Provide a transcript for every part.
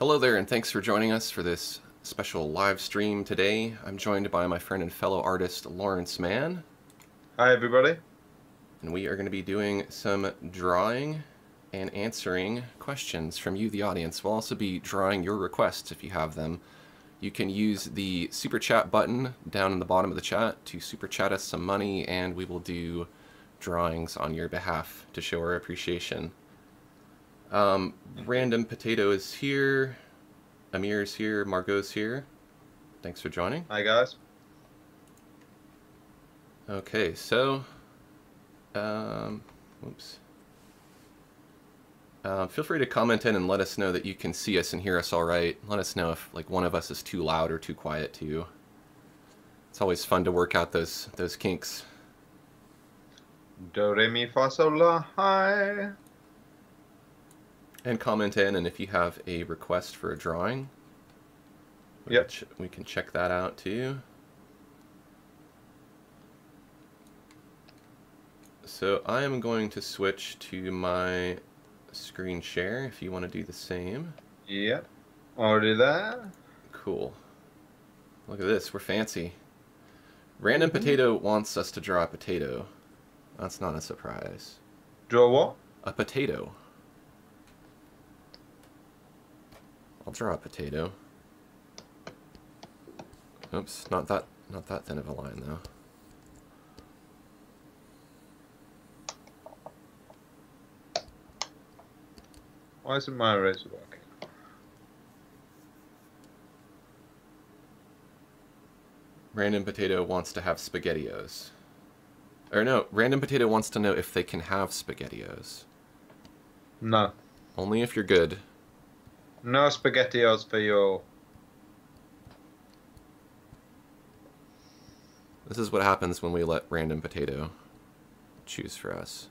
Hello there, and thanks for joining us for this special live stream today. I'm joined by my friend and fellow artist, Lawrence Mann. Hi, everybody. And we are going to be doing some drawing and answering questions from you, the audience. We'll also be drawing your requests if you have them. You can use the super chat button down in the bottom of the chat to super chat us some money, and we will do drawings on your behalf to show our appreciation. Random Potato is here, Amir's here, Margot's here. Thanks for joining. Hi, guys. Okay, so, whoops. Feel free to comment in and let us know that you can see us and hear us all right. Let us know if like one of us is too loud or too quiet too. It's always fun to work out those kinks. Do, re, mi, fa, sol, la, hi. And comment in, and if you have a request for a drawing, we can check that out too. So I am going to switch to my screen share if you want to do the same. Yep. Already there. Cool. Look at this, we're fancy. Random Potato wants us to draw a potato. That's not a surprise. Draw what? A potato. I'll draw a potato. Oops, not that thin of a line though. Why isn't my eraser working? Random Potato wants to have SpaghettiOs. Or no, Random Potato wants to know if they can have SpaghettiOs. No. Only if you're good. No SpaghettiOs for you. This is what happens when we let Random Potato choose for us.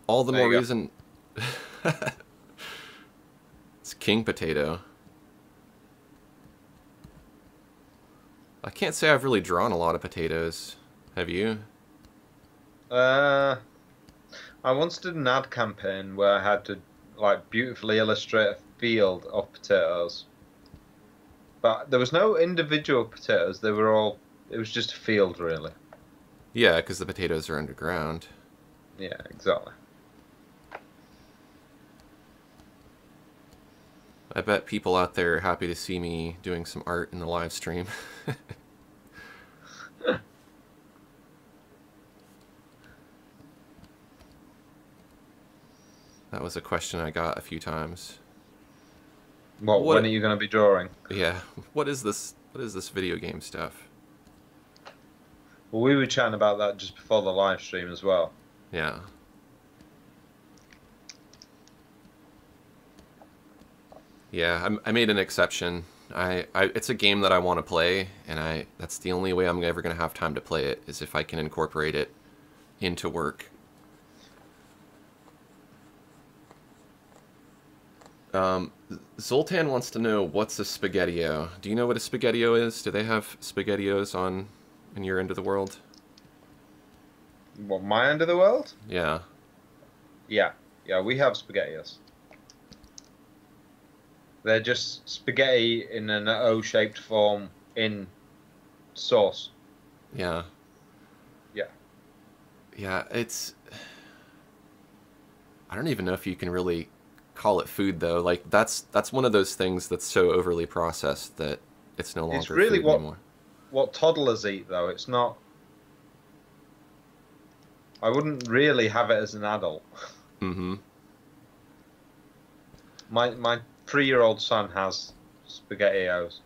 All the more reason... It's King Potato. I can't say I've really drawn a lot of potatoes. Have you? I once did an ad campaign where I had to like beautifully illustrate a field of potatoes. But there was no individual potatoes, they were all, it was just a field really. Yeah, because the potatoes are underground. Yeah, exactly. I bet people out there are happy to see me doing some art in the live stream. That was a question I got a few times. What when are you going to be drawing? Yeah, what is this video game stuff? Well, we were chatting about that just before the live stream as well. Yeah. Yeah, I made an exception. It's a game that I want to play, and that's the only way I'm ever going to have time to play it, is if I can incorporate it into work. Zoltan wants to know, what's a SpaghettiO? Do you know what a SpaghettiO is? Do they have SpaghettiOs in your end of the world? What, my end of the world? Yeah. Yeah, we have SpaghettiOs. They're just spaghetti in an O-shaped form in sauce. Yeah. Yeah. Yeah, it's... I don't even know if you can really call it food, though. Like, that's one of those things that's so overly processed that it's no longer food anymore. What toddlers eat, though. It's not... I wouldn't really have it as an adult. Mm-hmm. My 3-year-old son has SpaghettiOs.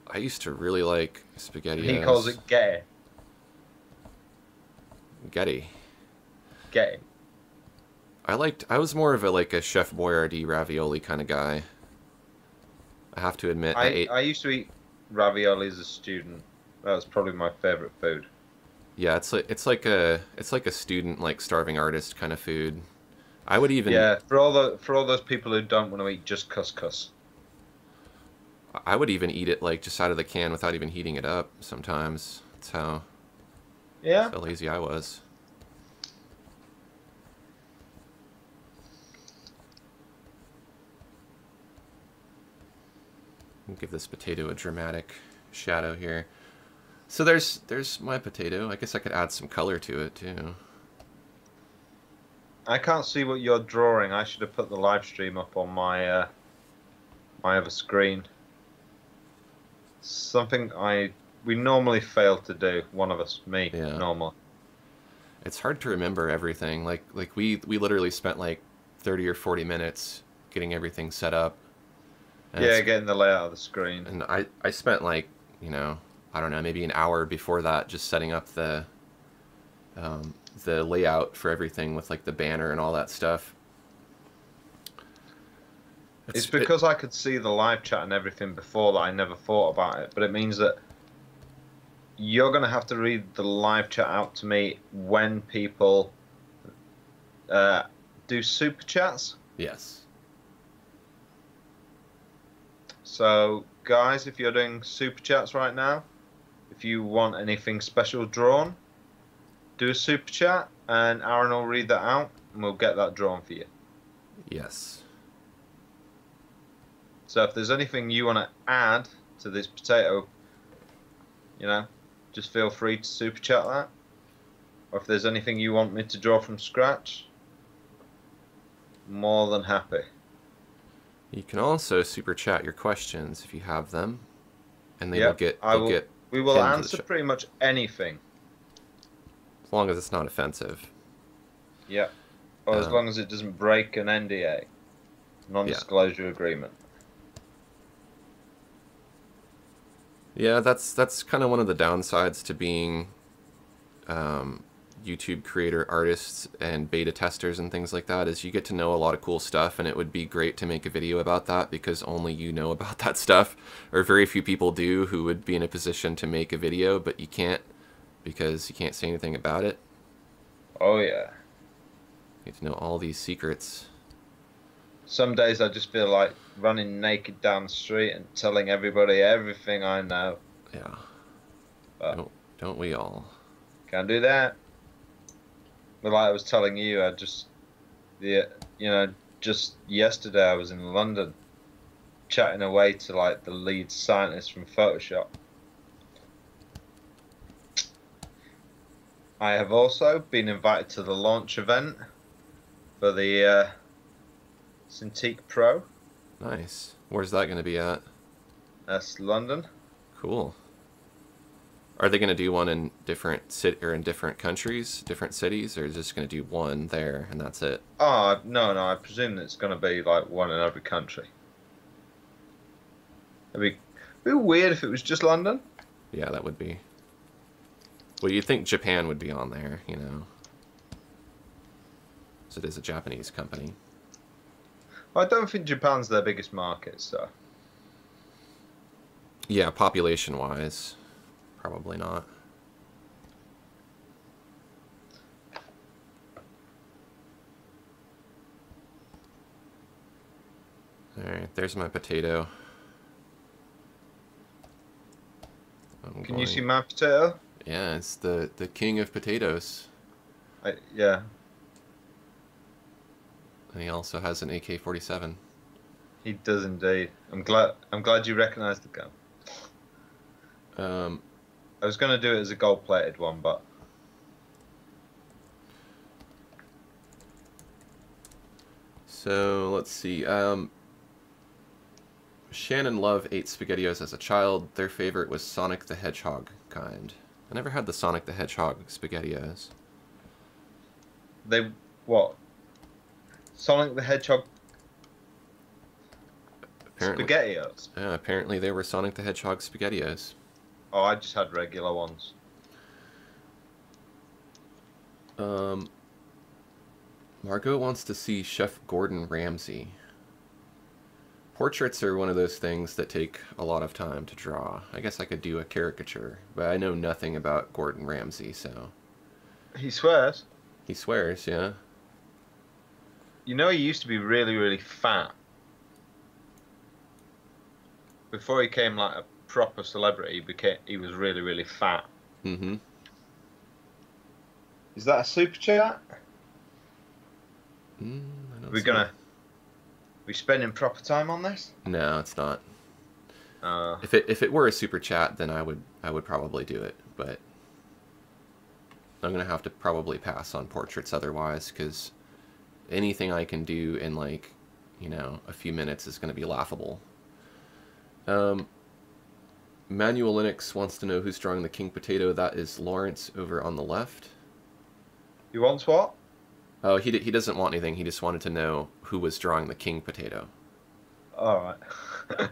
I used to really like SpaghettiOs. He calls it Getty. Getty. Getty. I was more of a Chef Boyardee ravioli kind of guy. I have to admit, I used to eat ravioli as a student. That was probably my favorite food. Yeah, it's like a student, like, starving artist kind of food. I would even... Yeah, for all those people who don't want to eat just couscous. I would even eat it, like, just out of the can without even heating it up sometimes. That's how Yeah. lazy I was. Give this potato a dramatic shadow here. So there's my potato. I guess I could add some color to it too. I can't see what you're drawing. I should have put the live stream up on my my other screen. Something we normally fail to do. One of us, me, Yeah. normally. It's hard to remember everything. Like we literally spent like 30 or 40 minutes getting everything set up. And Yeah, getting the layout of the screen. And I spent like, you know, I don't know, maybe an hour before that just setting up the layout for everything with like the banner and all that stuff. It's because I could see the live chat and everything before that I never thought about it, but it means that you're going to have to read the live chat out to me when people do super chats. Yes. So, guys, if you're doing super chats right now, if you want anything special drawn, do a super chat and Aaron will read that out and we'll get that drawn for you. Yes. So if there's anything you want to add to this potato, you know, just feel free to super chat that. Or if there's anything you want me to draw from scratch, more than happy. You can also super chat your questions if you have them, and they we will answer pretty much anything. As long as it's not offensive. Yeah. Or as long as it doesn't break an NDA, non-disclosure agreement. Yeah, that's kind of one of the downsides to being YouTube creator artists and beta testers and things like that, is you get to know a lot of cool stuff, and it would be great to make a video about that because only you know about that stuff, or very few people do who would be in a position to make a video, but you can't because you can't say anything about it. Oh yeah. You get to know all these secrets. Some days I just feel like running naked down the street and telling everybody everything I know. Yeah. But don't we all? Can't do that. But like I was telling you, just yesterday I was in London chatting away to like the lead scientist from Photoshop. I have also been invited to the launch event for the Cintiq Pro. Nice. Where's that going to be at? That's London. Cool. Are they going to do one in different in different countries, different cities, or is just going to do one there and that's it? Oh no, I presume that it's going to be like one in every country. It'd be weird if it was just London. Yeah, that would be. Well, you'd think Japan would be on there, you know. So it is a Japanese company. I don't think Japan's their biggest market, so. Yeah, population-wise, probably not. Alright, there's my potato. Can you see my potato? Yeah, it's the king of potatoes. Yeah. And he also has an AK-47. He does indeed. I'm glad you recognised the gun. I was going to do it as a gold-plated one, but so let's see. Shannon Love ate SpaghettiOs as a child. Their favorite was Sonic the Hedgehog kind. I never had the Sonic the Hedgehog SpaghettiOs. What? Sonic the Hedgehog Apparently, SpaghettiOs? Yeah, apparently they were Sonic the Hedgehog SpaghettiOs. Oh, I just had regular ones. Margot wants to see Chef Gordon Ramsay. Portraits are one of those things that take a lot of time to draw. I guess I could do a caricature, but I know nothing about Gordon Ramsay, so... He swears. He swears, yeah. You know, he used to be really, really fat. Before he became like a proper celebrity, he was really, really fat. Mm-hmm. Is that a super chat? I don't We spending proper time on this? No, it's not. If it were a super chat, then I would probably do it, but I'm gonna have to probably pass on portraits otherwise, because anything I can do in like, a few minutes is gonna be laughable. Manual Linux wants to know who's drawing the king potato. That is Lawrence over on the left. He wants what? Oh, he doesn't want anything. He just wanted to know who was drawing the king potato. All right.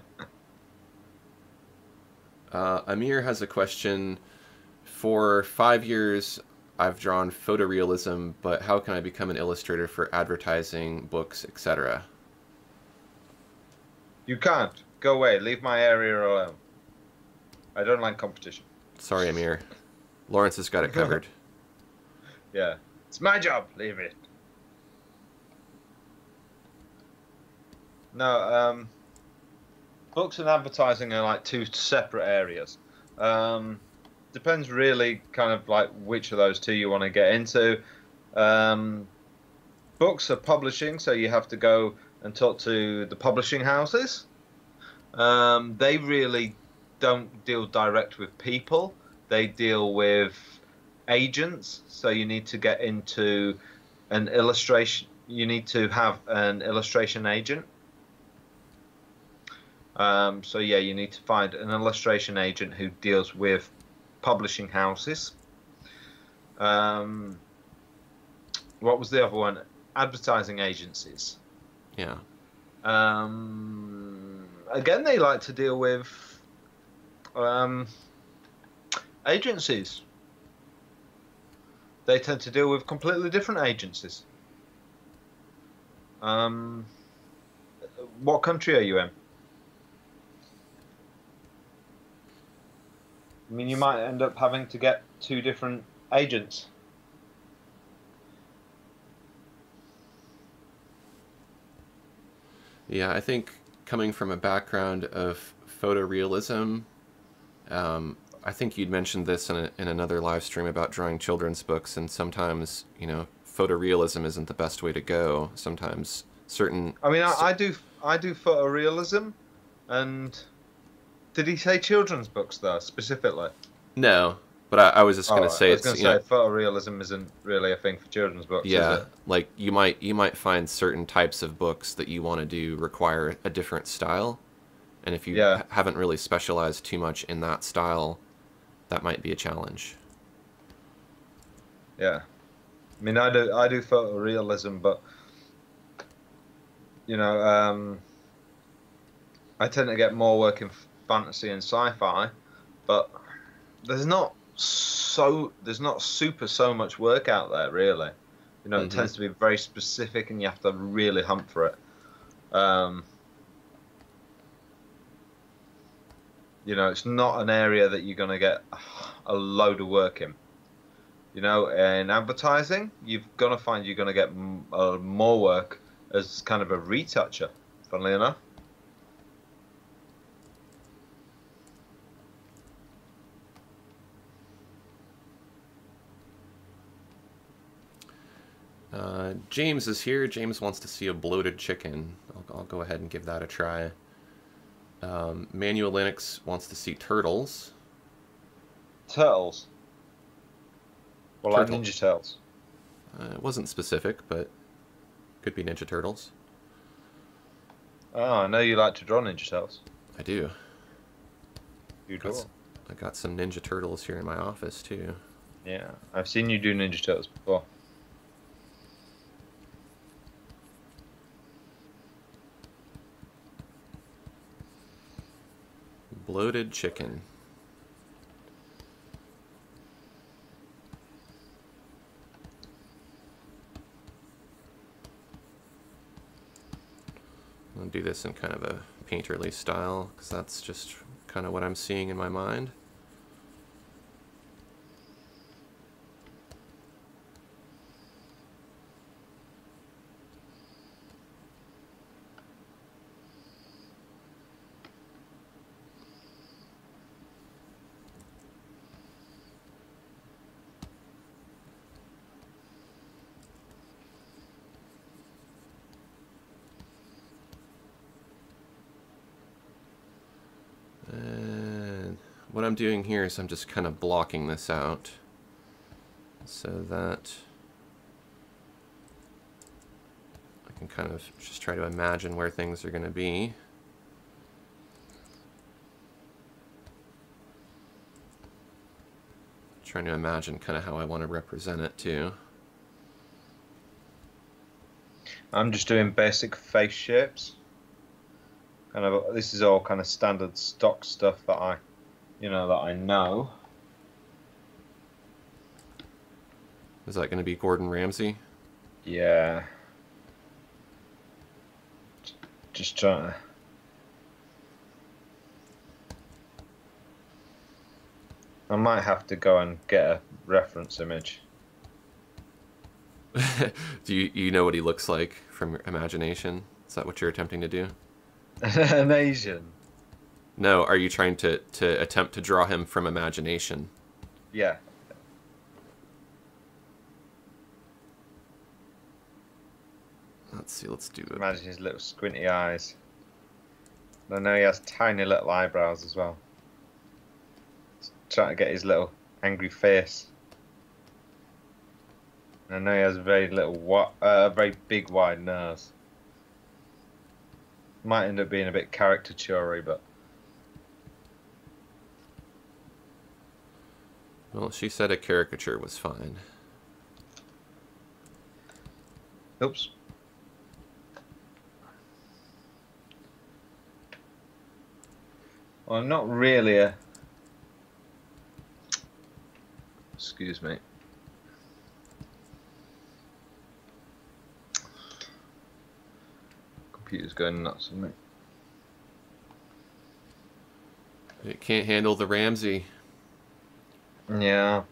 Amir has a question. For 5 years, I've drawn photorealism, but how can I become an illustrator for advertising, books, etc.? You can't. Go away. Leave my area alone. I don't like competition. Sorry, Amir. Lawrence has got it covered. Yeah. It's my job. Leave it. No, books and advertising are like two separate areas. Depends really kind of like which of those two you want to get into. Books are publishing, so you have to go and talk to the publishing houses. They really don't deal direct with people. They deal with agents, so you need to get into an illustration. You need to have an illustration agent. So yeah, you need to find an illustration agent who deals with publishing houses. What was the other one? Advertising agencies. Yeah. Again, they like to deal with agencies. They tend to deal with completely different agencies. What country are you in? I mean, you might end up having to get two different agents. Yeah, I think coming from a background of photorealism, I think you'd mentioned this in another live stream about drawing children's books, and sometimes, photorealism isn't the best way to go. Sometimes certain... I mean, I do photorealism, and did he say children's books though specifically? No, but I was just going to say I was going to say photorealism isn't really a thing for children's books. Yeah, is it? like you might find certain types of books that you want to do require a different style, and if you haven't really specialized too much in that style, that might be a challenge. Yeah, I mean, I do photorealism, but I tend to get more work in fantasy and sci-fi, but there's not so much work out there really. It tends to be very specific, and you have to really hunt for it. It's not an area that you're going to get a load of work in. In advertising, you're going to get more work as kind of a retoucher, funnily enough. James is here. James wants to see a bloated chicken. I'll go ahead and give that a try. Manual Linux wants to see turtles. Turtles? Well, like Ninja Turtles. It wasn't specific, but could be Ninja Turtles. Oh, I know you like to draw Ninja Turtles. I do. You draw? I got some Ninja Turtles here in my office, too. Yeah, I've seen you do Ninja Turtles before. Bloated chicken. I'll do this in kind of a painterly style, because that's just kind of what I'm seeing in my mind. what I'm doing here is I'm just kind of blocking this out so that I can kind of just try to imagine where things are going to be. Trying to imagine kind of how I want to represent it too. I'm just doing basic face shapes. Kind of, this is all kind of standard stock stuff that I know. Is that going to be Gordon Ramsay? Yeah. Just trying to. I might have to go and get a reference image. Do you know what he looks like from your imagination? Is that what you're attempting to do? An Asian. No, are you trying to attempt to draw him from imagination? Yeah. Let's see, let's do it. Imagine his little squinty eyes. I know he has tiny little eyebrows as well. Just trying to get his little angry face. I know he has a very very big wide nose. Might end up being a bit caricature-y, but Well, she said a caricature was fine. oops. Well, I'm not really a. Excuse me. Computer's going nuts on me. It can't handle the Ramsay. Yeah.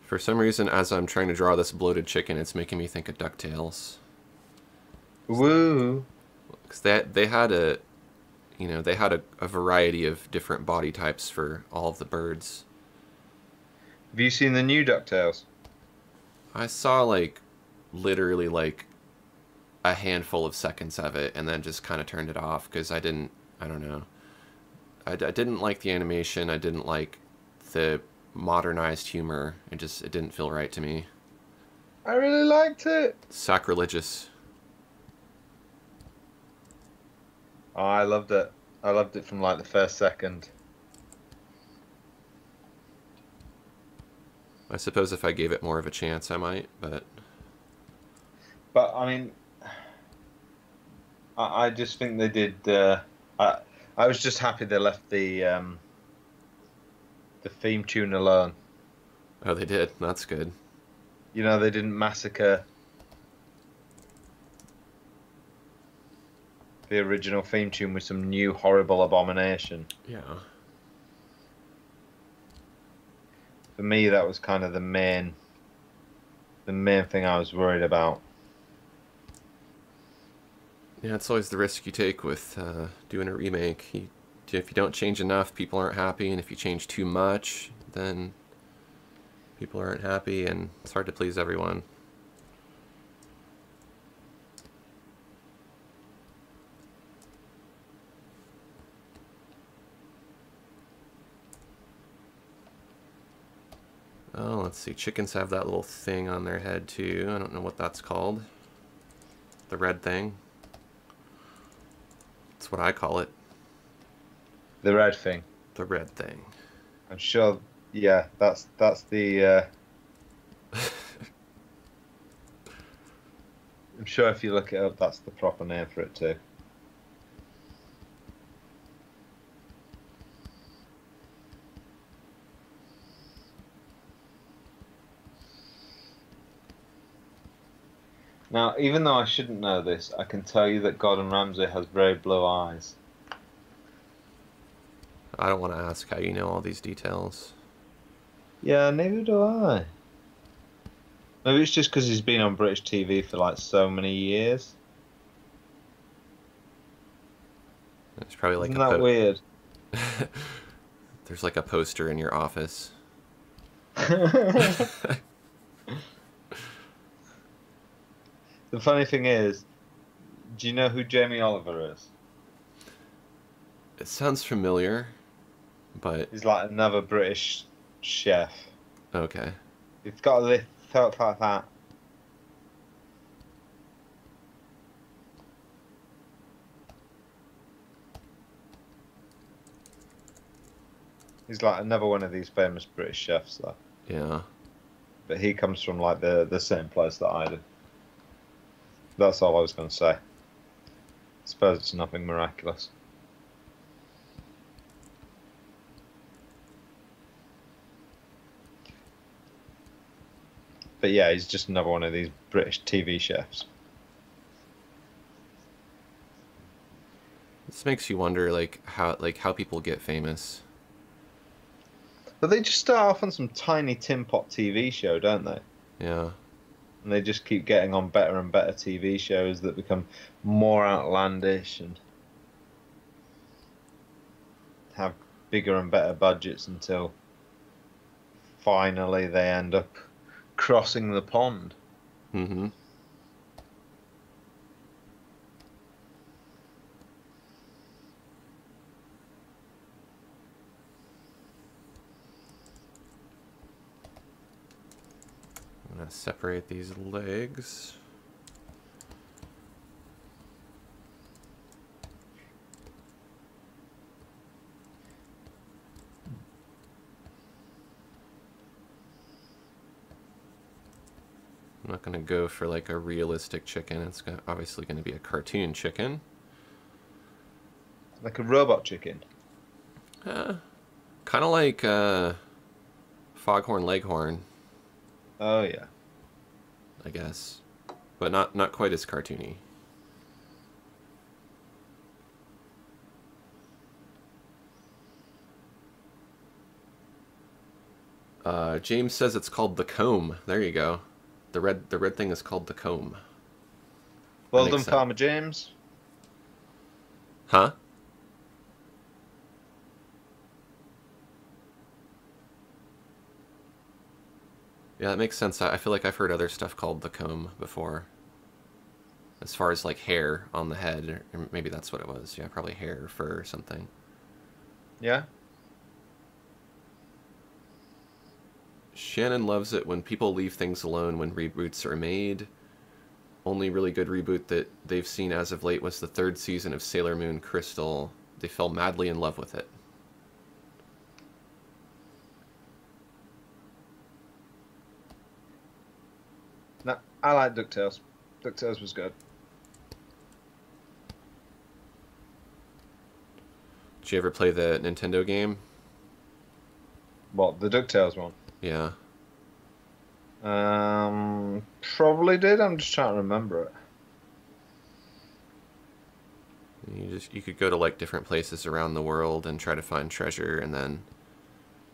For some reason, as I'm trying to draw this bloated chicken, it's making me think of DuckTales. Woo. Because they had a, they had a variety of different body types for all of the birds. Have you seen the new DuckTales? I saw literally a handful of seconds of it, and then just kind of turned it off because I don't know. I didn't like the animation. I didn't like the modernized humor. It didn't feel right to me. I really liked it. Sacrilegious. Oh, I loved it. I loved it from the first second. I suppose if I gave it more of a chance, I might, but... But, I mean, I just think they did... I was just happy they left the theme tune alone. Oh, they did? That's good. They didn't massacre the original theme tune with some new horrible abomination. Yeah. For me, that was kind of the main thing I was worried about. Yeah, it's always the risk you take with doing a remake. If you don't change enough, people aren't happy, and if you change too much, then people aren't happy, and it's hard to please everyone. Oh, let's see. Chickens have that little thing on their head, too. I don't know what that's called. The red thing. That's what I call it. The red thing. The red thing. I'm sure. Yeah, that's the. I'm sure if you look it up, that's the proper name for it too. Now, even though I shouldn't know this, I can tell you that Gordon Ramsay has very blue eyes. I don't want to ask how you know all these details. Yeah, neither do I. Maybe it's just because he's been on British TV for so many years. It's probably like Isn't that weird? There's a poster in your office. The funny thing is, do you know who Jamie Oliver is? It sounds familiar, but He's like another British chef. okay. He's got this thought like that. He's like another one of these famous British chefs, though. Yeah. But he comes from like the same place that I do. That's all I was going to say. I suppose it's nothing miraculous. But yeah, he's just another one of these British TV chefs. This makes you wonder, like how people get famous. But they just start off on some tiny tin pot TV show, don't they? Yeah. And they just keep getting on better and better TV shows that become more outlandish and have bigger and better budgets until finally they end up crossing the pond. Mm-hmm. I'm gonna separate these legs. I'm not gonna go for like a realistic chicken. It's obviously gonna be a cartoon chicken. Like a robot chicken. Kind of like Foghorn Leghorn, Oh yeah. I guess, but not quite as cartoony. James says it's called the comb. There you go. The red thing is called the comb. Well done, Farmer James. Huh? Yeah, that makes sense. I feel like I've heard other stuff called the comb before. As far as like hair on the head, or maybe that's what it was. Yeah, probably hair or fur or something. Yeah. Shannon loves it when people leave things alone when reboots are made. Only really good reboot that they've seen as of late was the third season of Sailor Moon Crystal. They fell madly in love with it. No, I like DuckTales. DuckTales was good. Did you ever play the Nintendo game? What, the DuckTales one? Yeah. Probably did. I'm just trying to remember it. You could go to like different places around the world and try to find treasure, and then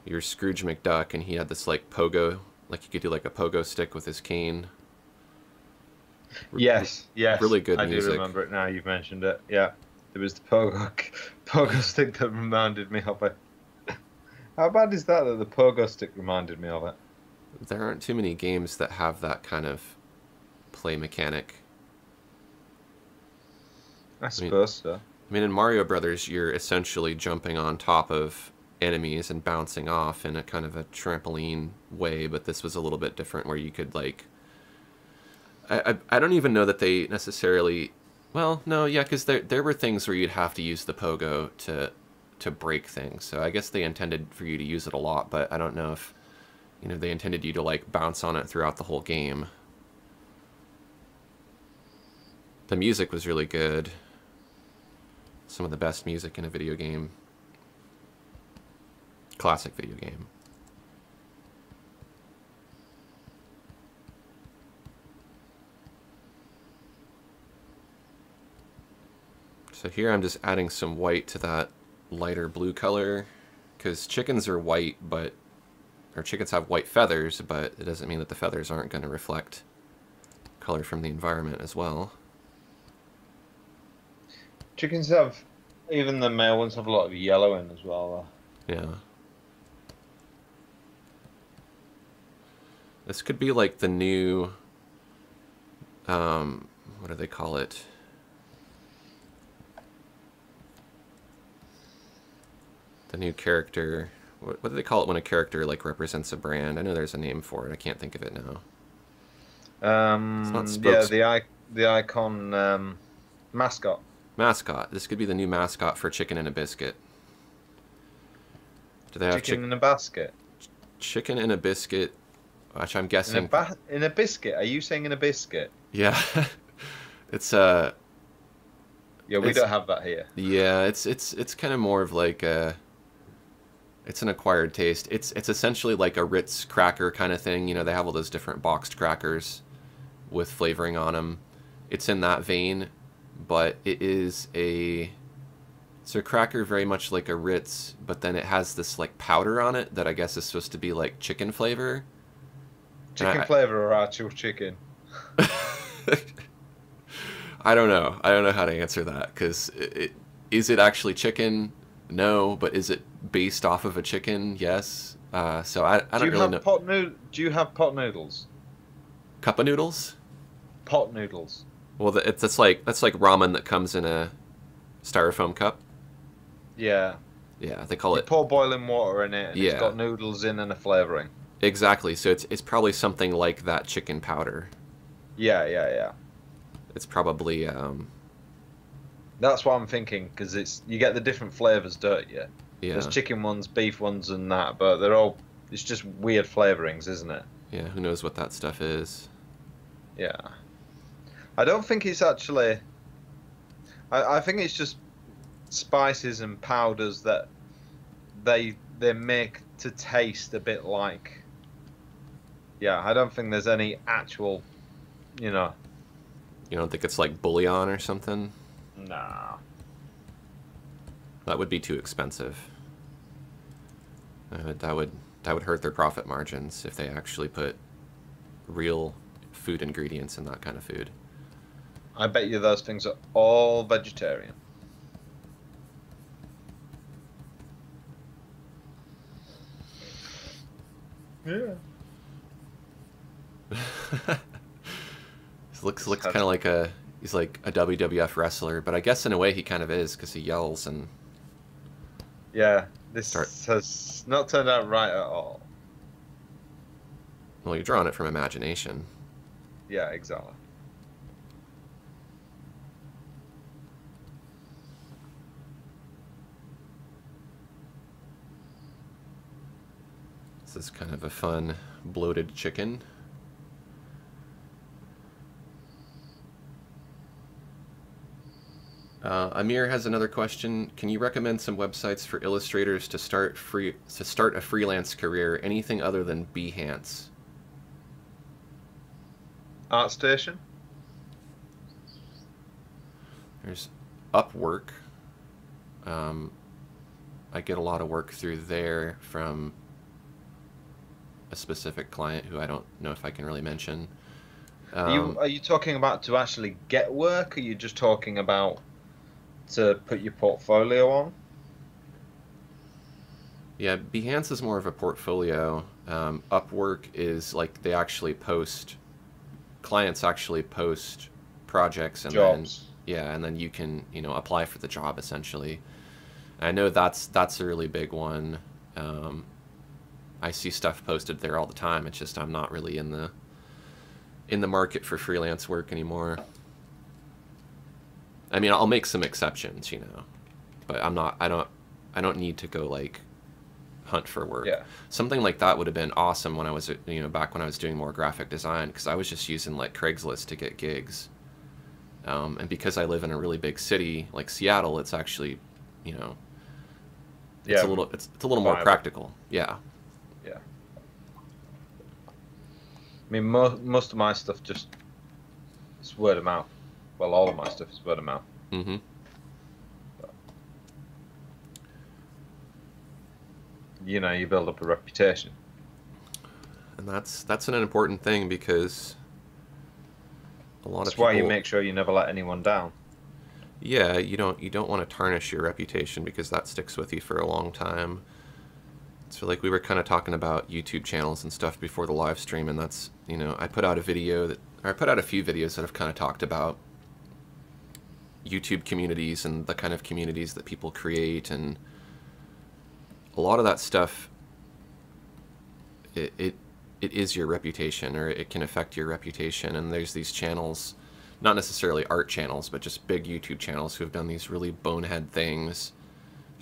you're Scrooge McDuck, and he had this like pogo, like you could do like a pogo stick with his cane. Yes, yes. Really good I music. do remember it now. You've mentioned it. Yeah, it was the pogo stick that reminded me of it. How bad is that the pogo stick reminded me of it? There aren't too many games that have that kind of play mechanic. I suppose so. I mean, in Mario Brothers, you're essentially jumping on top of enemies and bouncing off in a kind of a trampoline way, but this was a little bit different where you could like... I don't even know that they necessarily... Well, no, yeah, because there were things where you'd have to use the pogo to break things, so I guess they intended for you to use it a lot, but I don't know if, you know, they intended you to like bounce on it throughout the whole game. The music was really good. Some of the best music in a video game. Classic video game. So here I'm just adding some white to that lighter blue color, because chickens are white, but, or chickens have white feathers, but it doesn't mean that the feathers aren't going to reflect color from the environment as well. Chickens have, even the male ones have a lot of yellow in as well, though. Yeah. This could be like the new, what do they call it? The new character. What do they call it when a character like represents a brand? I know there's a name for it. I can't think of it now. It's not Yeah, spokes the icon mascot. mascot. This could be the new mascot for Chicken in a Biscuit. Do they have Chicken in a basket. chicken in a biscuit? Which I'm guessing. In a biscuit. Are you saying in a biscuit? Yeah, it's Yeah, we don't have that here. Yeah, it's kind of more of like a. It's an acquired taste. It's essentially like a Ritz cracker kind of thing. You know, they have all those different boxed crackers with flavoring on them. It's in that vein, but it's a cracker very much like a Ritz, but then it has this like powder on it that I guess is supposed to be like chicken flavor. Chicken flavor or actual chicken? I don't know. I don't know how to answer that because is it actually chicken? No, but is it based off of a chicken? Yes. So I don't really know. Do you have pot noodles? Cup of noodles? Pot noodles. Well, that's like ramen that comes in a styrofoam cup. Yeah. Yeah, they call it. Pour boiling water in it. And yeah. It's got noodles in and a flavoring. Exactly. So it's probably something like that chicken powder. Yeah. It's probably. That's what I'm thinking because you get the different flavors, don't you? Yeah. There's chicken ones, beef ones, and that, but they're all. It's just weird flavorings, isn't it? Yeah. Who knows what that stuff is? Yeah. I don't think it's actually. I think it's just spices and powders that they make to taste a bit like. Yeah, I don't think there's any actual, You don't think it's like bouillon or something? Nah. That would be too expensive. That would hurt their profit margins if they actually put real food ingredients in that kind of food. I bet you those things are all vegetarian. Yeah. looks kind of like he's like a WWF wrestler, but I guess in a way he kind of is because he yells and. Yeah, this has not turned out right at all. Well, you're drawing it from imagination. Yeah, exactly. This is kind of a fun bloated chicken. Amir has another question. Can you recommend some websites for illustrators to start a freelance career? Anything other than Behance? ArtStation. There's Upwork. I get a lot of work through there from a specific client who I don't know if I can really mention. Are you talking about to actually get work, or are you just talking about to put your portfolio on? Yeah, Behance is more of a portfolio. Upwork is like they actually post, clients actually post projects and jobs. And then you can apply for the job essentially. And I know that's a really big one. I see stuff posted there all the time. It's just I'm not really in the market for freelance work anymore. I mean, I'll make some exceptions, but I don't need to go like hunt for work. Yeah. Something like that would have been awesome when I was, back when I was doing more graphic design, because I was just using like Craigslist to get gigs. And because I live in a really big city like Seattle, it's actually, it's a little more practical. Yeah. Yeah. I mean, most of my stuff it's word of mouth. Well, all of my stuff is word of mouth. Mm-hmm. You build up a reputation. And that's an important thing because a lot of people. That's why you make sure you never let anyone down. Yeah, you don't want to tarnish your reputation because that sticks with you for a long time. So like we were kind of talking about YouTube channels and stuff before the live stream, and that's I put out a few videos that have kind of talked about YouTube communities and the kind of communities that people create, and a lot of that stuff, it is your reputation, or it can affect your reputation. And there's these channels, not necessarily art channels, but just big YouTube channels who have done these really bonehead things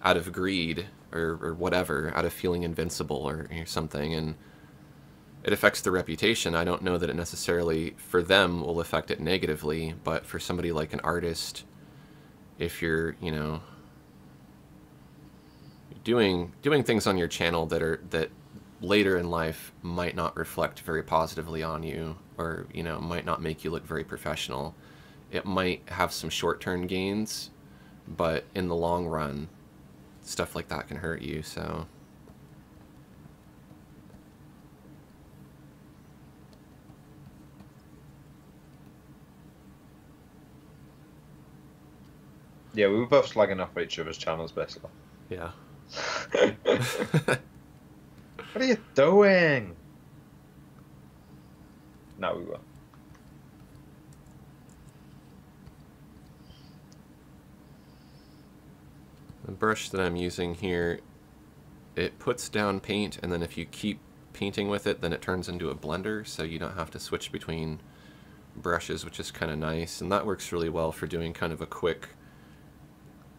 out of greed or whatever, out of feeling invincible or something, and it affects the reputation. I don't know that it necessarily, for them, will affect it negatively, but for somebody like an artist, if you're, doing things on your channel that later in life might not reflect very positively on you, or might not make you look very professional, it might have some short-term gains, but in the long run, stuff like that can hurt you. So yeah, we were both slagging off each other's channels, basically. yeah. What are you doing? No, we were. The brush that I'm using here, it puts down paint, and then if you keep painting with it, then it turns into a blender, so you don't have to switch between brushes, which is kind of nice. And that works really well for doing kind of a quick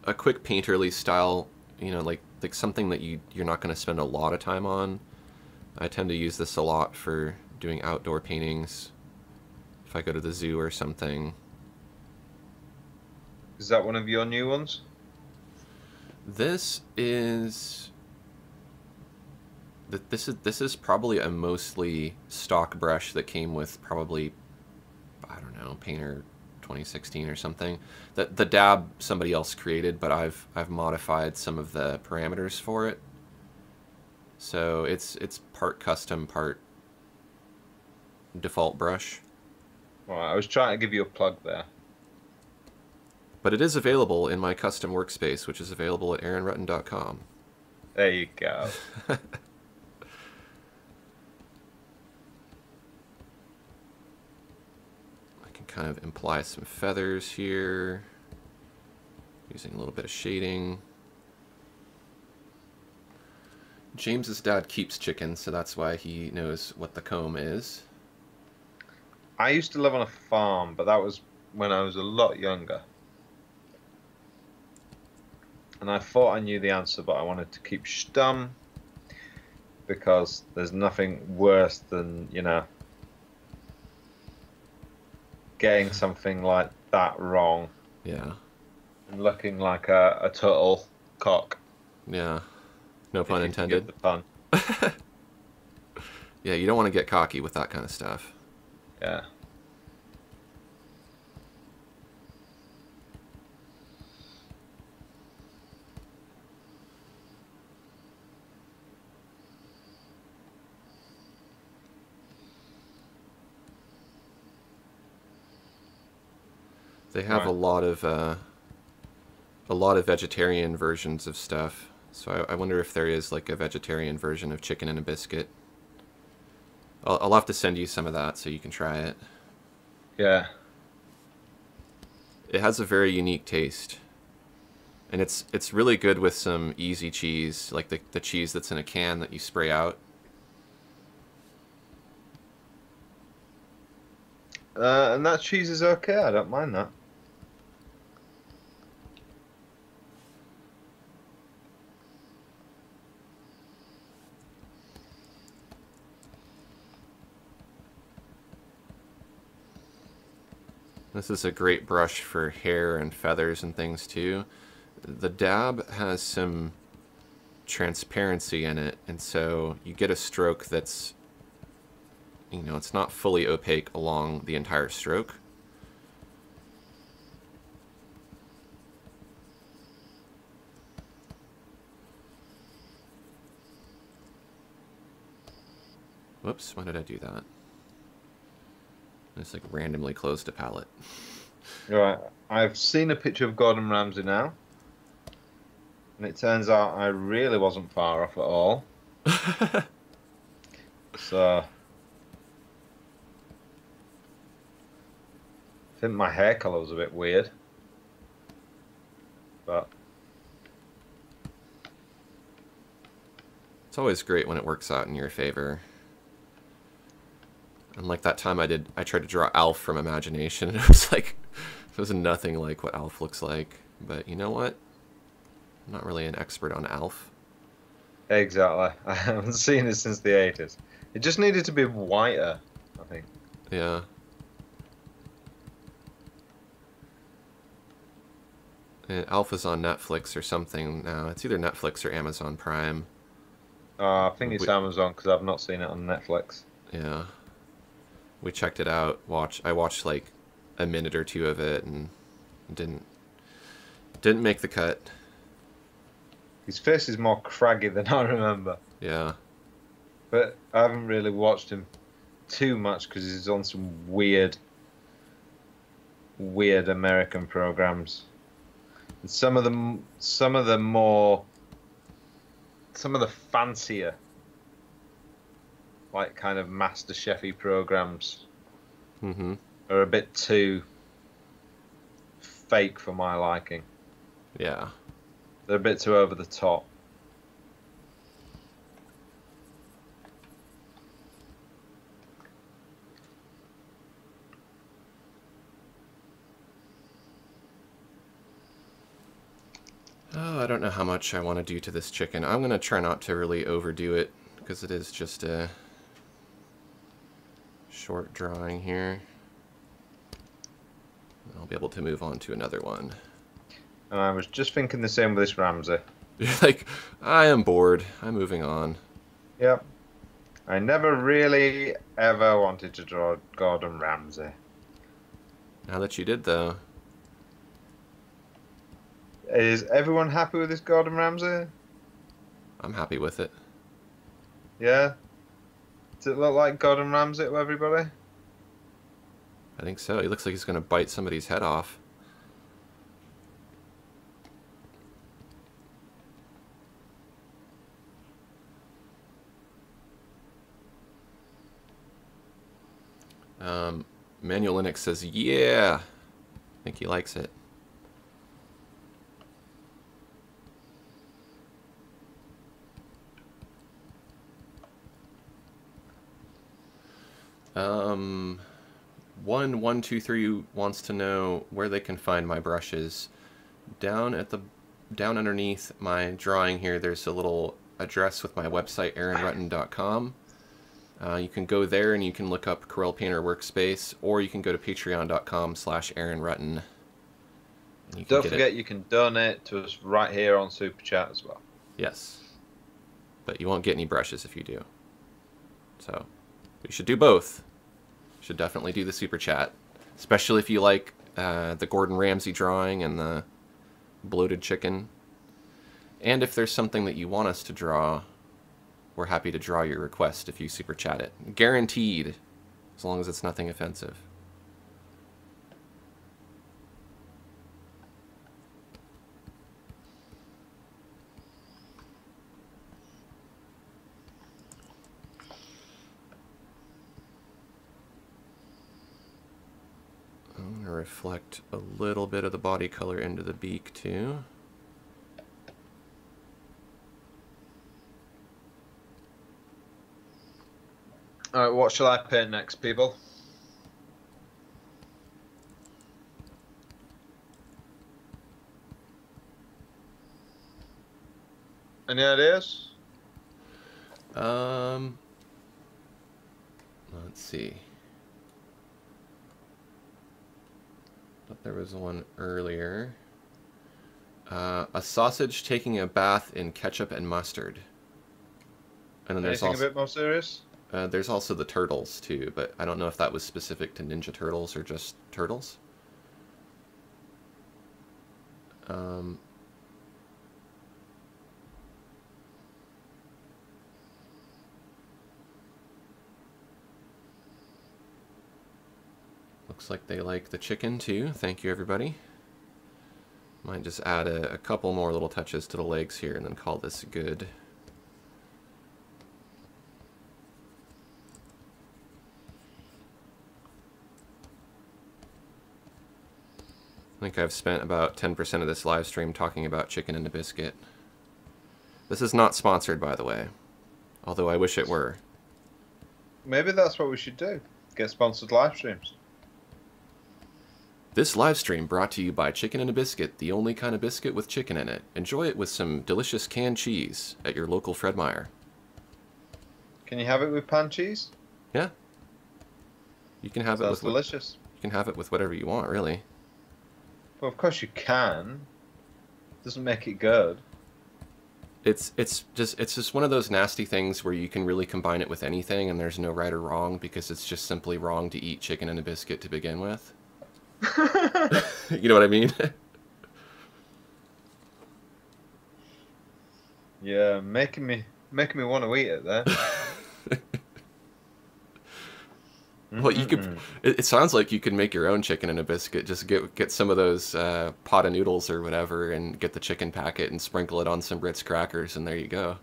painterly style, like something that you're not going to spend a lot of time on. I tend to use this a lot for doing outdoor paintings if I go to the zoo or something. Is that one of your new ones? This is probably a mostly stock brush that came with probably, I don't know, Painter 2016 or something. That the dab somebody else created, but I've modified some of the parameters for it. So it's part custom, part default brush. Well, I was trying to give you a plug there. But it is available in my custom workspace, which is available at aaronrutten.com. There you go. I can kind of imply some feathers here, using a little bit of shading. James's dad keeps chickens, so that's why he knows what the comb is. I used to live on a farm, but that was when I was a lot younger. And I thought I knew the answer, but I wanted to keep stum, because there's nothing worse than, getting something like that wrong. Yeah. And looking like a total cock. Yeah. No pun intended. Get the pun. Yeah, you don't want to get cocky with that kind of stuff. Yeah. They have a lot of vegetarian versions of stuff. So I wonder if there is like a vegetarian version of chicken and a biscuit. I'll have to send you some of that so you can try it. Yeah. It has a very unique taste. And it's really good with some easy cheese, like the cheese that's in a can that you spray out. And that cheese is okay. I don't mind that. This is a great brush for hair and feathers and things too. The dab has some transparency in it, and so you get a stroke that's, it's not fully opaque along the entire stroke. Whoops, why did I do that? I just like randomly closed a palette. Right, I've seen a picture of Gordon Ramsay now, and it turns out I really wasn't far off at all. So, I think my hair colour was a bit weird, but It's always great when it works out in your favor. And like that time I tried to draw Alf from imagination, and it was nothing like what Alf looks like. But you know what? I'm not really an expert on Alf. Exactly. I haven't seen it since the 80s. It just needed to be whiter, I think. Yeah. And Alf is on Netflix or something now. It's either Netflix or Amazon Prime. I think it's Amazon because I've not seen it on Netflix. Yeah. We checked it out. I watched like a minute or two of it and didn't make the cut. His face is more craggy than I remember. Yeah. But I haven't really watched him too much because he's on some weird American programs. And some of the fancier, like kind of Master Chefy programs, are a bit too fake for my liking. Yeah. They're a bit too over the top. Oh, I don't know how much I want to do to this chicken. I'm going to try not to really overdo it because it is just a short drawing here. I'll be able to move on to another one. I was just thinking the same with this Ramsay. You're like, I am bored. I'm moving on. Yep. I never really ever wanted to draw Gordon Ramsay. Now that you did, though. Is everyone happy with this Gordon Ramsay? I'm happy with it. Yeah? Does it look like Gordon Ramsay to everybody? I think so. He looks like he's going to bite somebody's head off. Manual Linux says, yeah. I think he likes it. One, two, three wants to know where they can find my brushes. Down underneath my drawing here, there's a little address with my website, aaronrutten.com. You can go there and you can look up Corel Painter Workspace, or you can go to patreon.com/aaronrutten. Don't forget you can donate to us right here on Super Chat as well. Yes. But you won't get any brushes if you do. So, you should do both. You should definitely do the Super Chat. Especially if you like the Gordon Ramsay drawing and the bloated chicken. And if there's something that you want us to draw, we're happy to draw your request if you Super Chat it. Guaranteed. As long as it's nothing offensive. I'm going to reflect a little bit of the body color into the beak too. Alright, what shall I paint next, people? Any ideas? Let's see. But there was one earlier. A sausage taking a bath in ketchup and mustard. And then there's Anything also a bit more serious? There's also the turtles too, but I don't know if that was specific to Ninja Turtles or just turtles. Looks like they like the chicken too. Thank you, everybody. Might just add a couple more little touches to the legs here and then call this good. I think I've spent about 10% of this live stream talking about chicken and a biscuit. This is not sponsored, by the way. Although I wish it were. Maybe that's what we should do. Get sponsored live streams. This live stream brought to you by Chicken and a Biscuit, the only kind of biscuit with chicken in it. Enjoy it with some delicious canned cheese at your local Fred Meyer. Can you have it with pan cheese? Yeah. You can have it with delicious. You can have it with whatever you want, really. Well, of course you can. Doesn't make it good. It's just one of those nasty things where you can really combine it with anything and there's no right or wrong because it's just simply wrong to eat chicken and a biscuit to begin with. You know what I mean? Yeah, making me want to eat it there. Well, you could. It sounds like you could make your own chicken and a biscuit. Just get some of those pot of noodles or whatever, and get the chicken packet and sprinkle it on some Ritz crackers, and there you go.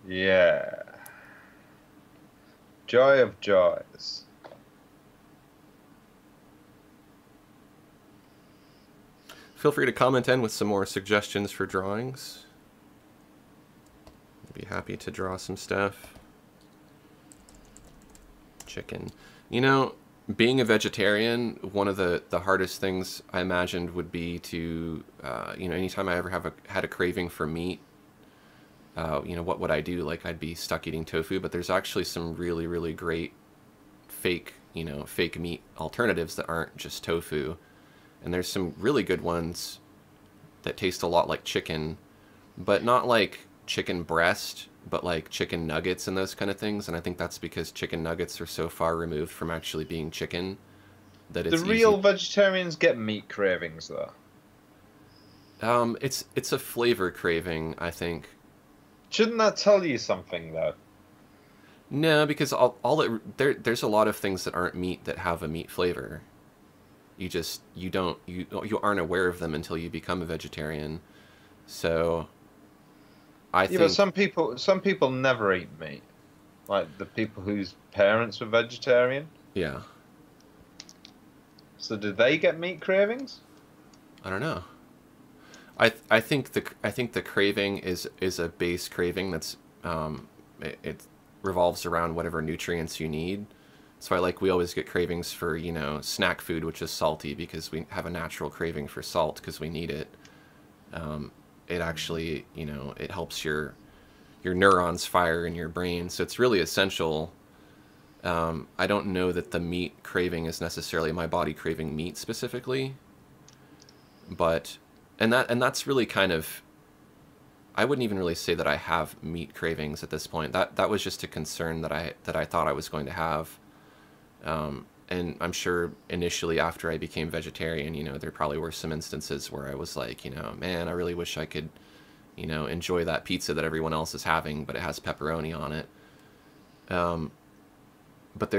Yeah. Joy of joys. Feel free to comment in with some more suggestions for drawings. I'd be happy to draw some stuff. Chicken. You know, being a vegetarian, one of the hardest things I imagined would be to, you know, anytime I ever had a craving for meat, you know, what would I do? Like, I'd be stuck eating tofu, but there's actually some really, really great fake meat alternatives that aren't just tofu. And there's some really good ones that taste a lot like chicken, but not like chicken breast, but like chicken nuggets and those kind of things. And I think that's because chicken nuggets are so far removed from actually being chicken that it's the real easy. Vegetarians get meat cravings though. It's a flavor craving, I think. Shouldn't that tell you something though? No, because there's a lot of things that aren't meat that have a meat flavor. You aren't aware of them until you become a vegetarian. So I think, but some people never eat meat. Like the people whose parents were vegetarian. Yeah. So do they get meat cravings? I don't know. I think the craving is a base craving that's it revolves around whatever nutrients you need. That's why, like, we always get cravings for, you know, snack food, which is salty, because we have a natural craving for salt because we need it. It actually, you know, it helps your neurons fire in your brain, so it's really essential. I don't know that the meat craving is necessarily my body craving meat specifically, but and that's really kind of, I wouldn't even really say that I have meat cravings at this point. That was just a concern that I thought I was going to have. And I'm sure initially after I became vegetarian, you know, there probably were some instances where I was like, you know, man, I really wish I could, you know, enjoy that pizza that everyone else is having, but it has pepperoni on it. But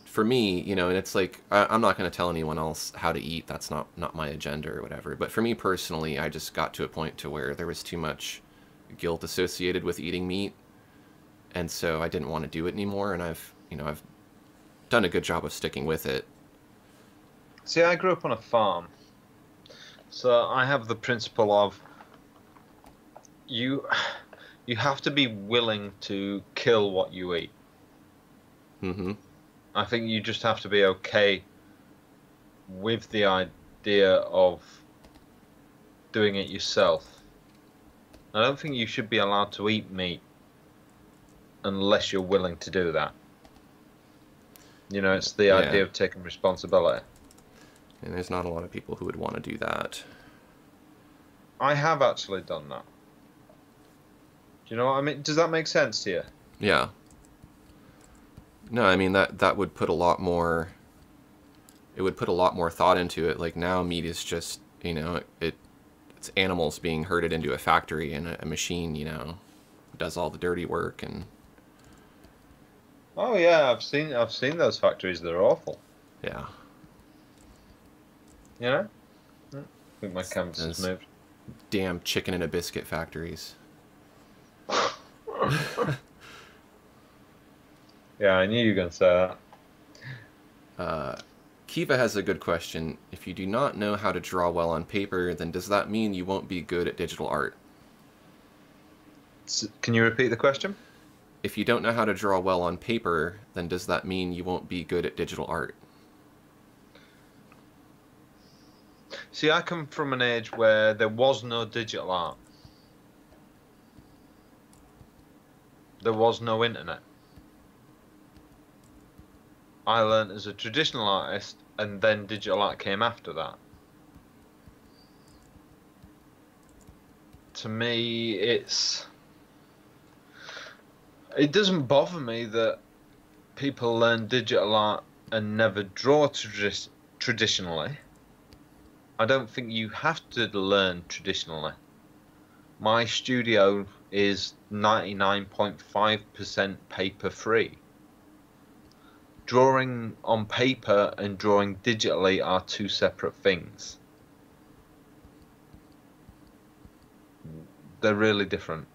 for me, you know, and it's like, I'm not going to tell anyone else how to eat. That's not my agenda or whatever. But for me personally, I just got to a point to where there was too much guilt associated with eating meat. And so I didn't want to do it anymore. And I've done a good job of sticking with it. See, I grew up on a farm, so I have the principle of you have to be willing to kill what you eat. Mm-hmm. I think you just have to be okay with the idea of doing it yourself. I don't think you should be allowed to eat meat unless you're willing to do that. You know, it's the idea of taking responsibility. And there's not a lot of people who would want to do that. I have actually done that. Do you know what I mean? Does that make sense to you? Yeah. No, I mean, that would put a lot more, it would put a lot more thought into it. Like, now meat is just, you know, it's animals being herded into a factory, and a machine, you know, does all the dirty work. And oh yeah, I've seen those factories. They're awful. yeah. You know? I think my canvas has moved. Damn chicken and a biscuit factories. Yeah, I knew you were going to say that. Kiva has a good question. If you do not know how to draw well on paper, then does that mean you won't be good at digital art? Can you repeat the question? if you don't know how to draw well on paper, then does that mean you won't be good at digital art? See, I come from an age where there was no digital art. There was no internet. I learned as a traditional artist, and then digital art came after that. To me, it doesn't bother me that people learn digital art and never draw traditionally. I don't think you have to learn traditionally. My studio is 99.5% paper free. Drawing on paper and drawing digitally are two separate things. They're really different.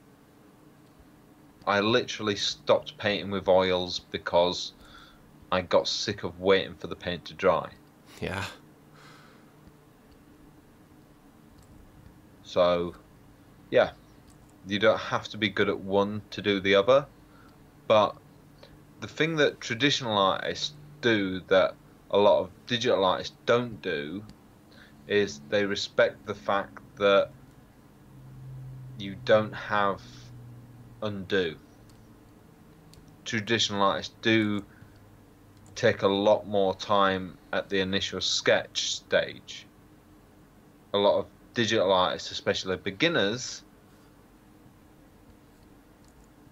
I literally stopped painting with oils because I got sick of waiting for the paint to dry. Yeah. So, yeah, you don't have to be good at one to do the other. But the thing that traditional artists do that a lot of digital artists don't do is they respect the fact that you don't have undo. Traditional artists do take a lot more time at the initial sketch stage. A lot of digital artists, especially beginners,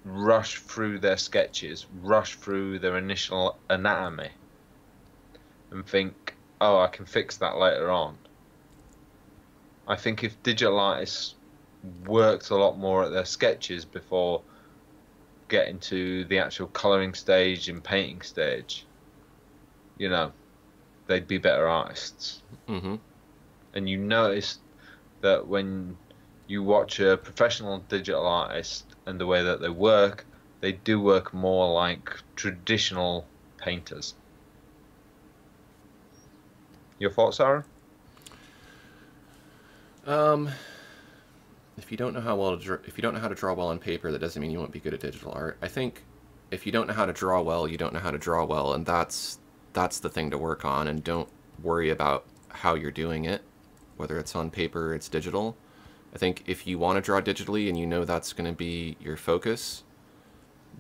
rush through their sketches, rush through their initial anatomy, and think, oh, I can fix that later on. I think if digital artists worked a lot more at their sketches before getting to the actual colouring stage and painting stage, you know, they'd be better artists. Mm-hmm. And you notice that when you watch a professional digital artist and the way that they do work more like traditional painters. Your thoughts, Aaron? If you don't know how to draw well on paper, that doesn't mean you won't be good at digital art. I think if you don't know how to draw well, you don't know how to draw well, and that's the thing to work on. And don't worry about how you're doing it, whether it's on paper or it's digital. I think if you want to draw digitally and you know that's going to be your focus,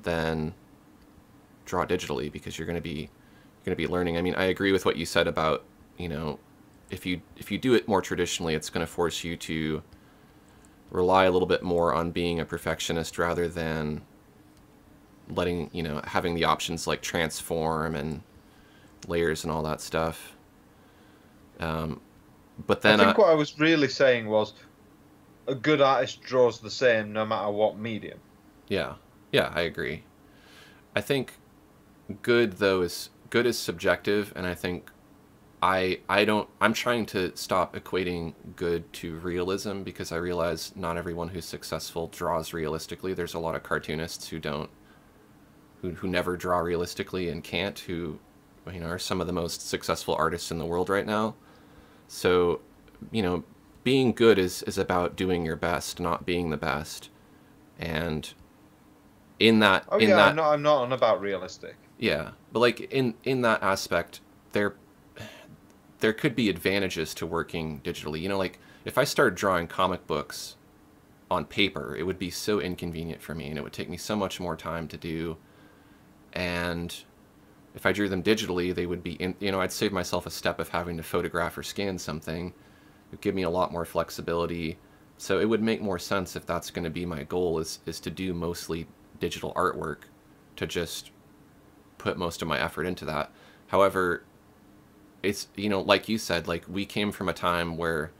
then draw digitally, because you're going to be learning. I mean, I agree with what you said about, you know, if you do it more traditionally, it's going to force you to rely a little bit more on being a perfectionist rather than letting, you know, having the options like transform and layers and all that stuff. But then I think what I was really saying was a good artist draws the same no matter what medium. Yeah, I agree. I think good is subjective, and I think I'm trying to stop equating good to realism, because I realize not everyone who's successful draws realistically. There's a lot of cartoonists who never draw realistically and can't, who, you know, are some of the most successful artists in the world right now. So, you know, being good is about doing your best, not being the best. And I'm not on about realistic. Yeah, but like in that aspect, there could be advantages to working digitally. You know, like if I started drawing comic books on paper, it would be so inconvenient for me, and it would take me so much more time to do. And if I drew them digitally, they would be I'd save myself a step of having to photograph or scan something. It would give me a lot more flexibility. So it would make more sense, if that's going to be my goal, is to do mostly digital artwork, to just put most of my effort into that. However, it's, you know, like you said, like we came from a time where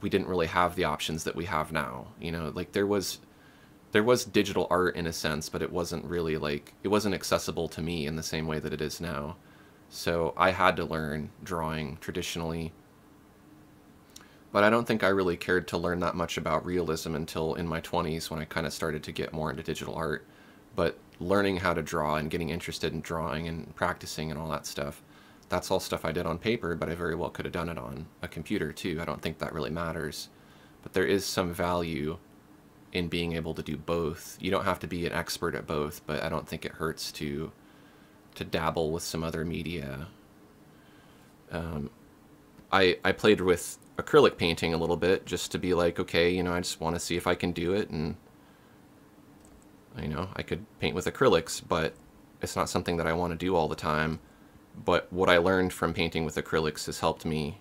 we didn't really have the options that we have now. You know, like there was digital art in a sense, but it wasn't really like, it wasn't accessible to me in the same way that it is now. So I had to learn drawing traditionally. But I don't think I really cared to learn that much about realism until in my 20s, when I kind of started to get more into digital art. But learning how to draw and getting interested in drawing and practicing and all that stuff, that's all stuff I did on paper, but I very well could have done it on a computer too. I don't think that really matters. But there is some value in being able to do both. You don't have to be an expert at both, but I don't think it hurts to dabble with some other media. I played with acrylic painting a little bit just to be like, okay, you know, I just want to see if I can do it, and you know, I could paint with acrylics, but it's not something that I want to do all the time. But what I learned from painting with acrylics has helped me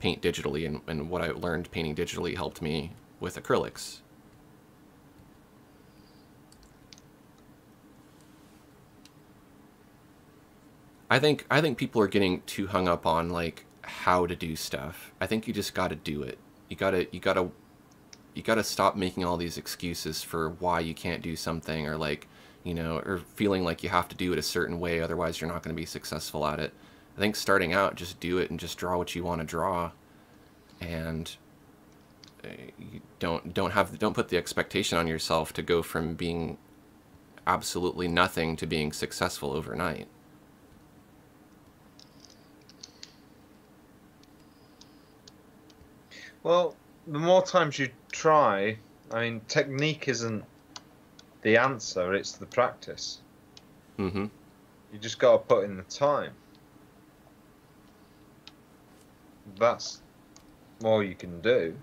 paint digitally, and what I learned painting digitally helped me with acrylics. I think people are getting too hung up on like how to do stuff. I think you just got to do it. You gotta stop making all these excuses for why you can't do something, or like, you know, or feeling like you have to do it a certain way, otherwise you're not going to be successful at it. I think starting out, just do it and just draw what you want to draw, and you don't put the expectation on yourself to go from being absolutely nothing to being successful overnight. Well, the more times you try, I mean, technique isn't the answer, it's the practice. Mm-hmm. You just got to put in the time. That's all you can do.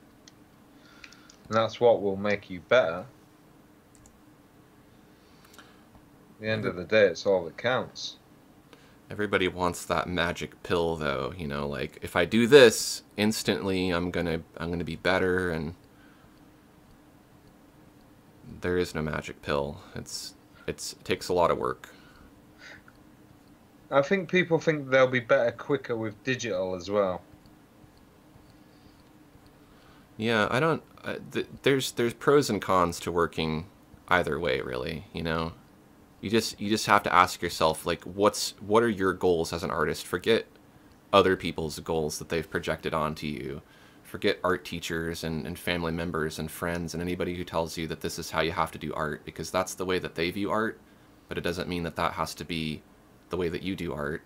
And that's what will make you better. At the end of the day, it's all that counts. Everybody wants that magic pill, though. You know, like if I do this instantly, I'm gonna be better, and there is no magic pill. It takes a lot of work. I think people think they'll be better quicker with digital as well. Yeah, I don't. There's pros and cons to working either way, really. You know, you just have to ask yourself, like, what are your goals as an artist? Forget other people's goals that they've projected onto you. Forget art teachers and family members and friends and anybody who tells you that this is how you have to do art, because that's the way that they view art, but it doesn't mean that that has to be the way that you do art.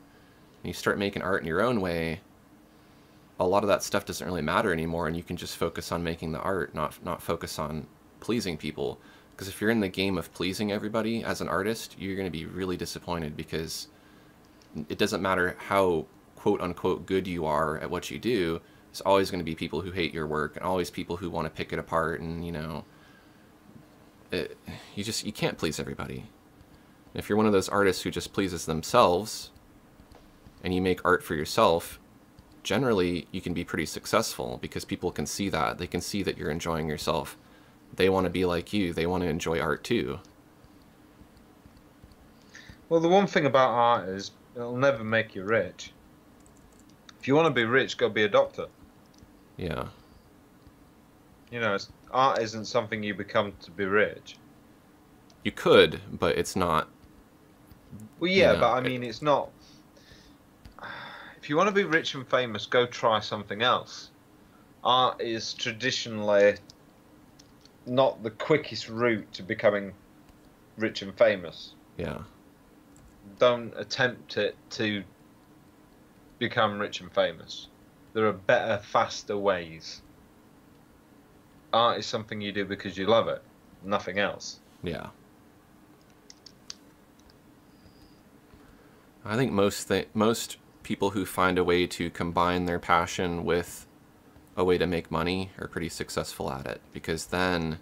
And you start making art in your own way, a lot of that stuff doesn't really matter anymore, and you can just focus on making the art, not focus on pleasing people. Because if you're in the game of pleasing everybody as an artist, you're going to be really disappointed, because it doesn't matter how quote-unquote good you are at what you do, there's always going to be people who hate your work, and always people who want to pick it apart, and, you know, you can't please everybody. And if you're one of those artists who just pleases themselves, and you make art for yourself, generally you can be pretty successful, because people can see that. They can see that you're enjoying yourself. They want to be like you. They want to enjoy art too. Well, the one thing about art is it'll never make you rich. If you want to be rich, go be a doctor. Yeah. You know, art isn't something you become to be rich. You could, but it's not. Well, yeah, but I mean, it's not. If you want to be rich and famous, go try something else. Art is traditionally not the quickest route to becoming rich and famous. Yeah. Don't attempt it to become rich and famous. There are better, faster ways. Art is something you do because you love it, nothing else. Yeah. I think most people who find a way to combine their passion with a way to make money are pretty successful at it, because then,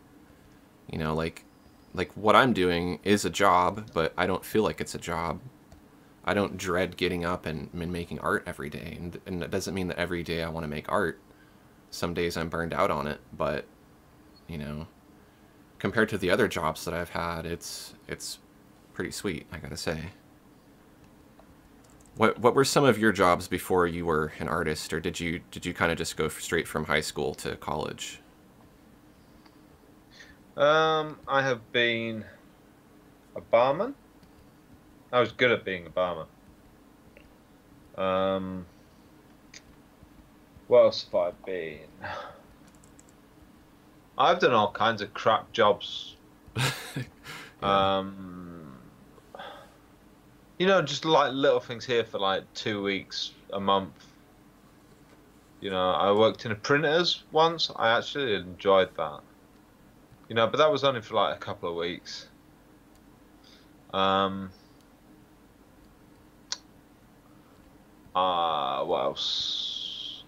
you know, like what I'm doing is a job, but I don't feel like it's a job. I don't dread getting up and making art every day, and it doesn't mean that every day I want to make art. Some days I'm burned out on it, but, you know, compared to the other jobs that I've had, it's pretty sweet, I gotta say. What were some of your jobs before you were an artist, or did you kind of just go straight from high school to college? I have been a barman. I was good at being a barman. What else have I been? I've done all kinds of crap jobs. Yeah. You know, just like little things here for like 2 weeks, a month. You know, I worked in a printers once. I actually enjoyed that. You know, but that was only for like a couple of weeks. Um, what else?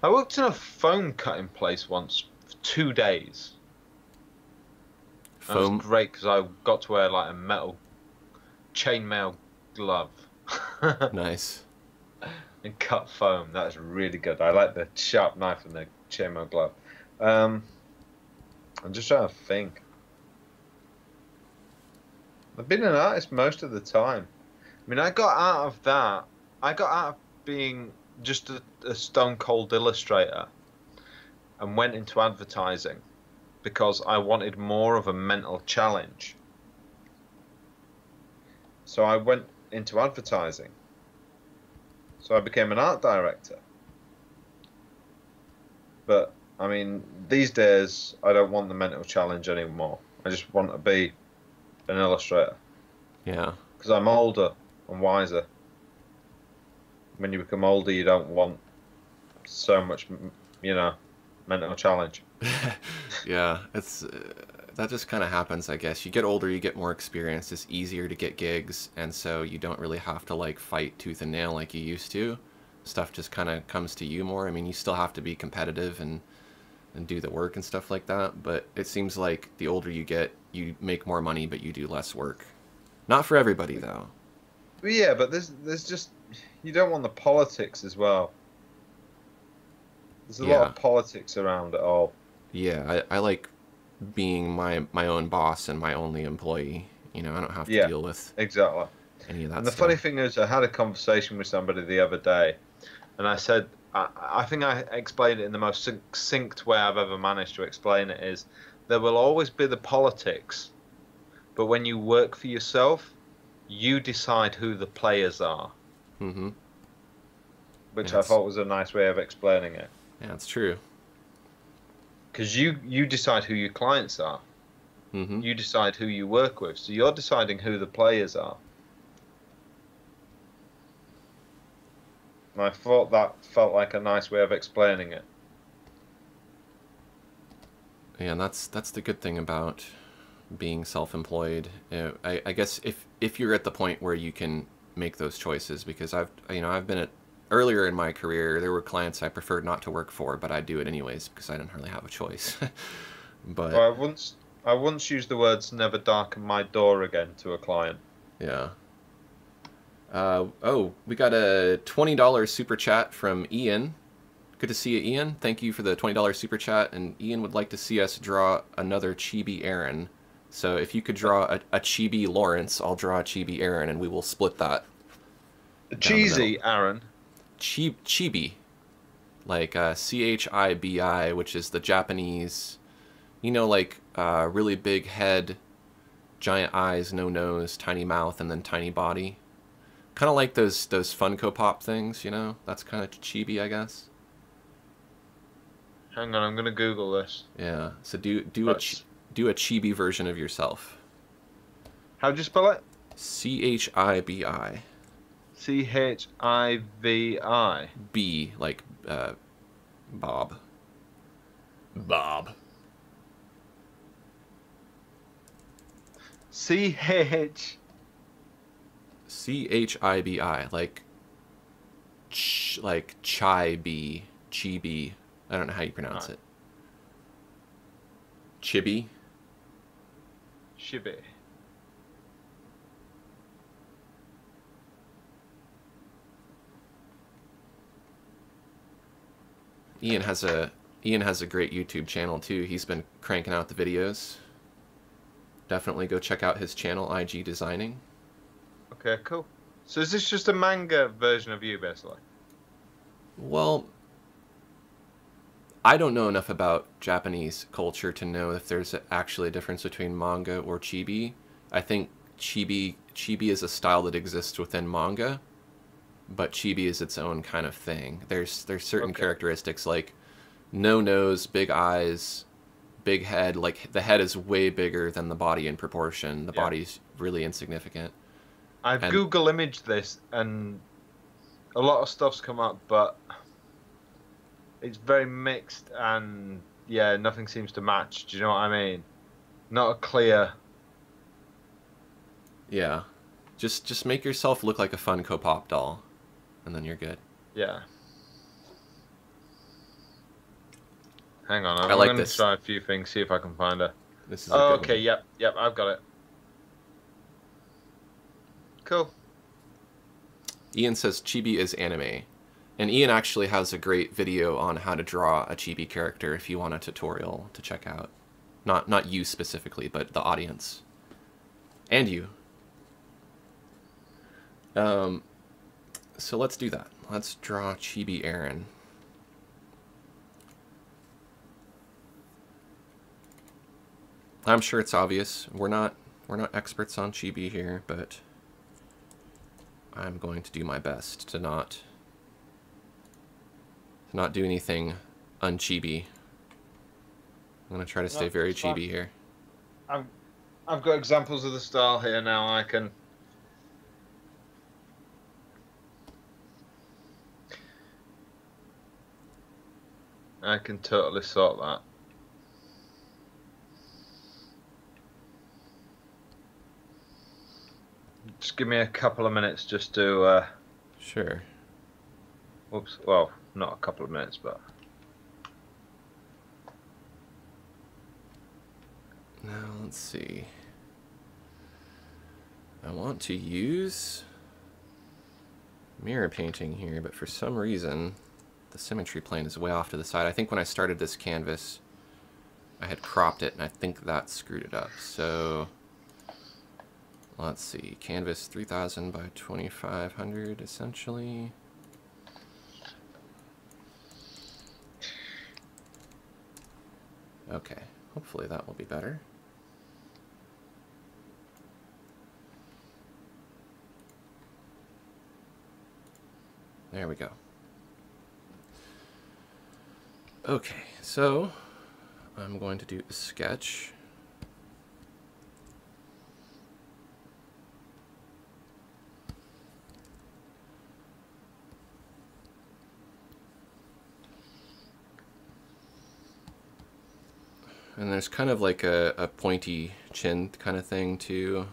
I worked in a foam cutting place once for 2 days. That was Foam. great because I got to wear like a metal chainmail glove Nice. and cut foam. That's really good. I like the sharp knife and the chainmail glove. Um, I'm just trying to think. I've been an artist most of the time. I mean, I got out of that. I got out of being just a stone cold illustrator and went into advertising because I wanted more of a mental challenge. So I went into advertising. So I became an art director. But I mean, these days I don't want the mental challenge anymore. I just want to be an illustrator Yeah. because I'm older and wiser. When you become older, you don't want so much, you know, mental challenge. Yeah, it's that just kind of happens, I guess. You get older, you get more experience. It's easier to get gigs, and so you don't really have to like fight tooth and nail like you used to. Stuff just kind of comes to you more. I mean, you still have to be competitive and do the work and stuff like that, but it seems like the older you get, you make more money, but you do less work. Not for everybody though. But yeah, but there's just you don't want the politics as well. There's a lot Yeah. of politics around it all. Yeah, I like being my own boss and my only employee. You know, I don't have to Yeah, deal with exactly. any of that And the funny stuff. thing is, I had a conversation with somebody the other day, and I said, I think I explained it in the most succinct way I've ever managed to explain it is there will always be the politics, but when you work for yourself, you decide who the players are, Mm-hmm. which Yeah, I it's thought was a nice way of explaining it. yeah, it's true. Because you decide who your clients are, Mm-hmm. you decide who you work with, so you're deciding who the players are. And I thought that felt like a nice way of explaining it. Yeah, and that's the good thing about being self-employed. I guess if you're at the point where you can make those choices, because I've been at earlier in my career, there were clients I preferred not to work for, but I do it anyways because I didn't really have a choice. Well, But I once used the words "never darken my door again" to a client. yeah. Oh, we got a $20 super chat from Ian. Good to see you, Ian. Thank you for the $20 super chat. And Ian would like to see us draw another Chibi Aaron. So if you could draw a Chibi Lawrence, I'll draw a Chibi Aaron, and we will split that down the middle. Cheesy, Aaron. Chibi, like Chibi, which is the Japanese, like really big head, giant eyes, no nose, tiny mouth, and then tiny body. Kind of like those Funko Pop things, That's kind of chibi, I guess. Hang on, I'm gonna Google this. Yeah. So Right. do a chibi version of yourself. How do you spell it? Chibi. Chivi. B like Bob. Bob. CH. Chibi like chibi. I don't know how you pronounce it. Chibi. Shibi. Ian has a great YouTube channel too. He's been cranking out the videos. Definitely go check out his channel, IG Designing. Okay, cool. So is this just a manga version of you, basically? Well, I don't know enough about Japanese culture to know if there's actually a difference between manga or chibi. I think chibi is a style that exists within manga, but chibi is its own kind of thing. There's certain Okay. characteristics like no nose, big eyes, big head. Like the head is way bigger than the body in proportion. The Yeah. body's really insignificant. I've And Google imaged this, and a lot of stuff's come up, but it's very mixed and yeah, nothing seems to match. Do you know what I mean? Not a clear. Yeah. Just make yourself look like a Funko Pop doll, and then you're good. Yeah. Hang on, I I'm like going to this. try a few things, see if I can find her. This is a Oh, good okay, one. yep, I've got it. Cool. Ian says chibi is anime. And Ian actually has a great video on how to draw a chibi character if you want a tutorial to check out. Not you specifically, but the audience. And you. So let's do that. Let's draw Chibi Aaron. I'm sure it's obvious. We're not experts on chibi here, but I'm going to do my best to not do anything unchibi. I'm gonna try to stay No, very it's fine. chibi here. I've got examples of the style here now. I can totally sort that. Just give me a couple of minutes just to. Sure. Whoops. Well, not a couple of minutes, but. Now let's see. I want to use mirror painting here, but for some reason the symmetry plane is way off to the side. I think when I started this canvas I had cropped it and I think that screwed it up. So let's see, canvas 3000 by 2500 essentially. Okay, hopefully that will be better. There we go. Okay, so I'm going to do a sketch. And there's kind of like a pointy chin kind of thing too.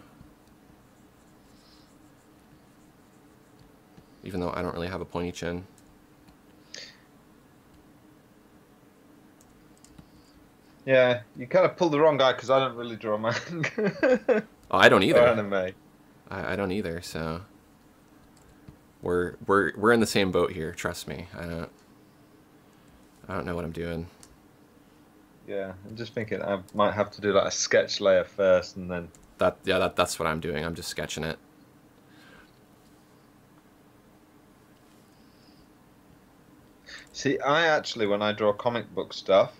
Even though I don't really have a pointy chin. Yeah, you kind of pulled the wrong guy because I don't really draw manga. Oh, I don't Or either. anime. I don't either, so we're in the same boat here, trust me. I don't know what I'm doing. Yeah, I'm just thinking I might have to do like a sketch layer first and then. That's what I'm doing. I'm just sketching it. See, I actually, when I draw comic book stuff,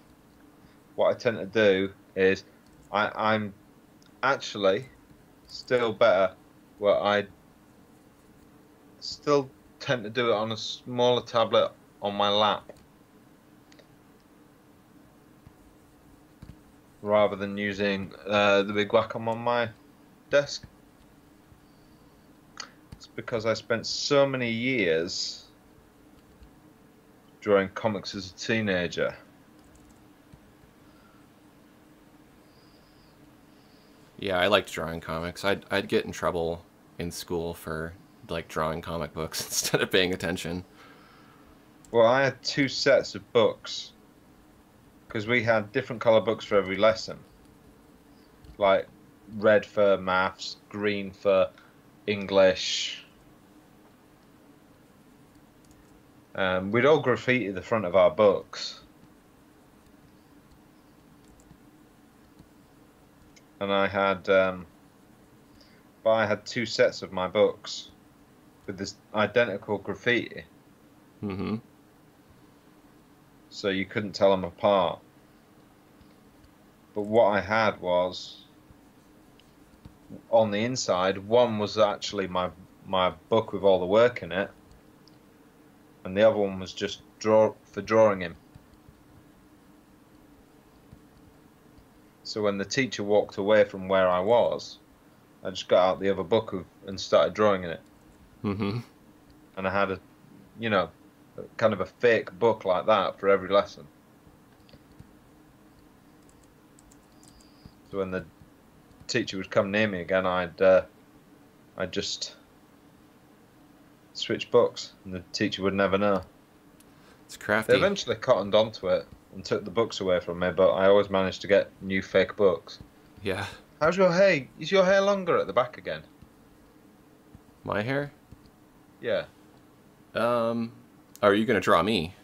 what I tend to do is I'm actually still better where I still tend to do it on a smaller tablet on my lap rather than using the big Wacom on my desk. It's because I spent so many years drawing comics as a teenager. Yeah, I liked drawing comics. I'd get in trouble in school for like drawing comic books instead of paying attention. Well, I had two sets of books because we had different color books for every lesson. Like red for maths, green for English. We'd all graffiti the front of our books. And I had two sets of my books with this identical graffiti. Mm-hmm. So you couldn't tell them apart. But what I had was, on the inside, one was actually my book with all the work in it, and the other one was just drawing him. So when the teacher walked away from where I was, I just got out the other book and started drawing in it. Mm-hmm. And I had kind of a fake book like that for every lesson. So when the teacher would come near me again, I'd just switch books, and the teacher would never know. It's They crafty. eventually cottoned onto it and took the books away from me, but I always managed to get new fake books. Yeah. How's your hair? Is your hair longer at the back again? My hair? Yeah. Are you gonna draw me?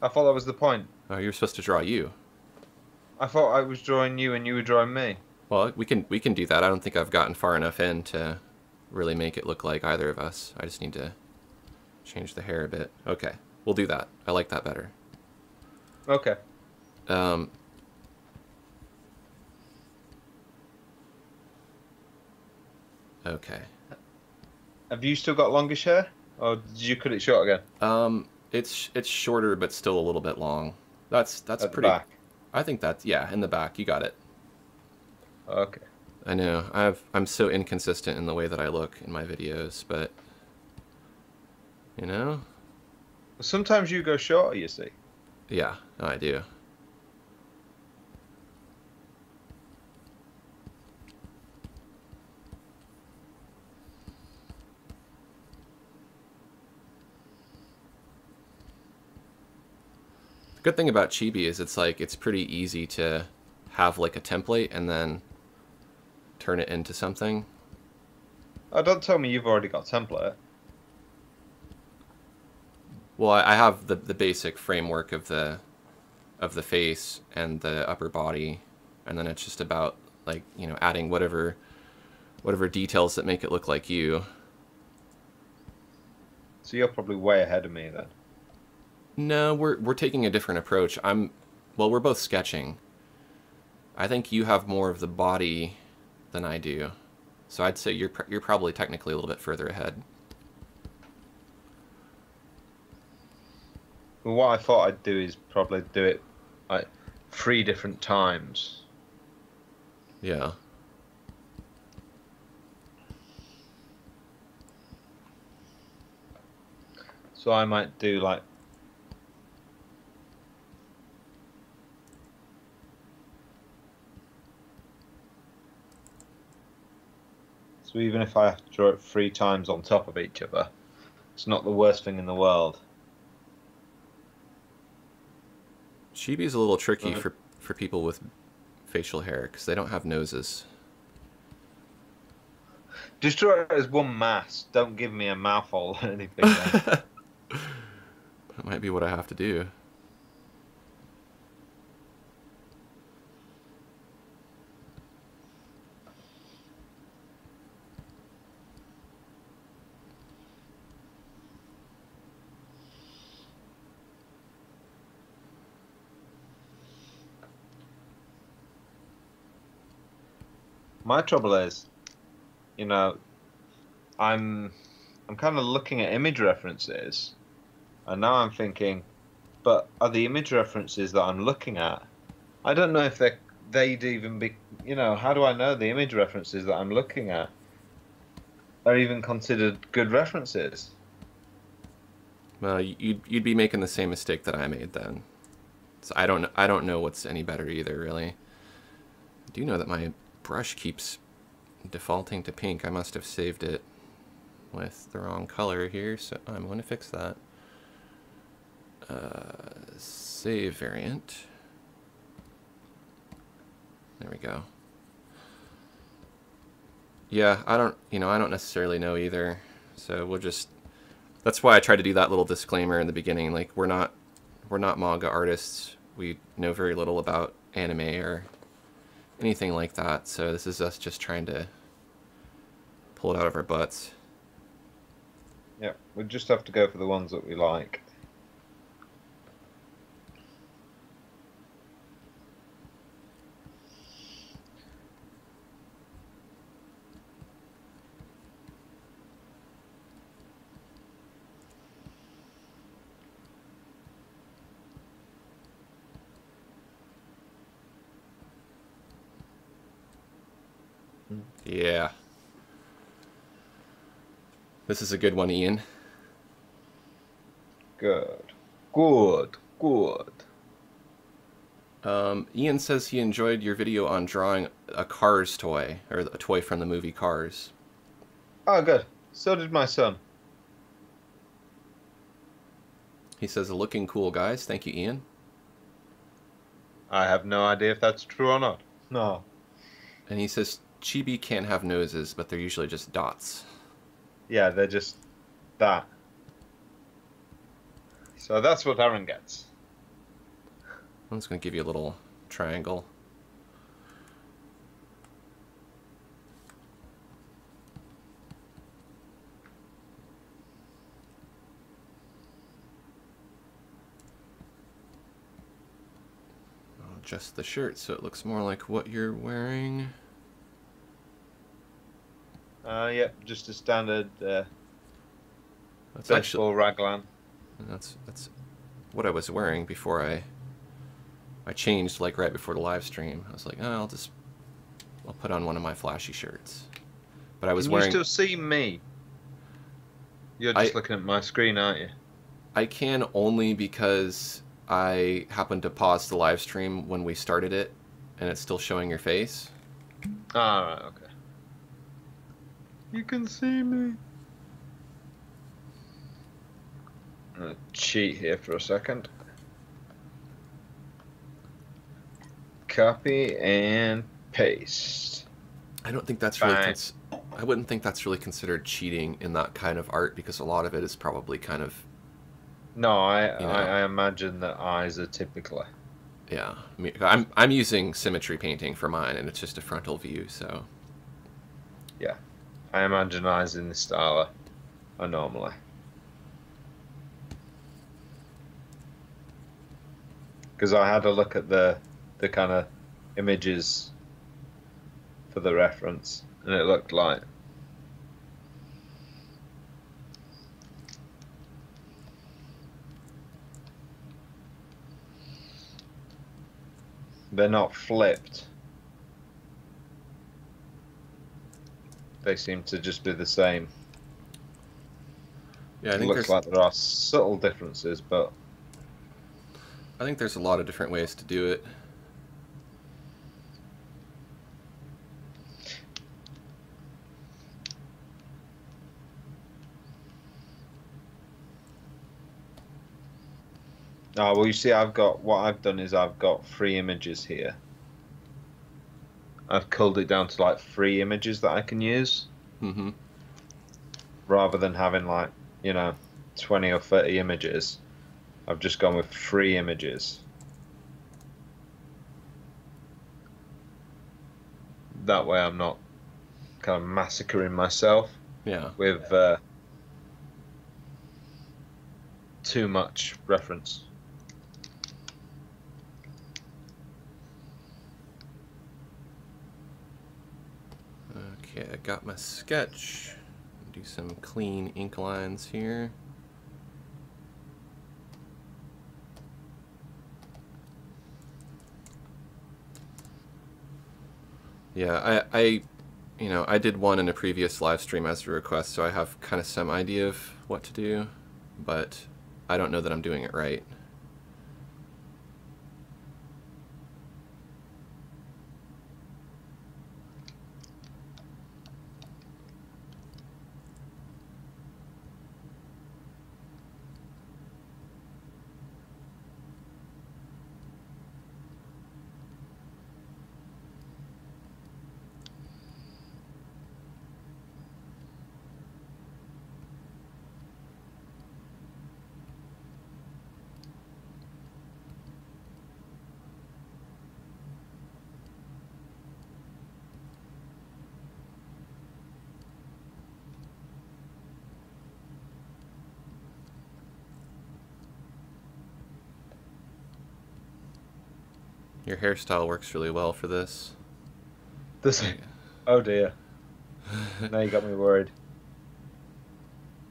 I thought that was the point. Oh, you're supposed to draw you. I thought I was drawing you and you were drawing me. Well, we can do that. I don't think I've gotten far enough in to really make it look like either of us. I just need to change the hair a bit. Okay, we'll do that. I like that better. Okay. Okay. Have you still got longish hair? Or did you cut it short again? It's shorter but still a little bit long. That's At the pretty. back. I think that's, yeah, in the back. You got it. Okay. I know. I'm so inconsistent in the way that I look in my videos, but you know, Sometimes you go shorter, you see. yeah, no, I do. The good thing about Chibi is it's pretty easy to have like a template and then turn it into something. Oh, don't tell me you've already got a template. Well, I have the basic framework of the face and the upper body, and then it's just about, like, you know, adding whatever details that make it look like you. So you're probably way ahead of me then. No, we're taking a different approach. Well, we're both sketching. I think you have more of the body than I do, so I'd say you're probably technically a little bit further ahead. Well, what I thought I'd do is probably do it like 3 different times. Yeah. So I might do like so even if I have to draw it 3 times on top of each other, it's not the worst thing in the world. Chibi's a little tricky Right. for people with facial hair because they don't have noses. Just draw it as one mass. Don't give me a mouthful or anything. Then. That might be what I have to do. My trouble is, you know, I'm kind of looking at image references, and now I'm thinking, but are the image references that I'm looking at? I don't know if they'd even be, you know, how do I know the image references that I'm looking at are even considered good references? Well, you'd be making the same mistake that I made then. So I don't know what's any better either, really. I do know that my brush keeps defaulting to pink. I must have saved it with the wrong color here, so I'm going to fix that. Save variant. There we go. Yeah, I don't necessarily know either. So we'll just, that's why I tried to do that little disclaimer in the beginning. Like, we're not manga artists. We know very little about anime or anything like that. So this is us just trying to pull it out of our butts. Yeah, we just have to go for the ones that we like. Yeah. This is a good one, Ian. Good. Good. Good. Ian says he enjoyed your video on drawing a Cars toy, or a toy from the movie Cars. Oh, good. So did my son. He says, looking cool, guys. Thank you, Ian. I have no idea if that's true or not. No. And he says, chibi can't have noses, but they're usually just dots. Yeah, they're just that. So that's what Aaron gets. I'm just going to give you a little triangle. I'll adjust the shirt so it looks more like what you're wearing. Yep, just a standard That's baseball raglan. That's what I was wearing before I changed, like right before the live stream. I was like, oh, I'll put on one of my flashy shirts. But I was wearing. Can you still see me? You're just looking at my screen, aren't you? I can only because I happened to pause the live stream when we started it, and it's still showing your face. Ah, right, okay. You can see me. I'm gonna cheat here for a second. Copy and paste. I don't think that's really. I wouldn't think that's really considered cheating in that kind of art, because a lot of it is probably kind of. No, I imagine that eyes are typically. Yeah, I'm using symmetry painting for mine, and it's just a frontal view, so. Yeah, I imagine eyes in this style are normally. Because I had a look at the kind of images for the reference, and it looked like they're not flipped. They seem to just be the same. Yeah, I think it looks like there are subtle differences, but I think there's a lot of different ways to do it. Oh, well, you see, what I've done is I've got 3 images here. I've culled it down to like 3 images that I can use. Mm-hmm. Rather than having 20 or 30 images, I've just gone with 3 images. That way I'm not kind of massacring myself. Yeah. With too much reference. Okay, I got my sketch. Do some clean ink lines here. Yeah, I did one in a previous live stream as a request, so I have kind of some idea of what to do, but I don't know that I'm doing it right. Your hairstyle works really well for this. Oh dear. Now you got me worried.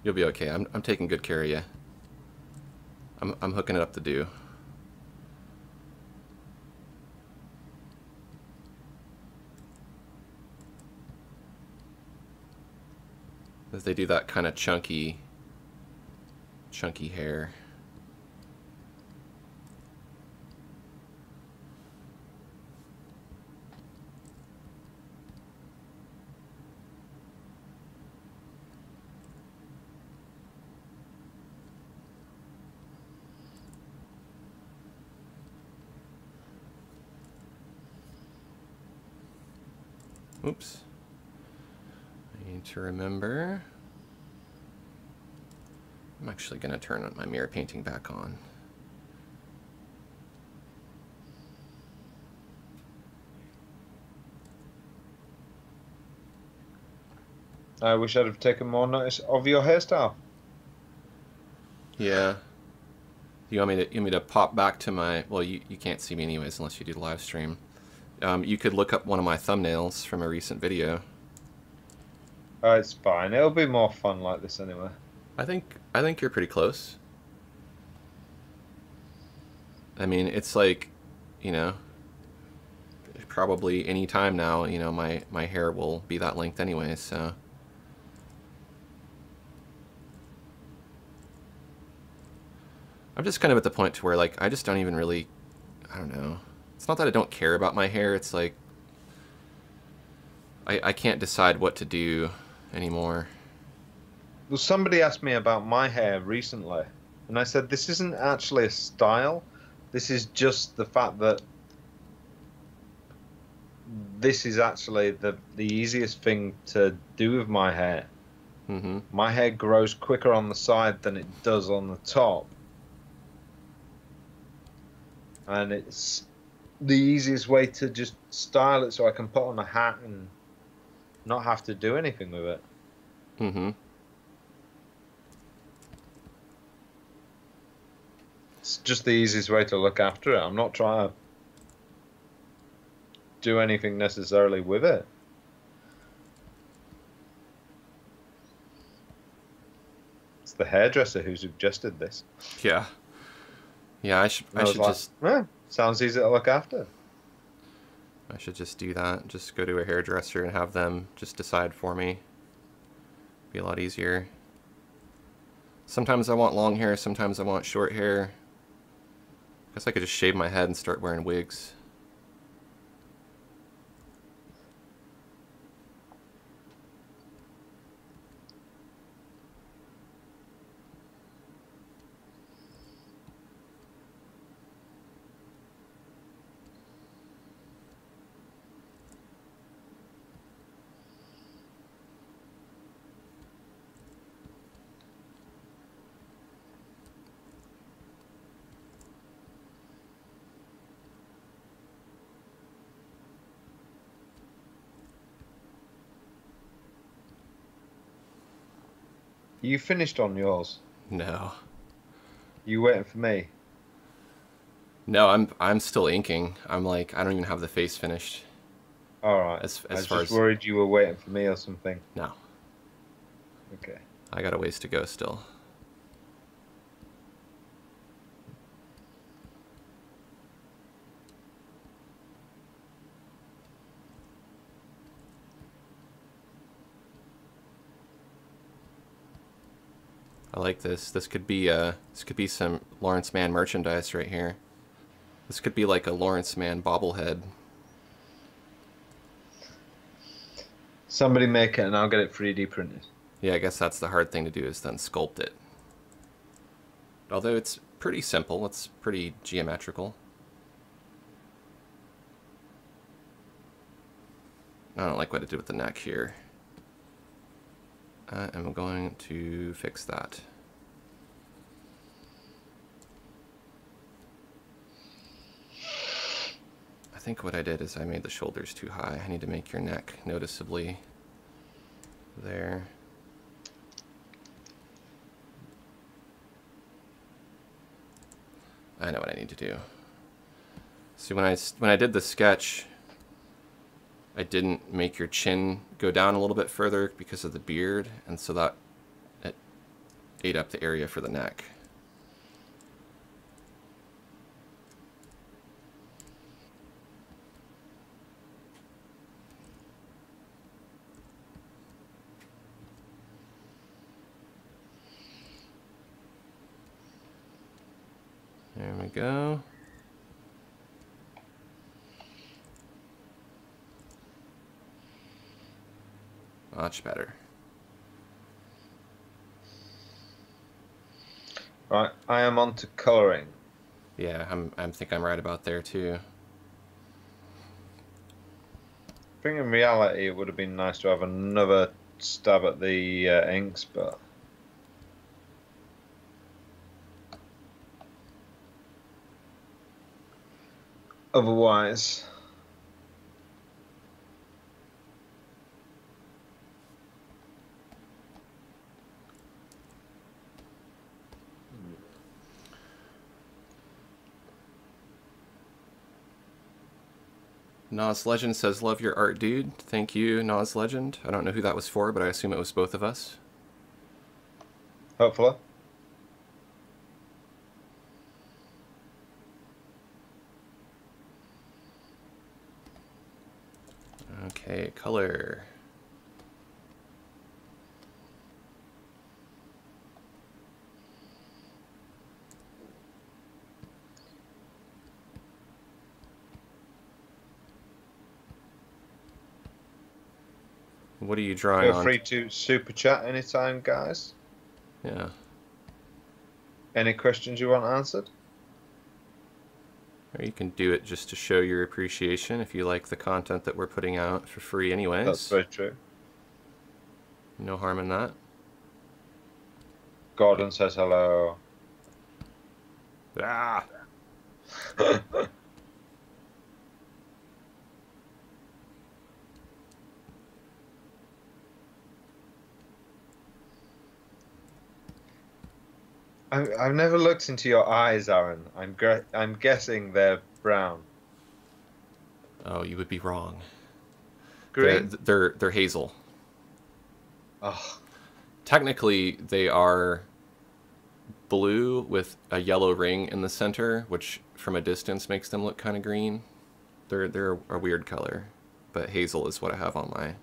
You'll be okay. I'm taking good care of you. I'm hooking it up to do. As they do that kind of chunky hair. Oops. I need to remember. I'm actually going to turn my mirror painting back on. I wish I'd have taken more notice of your hairstyle. Yeah. You want me to pop back to my... Well, you can't see me anyways unless you do the live stream. You could look up one of my thumbnails from a recent video. It's fine. It'll be more fun like this anyway. I think you're pretty close. I mean, it's like, you know, probably any time now, you know, my hair will be that length anyway, so... I'm just kind of at the point to where, like, I just don't even really, I don't know. It's not that I don't care about my hair, it's like, I can't decide what to do anymore. Well, somebody asked me about my hair recently, and I said, this isn't actually a style. This is just the fact that this is actually the easiest thing to do with my hair. Mm-hmm. My hair grows quicker on the side than it does on the top. And it's the easiest way to just style it so I can put on a hat and not have to do anything with it. Mm-hmm. It's just the easiest way to look after it. I'm not trying to do anything necessarily with it. It's the hairdresser who suggested this. Yeah. Yeah, I should just... sounds easy to look after. I should just do that. Just go to a hairdresser and have them just decide for me. Be a lot easier. Sometimes I want long hair, sometimes I want short hair. Guess I could just shave my head and start wearing wigs. You finished on yours? No. You waiting for me? No, I'm still inking. I'm like, I don't even have the face finished. All right. As I was far just as... worried you were waiting for me or something. No. Okay. I got a ways to go still. I like this. This could be some Lawrence Mann merchandise right here. This could be like a Lawrence Mann bobblehead. Somebody make it and I'll get it 3D printed. Yeah, I guess that's the hard thing to do, is then sculpt it. Although it's pretty simple, it's pretty geometrical. I don't like what I did with the neck here. I'm going to fix that. I think what I did is I made the shoulders too high. I need to make your neck noticeably there. I know what I need to do. See, when I did the sketch, I didn't make your chin go down a little bit further because of the beard, and so that it ate up the area for the neck. There we go. Much better. Right, I am on to coloring. Yeah, I think I'm right about there too. think in reality it would have been nice to have another stab at the inks, but otherwise. Nas Legend says, love your art, dude. Thank you, Nas Legend. I don't know who that was for, but I assume it was both of us. Hopefully. Okay, color. What are you drawing on? Feel free to super chat anytime, guys. Yeah. Any questions you want answered? Or you can do it just to show your appreciation if you like the content that we're putting out for free anyways. That's very true. No harm in that. Gordon says hello. Ah! I've never looked into your eyes, Aaron. I'm guessing they're brown. Oh, you would be wrong. Green? They're hazel. Oh, Technically, they are blue with a yellow ring in the center, which from a distance makes them look kind of green. They're a weird color, but hazel is what I have on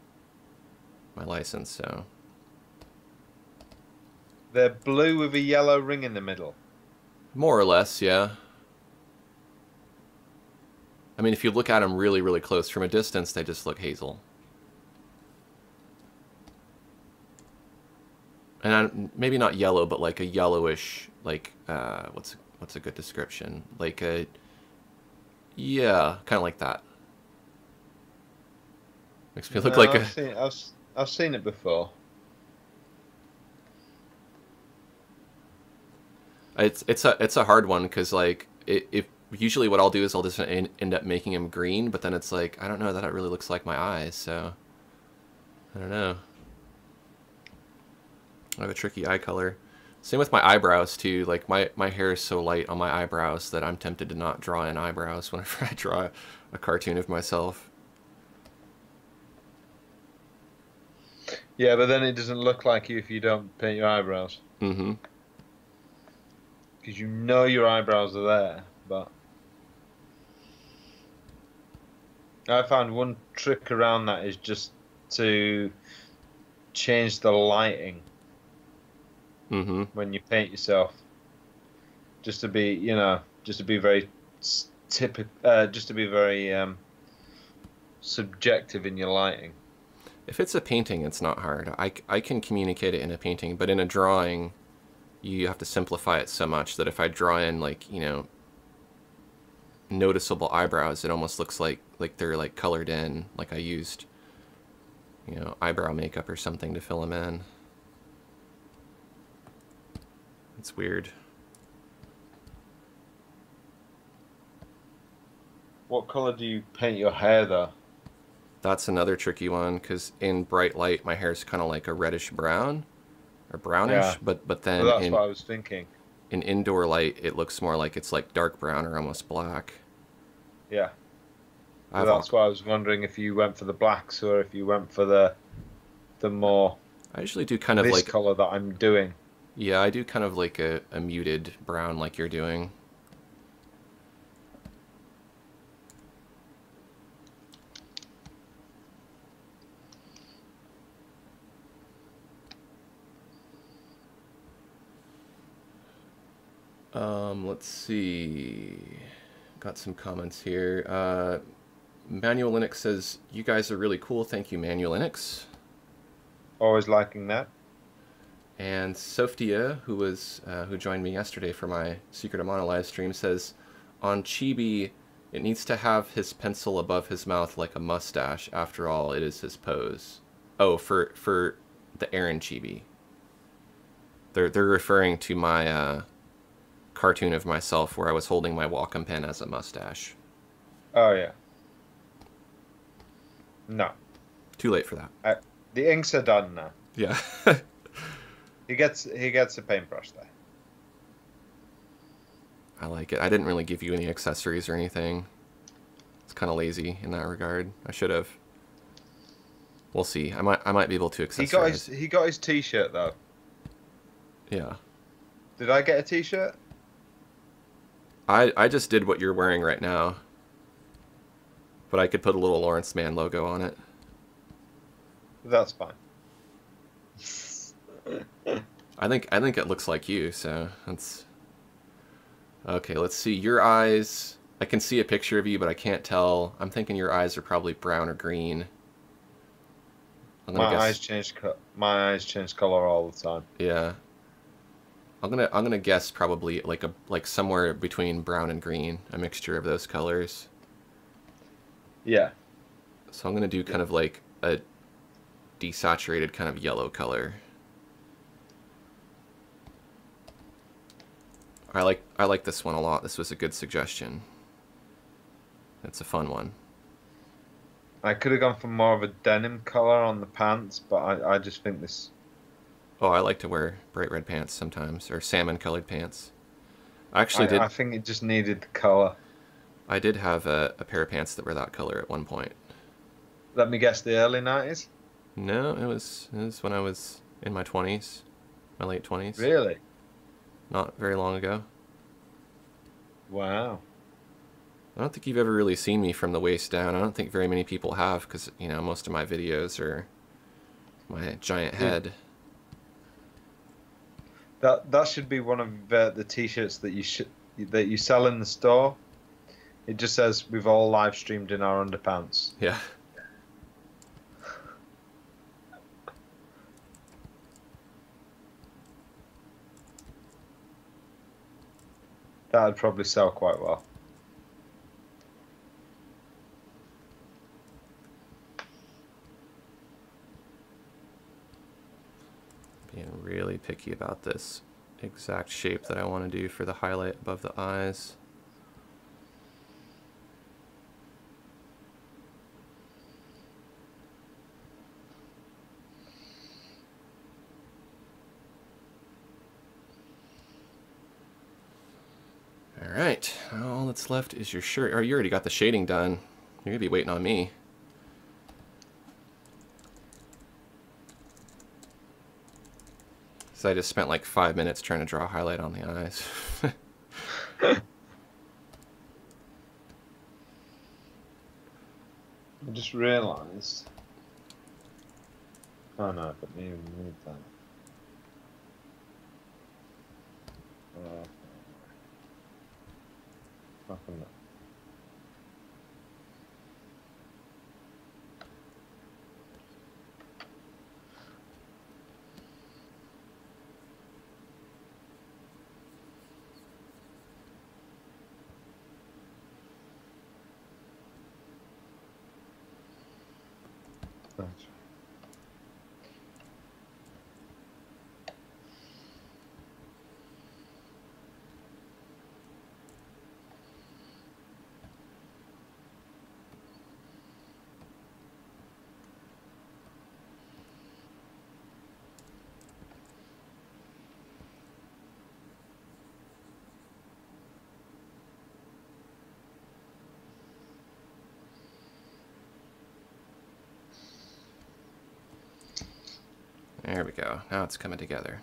my license. So they're blue with a yellow ring in the middle. more or less, yeah. I mean, if you look at them really, really close from a distance, they just look hazel. And maybe not yellow, but like a yellowish, like what's a good description? Like a, yeah, kind of like that. Makes me look like I've seen it before. It's a hard one because like if usually what I'll do is I'll just end up making him green, but then it's like I don't know that it really looks like my eyes, so I don't know. I have a tricky eye color. Same with my eyebrows too. Like my hair is so light on my eyebrows that I'm tempted to not draw in eyebrows whenever I draw a cartoon of myself. Yeah, but then it doesn't look like you if you don't paint your eyebrows. Mm-hmm. Because you know your eyebrows are there, but I found one trick around that is just to change the lighting when you paint yourself. Just to be, just to be very typical, just to be very subjective in your lighting. If it's a painting, it's not hard. I can communicate it in a painting, but in a drawing, you have to simplify it so much that if I draw in like, noticeable eyebrows, it almost looks like they're like colored in, like I used, eyebrow makeup or something to fill them in. It's weird. What color do you paint your hair though? That's another tricky one because in bright light, my hair is kind of like a reddish brown or brownish, Yeah. but then Well, that's what I was thinking. In indoor light, it looks more like it's like dark brown or almost black. Yeah. Well, that's why I was wondering if you went for the blacks or if you went for the more. I usually do kind of this like color that I'm doing. Yeah, I do kind of like a muted brown like you're doing. Let's see. Got some comments here. Manual Linux says, you guys are really cool. Thank you, Manual Linux. Always liking that. And Sophia, who joined me yesterday for my Secret of Mana live stream, says, on Chibi, It needs to have his pencil above his mouth like a mustache. After all, it is his pose. Oh, for the Aaron chibi. They're referring to my cartoon of myself where I was holding my Wacom pen as a mustache. Oh yeah. No. Too late for that. The inks are done now. Yeah. He gets a paintbrush there. I like it. I didn't really give you any accessories or anything. It's kind of lazy in that regard. I should have. We'll see. I might be able to accessorize. He got his t-shirt though. Yeah. Did I get a t-shirt? I just did what you're wearing right now. But I could put a little Lawrence Mann logo on it. That's fine. I think it looks like you, so that's okay. Let's see your eyes. I can see a picture of you, but I can't tell. I'm thinking your eyes are probably brown or green. My eyes change color all the time. Yeah. I'm gonna guess probably like somewhere between brown and green, a mixture of those colors. Yeah. So I'm gonna do kind of like a desaturated kind of yellow color. I like this one a lot. This was a good suggestion. It's a fun one. I could have gone for more of a denim color on the pants, but I just think this. Oh, I like to wear bright red pants sometimes, or salmon colored pants. I think it just needed the color. I did have a pair of pants that were that color at one point. Let me guess, the early 90s? No, it was when I was in my 20s, my late 20s. Really? Not very long ago. Wow. I don't think you've ever really seen me from the waist down. I don't think very many people have, because most of my videos are my giant head. That should be one of the t-shirts that you sell in the store. It just says we've all live streamed in our underpants. Yeah. That would probably sell quite well. Being really picky about this exact shape that I want to do for the highlight above the eyes. Alright, all that's left is your shirt. Oh, you already got the shading done. You're going to be waiting on me. So I just spent like 5 minutes trying to draw a highlight on the eyes. I just realised. Oh no, but me move that. Fucking that. That's right. There we go. Now it's coming together.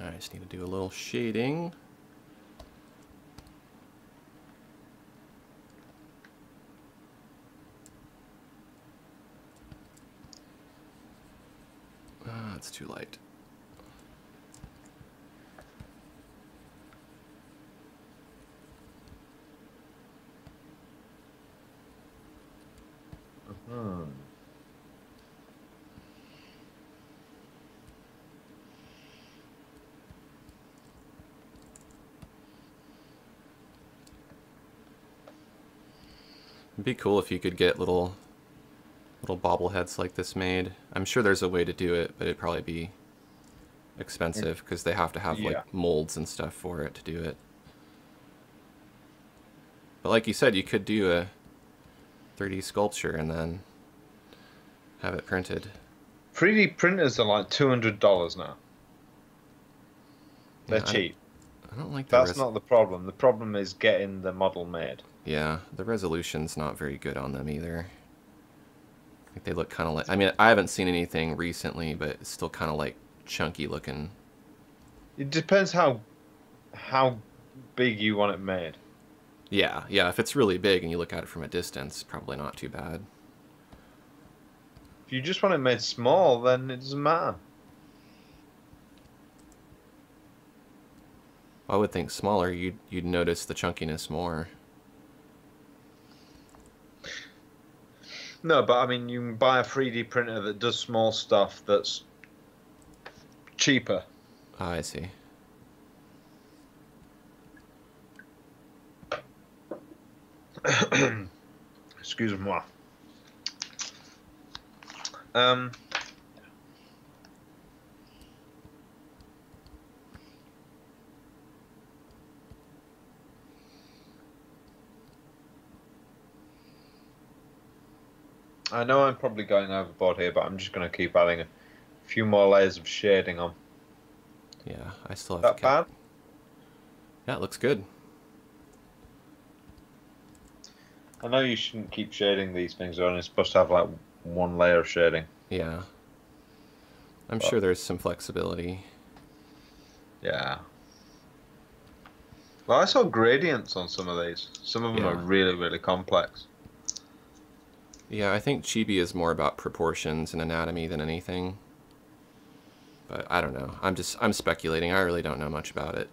I just need to do a little shading. Ah, it's too light. It'd be cool if you could get little bobbleheads like this made. I'm sure there's a way to do it, but it'd probably be expensive because they have to have like Yeah. molds and stuff for it to do it. But like you said, you could do a 3D sculpture and then have it printed. 3D printers are like $200 now. They're Yeah, cheap. I don't like the That's not the problem. The problem is getting the model made. Yeah, the resolution's not very good on them either. I think they look kind of like... I mean, I haven't seen anything recently, but it's still kind of like chunky looking. It depends how big you want it made. Yeah, if it's really big and you look at it from a distance, probably not too bad. If you just want it made small, then it doesn't matter. I would think smaller, you'd notice the chunkiness more. No, but I mean, you can buy a 3D printer that does small stuff that's cheaper. Ah, I see. Excuse-moi. I know I'm probably going overboard here, but I'm just going to keep adding a few more layers of shading on. Yeah, I still have That to bad? Yeah, it looks good. I know you shouldn't keep shading these things. They're only supposed to have like one layer of shading. Yeah. I'm sure there's some flexibility. Yeah. Well, I saw gradients on some of these. Some of them are really, really complex. Yeah, I think Chibi is more about proportions and anatomy than anything. But I don't know. I'm speculating. I really don't know much about it.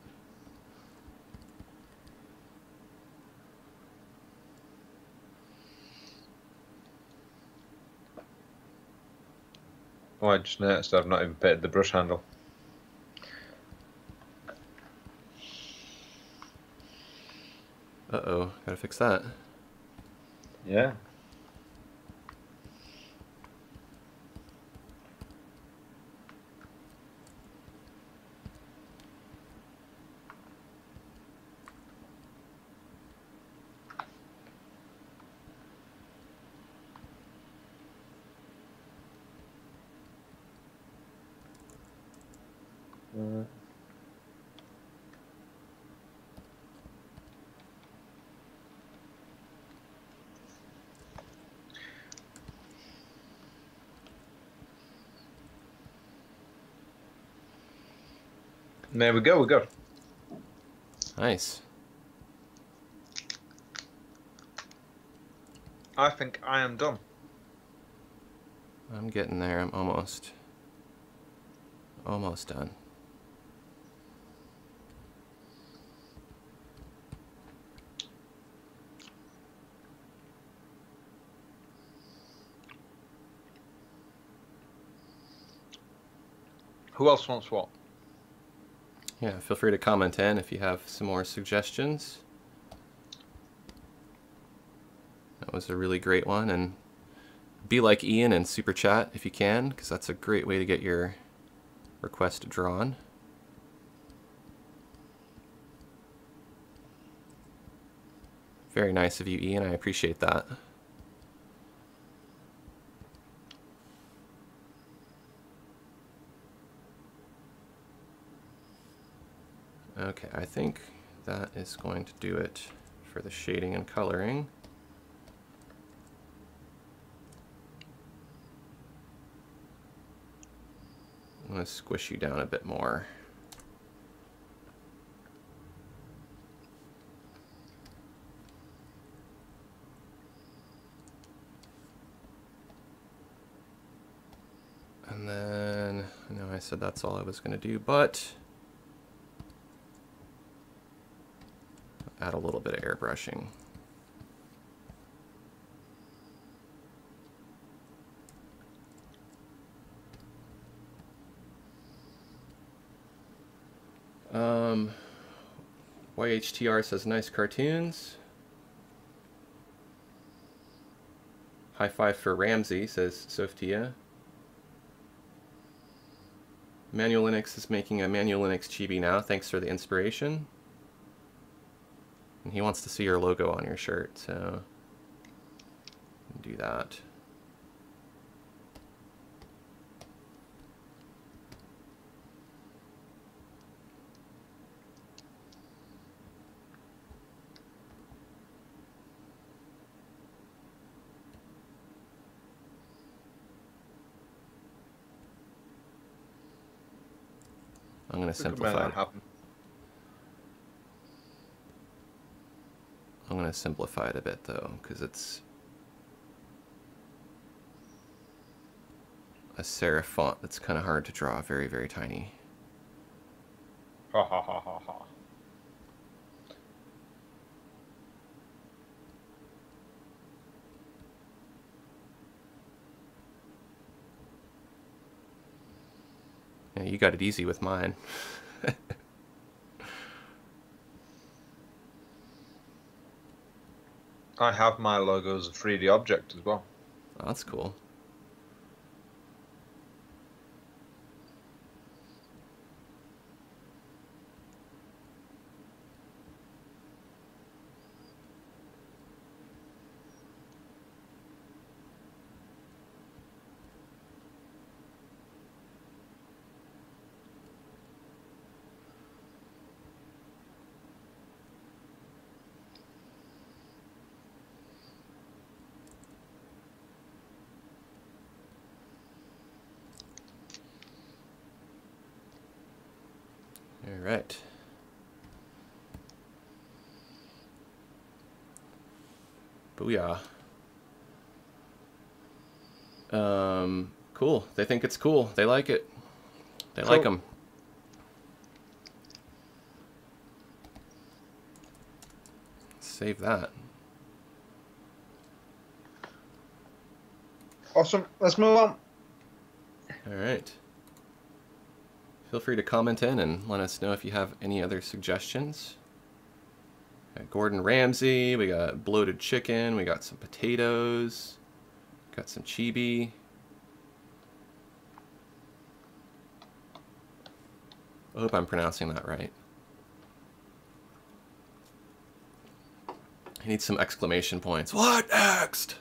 Oh, I just noticed I've not even painted the brush handle. Uh-oh, gotta fix that. Yeah. There we go, Nice. I think I am done. I'm getting there. I'm almost done. Who else wants what? Yeah, feel free to comment in if you have some more suggestions. That was a really great one, and be like Ian and super chat if you can, because that's a great way to get your request drawn. Very nice of you, Ian. I appreciate that. Okay, I think that is going to do it for the shading and coloring. I'm going to squish you down a bit more. And then, I know I said that's all I was going to do, but add a little bit of airbrushing. YHTR says nice cartoons. High five for Ramsey, says Sophia. Manual Linux is making a Manual Linux chibi now. Thanks for the inspiration. And he wants to see your logo on your shirt, so do that. I'm going to simplify it. I'm going to simplify it a bit, though, because it's a serif font that's kind of hard to draw very, very tiny. Ha ha ha ha ha. Yeah, you got it easy with mine. I have my logo as a 3D object as well. Oh, that's cool. All right. Booyah. Cool. They think it's cool. They like it. They like them. Save that. Awesome. Let's move on. All right. Feel free to comment in and let us know if you have any other suggestions. Got Gordon Ramsay, we got bloated chicken, we got some potatoes, got some chibi. I hope I'm pronouncing that right. I need some exclamation points. What next?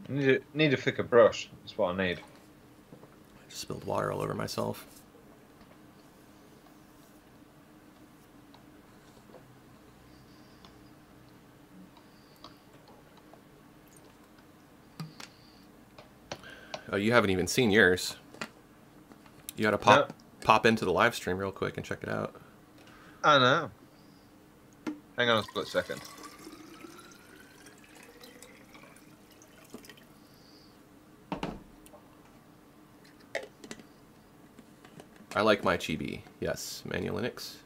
Need a thicker brush. That's what I need. I just spilled water all over myself. Oh, you haven't even seen yours. You gotta pop into the live stream real quick and check it out. I know. Hang on a split second. I like my chibi. Yes, Manual Linux.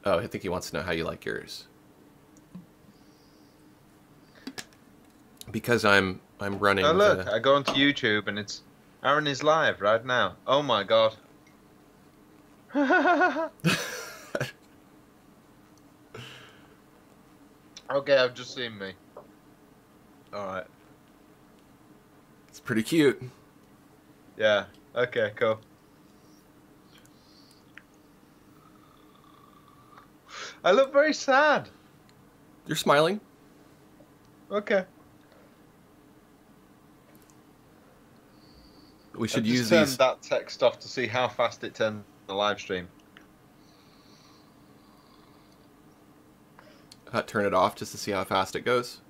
Oh, I think he wants to know how you like yours. Because I'm running. Oh look, I go onto YouTube and it's Aaron is live right now. Oh my god. Okay, I've just seen me. Alright. It's pretty cute. Yeah, okay, cool. I look very sad. You're smiling. Okay. We should I've use just these. turned that text off to see how fast it turned the live stream. Turn it off just to see how fast it goes.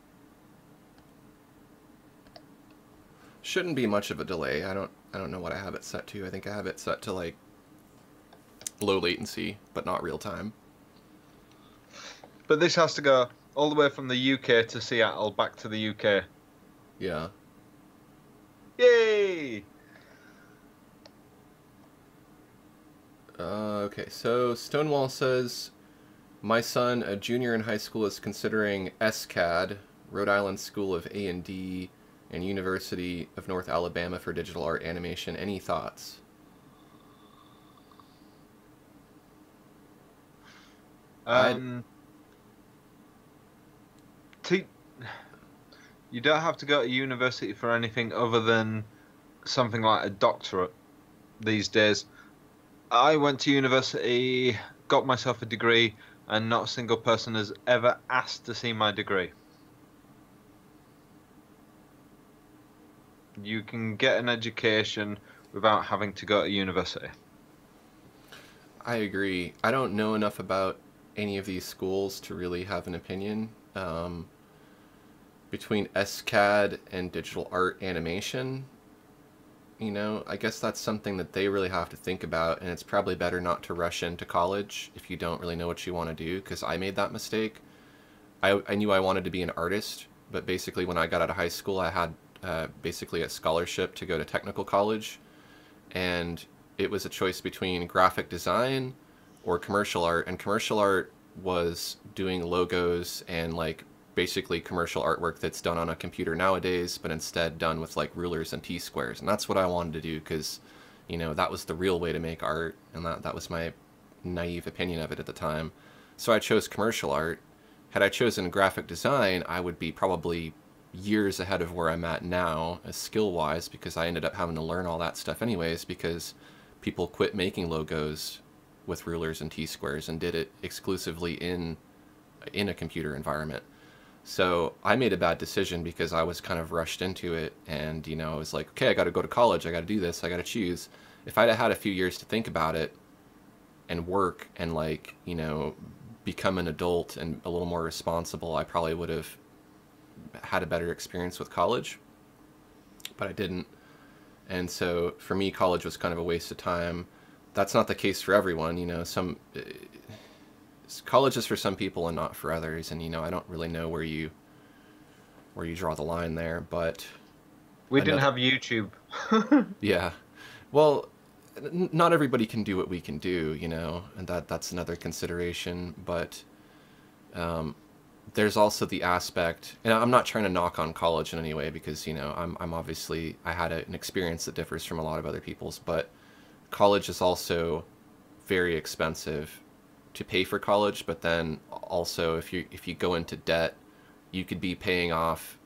Shouldn't be much of a delay. I don't know what I have it set to. I think I have it set to like low latency, but not real time. But this has to go all the way from the UK to Seattle back to the UK. Yeah. Yay! Okay, so Stonewall says, my son, a junior in high school, is considering SCAD, Rhode Island School of A&D, and University of North Alabama for digital art animation. Any thoughts? You don't have to go to university for anything other than something like a doctorate these days. I went to university, got myself a degree, and not a single person has ever asked to see my degree. You can get an education without having to go to university. I agree. I don't know enough about any of these schools to really have an opinion. Between SCAD and digital art animation, I guess that's something that they really have to think about, and it's probably better not to rush into college if you don't really know what you want to do, because I made that mistake. I knew I wanted to be an artist, but basically when I got out of high school, I had basically a scholarship to go to technical college, and it was a choice between graphic design or commercial art, and commercial art was doing logos and like basically commercial artwork that's done on a computer nowadays, but instead done with like rulers and T-squares. And that's what I wanted to do because, that was the real way to make art, and that was my naive opinion of it at the time. So I chose commercial art. Had I chosen graphic design, I would be probably years ahead of where I'm at now, skill-wise, because I ended up having to learn all that stuff anyways, because people quit making logos with rulers and T-squares and did it exclusively in a computer environment. So I made a bad decision because I was kind of rushed into it, and I was like, okay, I got to go to college, I got to do this, I got to choose. If I'd have had a few years to think about it and work and like, become an adult and a little more responsible, I probably would have had a better experience with college, but I didn't. And so for me, college was kind of a waste of time. That's not the case for everyone. Some college is for some people and not for others, and I don't really know where you draw the line there, but we didn't have YouTube. Yeah, well, not everybody can do what we can do, and that's another consideration. But there's also the aspect, and I'm not trying to knock on college in any way, because I'm obviously, I had an experience that differs from a lot of other people's, but college is also very expensive to pay for college. But then also, if you go into debt, you could be paying off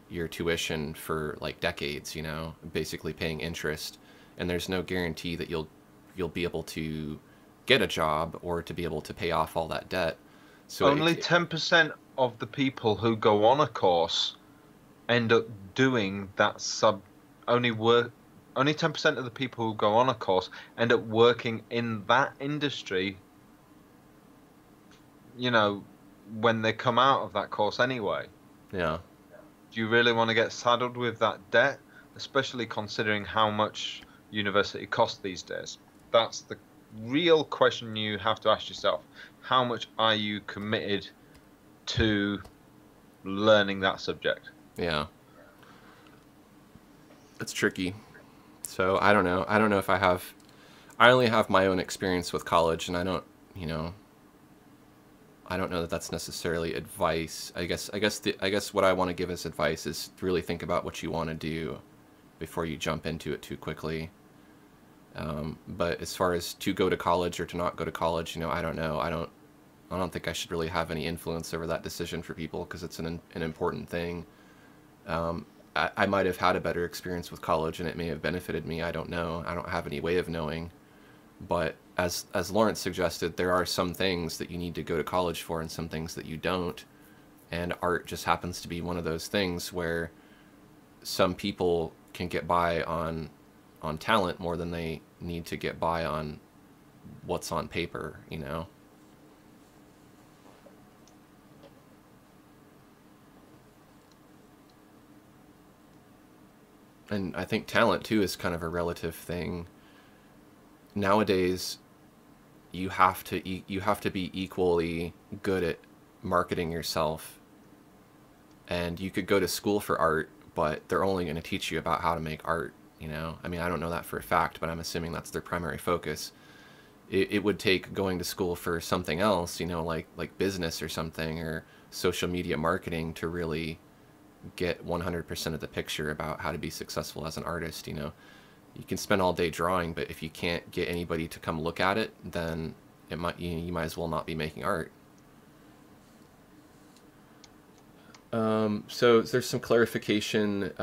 your tuition for like decades, basically paying interest, and there's no guarantee that you'll be able to get a job or to be able to pay off all that debt. So only 10% of the people who go on a course end up doing that only 10% of the people who go on a course end up working in that industry, when they come out of that course anyway. Yeah. Do you really want to get saddled with that debt, especially considering how much university costs these days? That's the real question you have to ask yourself. How much are you committed to learning that subject? Yeah. It's tricky. So I don't know. I don't know if I only have my own experience with college, and I don't know that that's necessarily advice. I guess what I want to give as advice is to really think about what you want to do before you jump into it too quickly. But as far as to go to college or to not go to college, I don't know. I don't think I should really have any influence over that decision for people, because it's an important thing. I might have had a better experience with college and it may have benefited me. I don't know. I don't have any way of knowing. But as Lawrence suggested, there are some things that you need to go to college for and some things that you don't. And art just happens to be one of those things where some people can get by on talent more than they need to get by on what's on paper, And I think talent too is kind of a relative thing. Nowadays, you have to be equally good at marketing yourself. And you could go to school for art, but they're only going to teach you about how to make art, I mean, I don't know that for a fact, but I'm assuming that's their primary focus. It would take going to school for something else, like business or something, or social media marketing, to really get 100% of the picture about how to be successful as an artist. You can spend all day drawing, but if you can't get anybody to come look at it, then you might as well not be making art. So there's some clarification.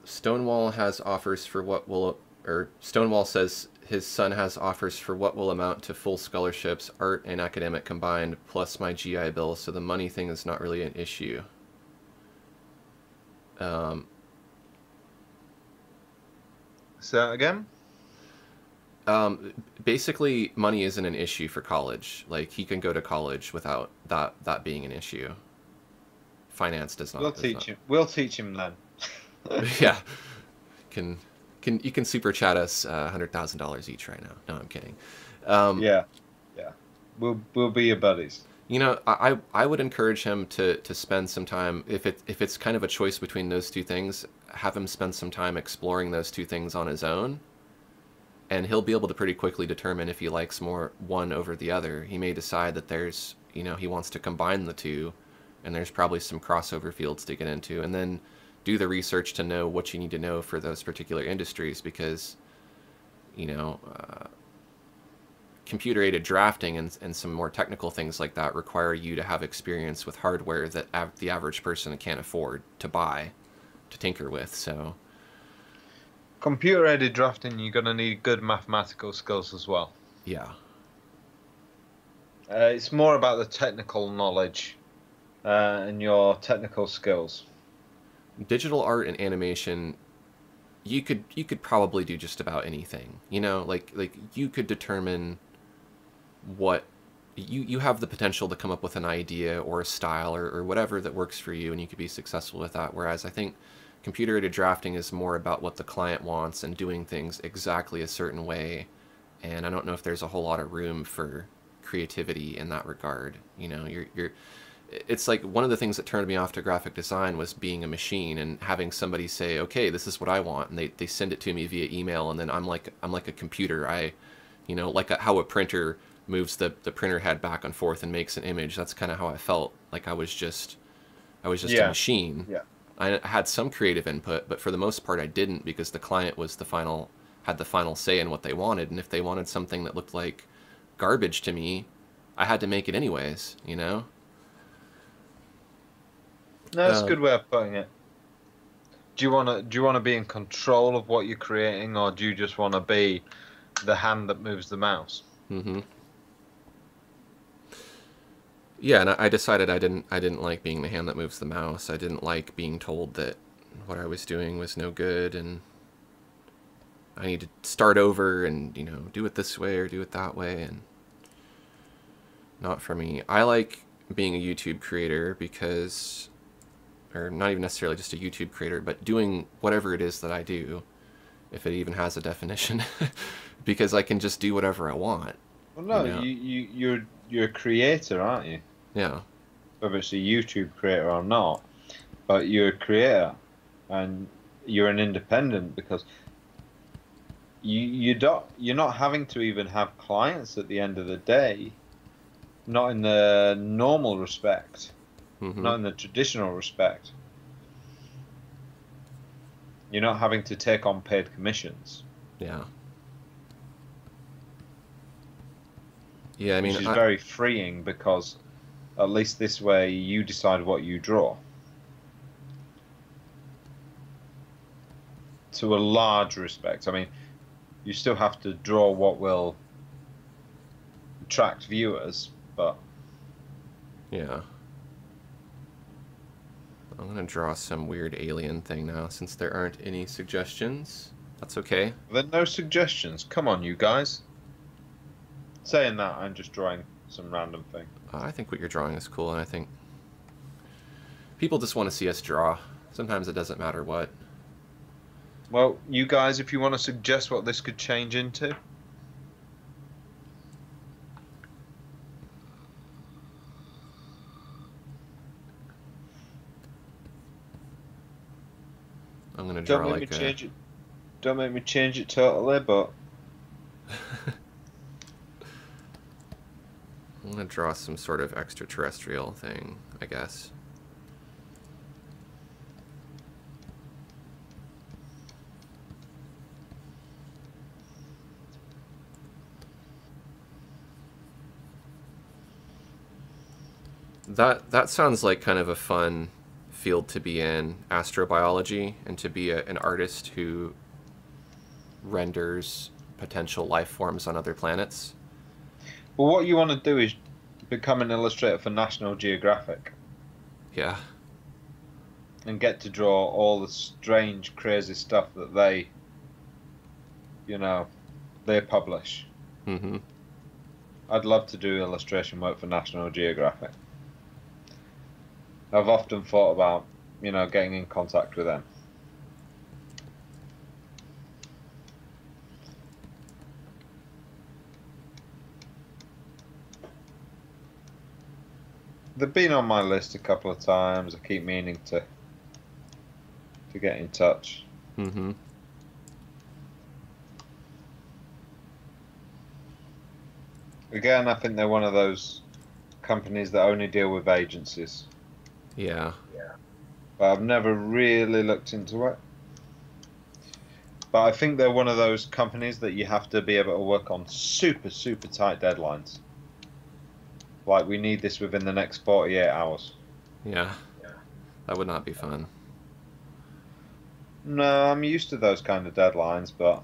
Stonewall has offers for what will, or Stonewall says his son has offers for what will amount to full scholarships, art and academic combined, plus my GI Bill, so the money thing is not really an issue. Say that again? Basically, money isn't an issue for college. Like, he can go to college without that being an issue. Finance does not. We'll teach him. We'll teach him then. Yeah, you can super chat us $100,000 each right now. No, I'm kidding. Yeah. We'll be your buddies. You know, I would encourage him to spend some time, if it's kind of a choice between those two things, have him spend some time exploring those two things on his own, and he'll be able to pretty quickly determine if he likes more one over the other. He may decide that there's, he wants to combine the two, and there's probably some crossover fields to get into, and then do the research to know what you need to know for those particular industries, because, computer-aided drafting and some more technical things like that require you to have experience with hardware that the average person can't afford to buy, to tinker with, so... Computer-aided drafting, you're going to need good mathematical skills as well. Yeah. It's more about the technical knowledge and your technical skills. Digital art and animation, you could probably do just about anything. Like you could determine what you have the potential to come up with an idea or a style or whatever that works for you, and you could be successful with that. Whereas I think computer-aided drafting is more about what the client wants and doing things exactly a certain way, and I don't know if there's a whole lot of room for creativity in that regard. It's like one of the things that turned me off to graphic design was being a machine and having somebody say, okay, this is what I want, and they send it to me via email, and then I'm like a computer. How a printer moves the printer head back and forth and makes an image. That's kind of how I felt. Like I was just a machine. Yeah. I had some creative input, but for the most part I didn't, because the client had the final say in what they wanted, and if they wanted something that looked like garbage to me, I had to make it anyways, No, that's a good way of putting it. Do you want to be in control of what you're creating, or do you just want to be the hand that moves the mouse? Mm-hmm. Yeah, and I decided I didn't like being the hand that moves the mouse. I didn't like being told that what I was doing was no good, and I need to start over and, do it this way or do it that way, and not for me. I like being a YouTube creator because, or not even necessarily just a YouTube creator, but doing whatever it is that I do, if it even has a definition, because I can just do whatever I want. Well, no, you're a creator, aren't you? Yeah. Whether it's a YouTube creator or not, but you're a creator, and you're an independent, because you're not having to even have clients at the end of the day, not in the normal respect, not in the traditional respect. You're not having to take on paid commissions. Yeah. Yeah, I mean, which is very freeing, because at least this way you decide what you draw. To a large respect. I mean, you still have to draw what will attract viewers, but... Yeah. I'm going to draw some weird alien thing now, since there aren't any suggestions. That's okay. There are no suggestions. Come on, you guys. Saying that, I'm just drawing some random thing. I think what you're drawing is cool, and I think people just want to see us draw. Sometimes it doesn't matter what. Well, you guys, if you want to suggest what this could change into. I'm going to draw Don't make me change it totally, but... I'm going to draw some sort of extraterrestrial thing, I guess. That sounds like kind of a fun field to be in, astrobiology, and to be an artist who renders potential life forms on other planets. Well, what you want to do is become an illustrator for National Geographic Yeah. and get to draw all the strange, crazy stuff that they, they publish. Mm-hmm. I'd love to do illustration work for National Geographic. I've often thought about, getting in contact with them. They've been on my list a couple of times. I keep meaning to get in touch. Mm-hmm. Again, I think they're one of those companies that only deal with agencies. Yeah. But I've never really looked into it. But I think they're one of those companies that you have to be able to work on super, super tight deadlines. Like, we need this within the next 48 hours. Yeah. That would not be fun. No, I'm used to those kind of deadlines, but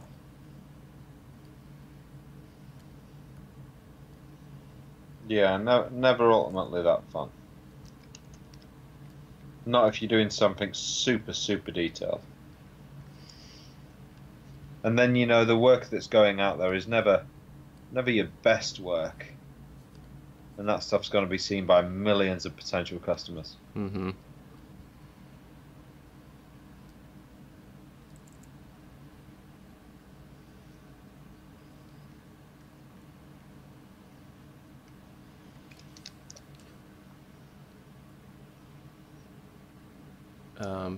yeah, no, never ultimately that fun. Not if you're doing something super, super detailed. And then, the work that's going out there is never your best work. And that stuff's going to be seen by millions of potential customers. Mm-hmm.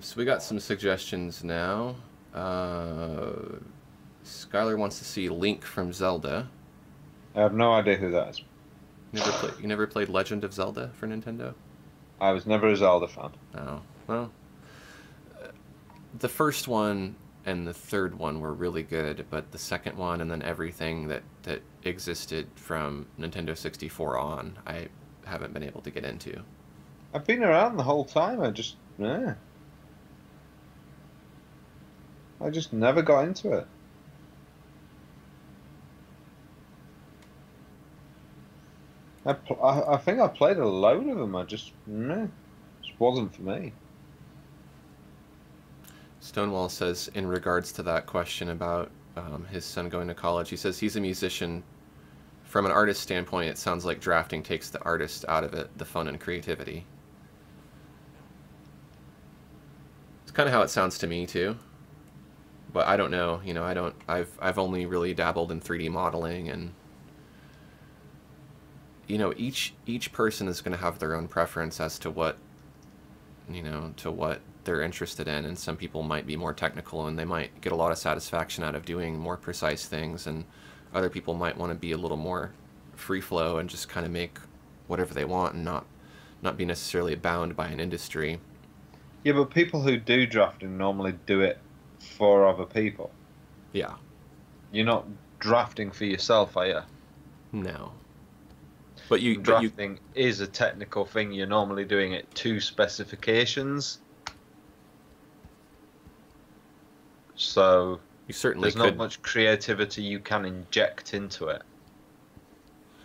So we got some suggestions now. Skylar wants to see Link from Zelda. I have no idea who that is. You never played Legend of Zelda for Nintendo? I was never a Zelda fan. Oh, well. The first one and the third one were really good, but the second one and then everything that existed from Nintendo 64 on, I haven't been able to get into. I've been around the whole time. I just never got into it. I think I played a load of them. Just wasn't for me. Stonewall says, in regards to that question about his son going to college, he says he's a musician. From an artist standpoint, it sounds like drafting takes the artist out of it, the fun and creativity. It's kind of how it sounds to me too. But I don't know. I've only really dabbled in 3D modeling, and each person is going to have their own preference as to what they're interested in, and some people might be more technical and they might get a lot of satisfaction out of doing more precise things, and other people might want to be a little more free flow and just kind of make whatever they want and not be necessarily bound by an industry. Yeah, but people who do drafting normally do it for other people. Yeah. You're not drafting for yourself, are you? No. Drafting is a technical thing. You're normally doing it to specifications. So there's not much creativity you can inject into it.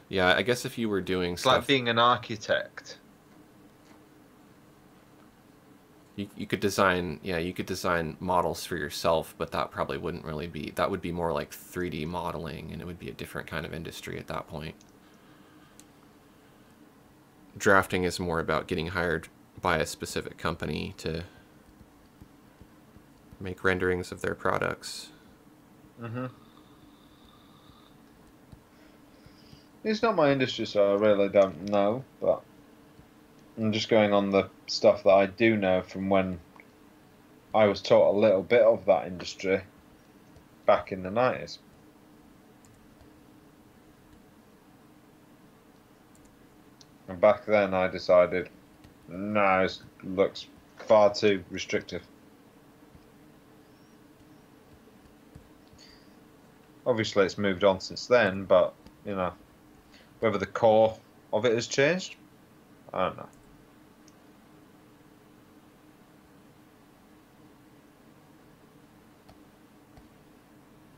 Yeah, I guess if you were doing it's stuff... like being an architect. You could design models for yourself, but that probably wouldn't really be... That would be more like 3D modeling, and it would be a different kind of industry at that point. Drafting is more about getting hired by a specific company to make renderings of their products. Mm-hmm. It's not my industry, so I really don't know, but I'm just going on the stuff that I do know from when I was taught a little bit of that industry back in the 90s. And back then I decided, no, it looks far too restrictive. Obviously it's moved on since then, but, whether the core of it has changed, I don't know.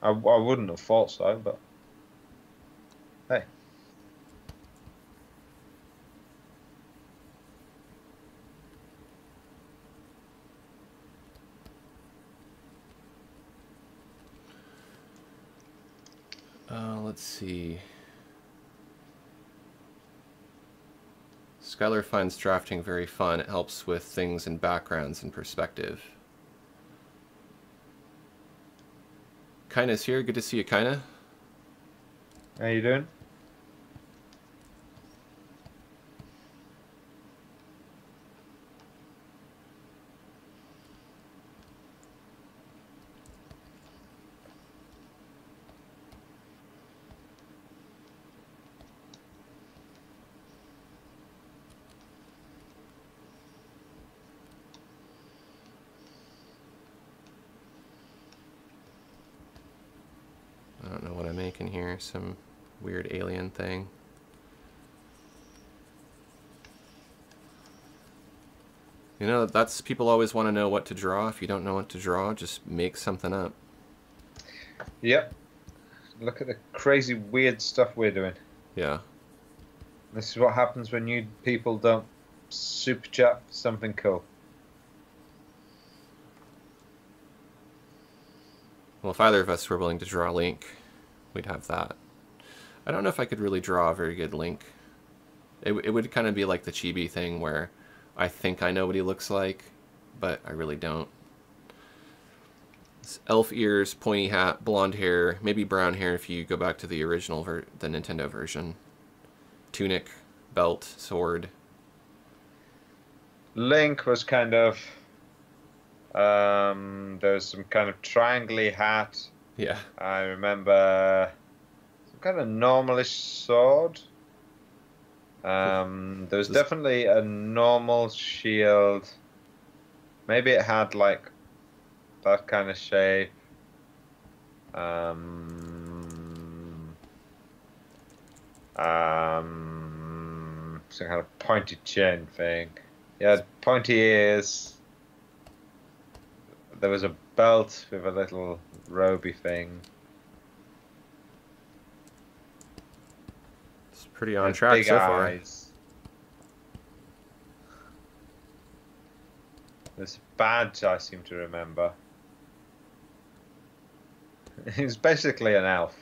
I wouldn't have thought so, but hey. Let's see. Skylar finds drafting very fun. It helps with things in backgrounds and perspective. Kina's here. Good to see you, Kina. How you doing? I don't know what I'm making here. Some weird alien thing. You know, that's people always want to know what to draw. If you don't know what to draw, just make something up. Yep. Look at the crazy weird stuff we're doing. Yeah. This is what happens when you people don't super chat for something cool. Well, if either of us were willing to draw Link, we'd have that. I don't know if I could really draw a very good Link. It would kind of be like the chibi thing where I think I know what he looks like, but I really don't. It's elf ears, pointy hat, blonde hair, maybe brown hair if you go back to the original, the Nintendo version. Tunic, belt, sword. Link was kind of there's some kind of triangle hat. Yeah. I remember some kind of normalish sword. There was definitely a normal shield. Maybe it had like that kind of shape. Some kind of pointy chin thing. Yeah, pointy ears. There was a belt with a little roby thing. It's pretty on track so far. Eyes. There's a badge I seem to remember. He's basically an elf.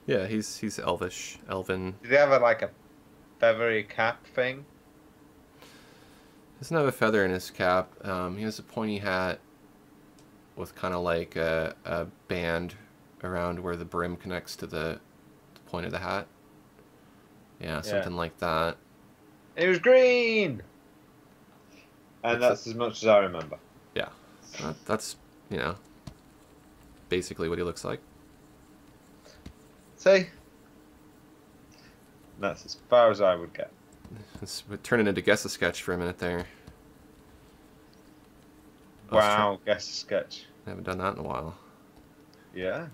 Yeah, he's elvish, elven. Did he have like a feathery cap thing? He doesn't have a feather in his cap. He has a pointy hat with kind of like a band around where the brim connects to the point of the hat. Yeah, something like that. It was green! And that's as much as I remember. Yeah. That's, you know, basically what he looks like. See? That's as far as I would get. We're turning into Guess-A-Sketch for a minute there. Wow, Guess-A-Sketch. I haven't done that in a while. Yeah.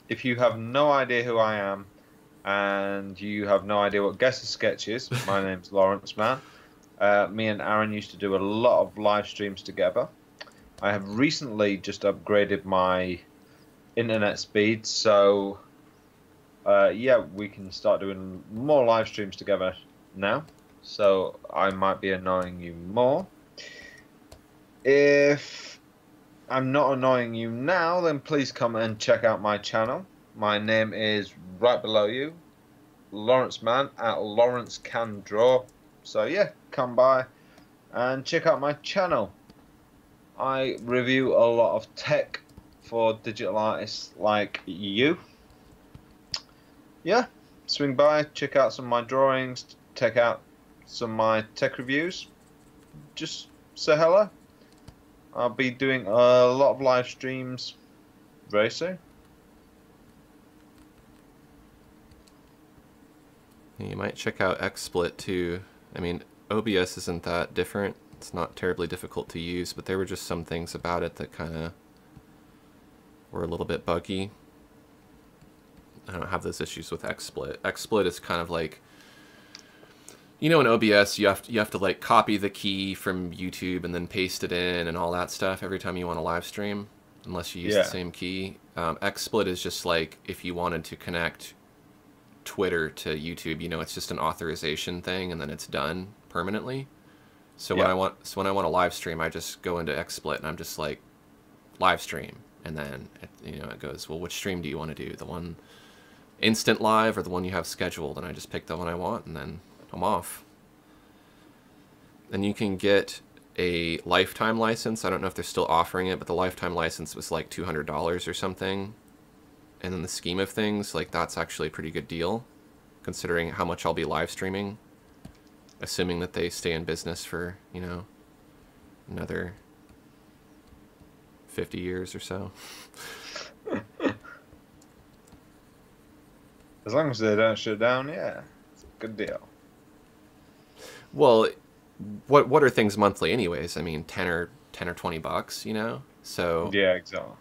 If you have no idea who I am, and you have no idea what Guess-A-Sketch is, my name's Lawrence Mann. Me and Aaron used to do a lot of live streams together. I have recently just upgraded my internet speed, so yeah, we can start doing more live streams together now. So I might be annoying you more. If I'm not annoying you now, then please come and check out my channel. My name is right below you, Lawrence Mann at Lawrence Can Draw. So yeah, come by and check out my channel. I review a lot of tech for digital artists like you. Yeah, swing by, check out some of my drawings, check out some of my tech reviews. Just say hello. I'll be doing a lot of live streams very soon. You might check out XSplit too. I mean, OBS isn't that different. It's not terribly difficult to use, but there were just some things about it that kind of were a little bit buggy. I don't have those issues with XSplit. XSplit is kind of like You know, in OBS, you have to like copy the key from YouTube and then paste it in and all that stuff every time you want to live stream, unless you use the Yeah. same key. XSplit is just like if you wanted to connect Twitter to YouTube. You know, it's just an authorization thing, and then it's done permanently. So Yeah. when I want to live stream, I just go into XSplit and I'm just like live stream, and then it goes, well, which stream do you want to do? The one instant live or the one you have scheduled? And I just pick the one I want, and then I'm off. And you can get a lifetime license. I don't know if they're still offering it, but the lifetime license was like $200 or something. And in the scheme of things, like that's actually a pretty good deal, considering how much I'll be live streaming, assuming that they stay in business for, another 50 years or so. As long as they don't shut down, yeah, it's a good deal. Well, what are things monthly anyways? I mean, 10 or $20, you know? So, Yeah, exactly.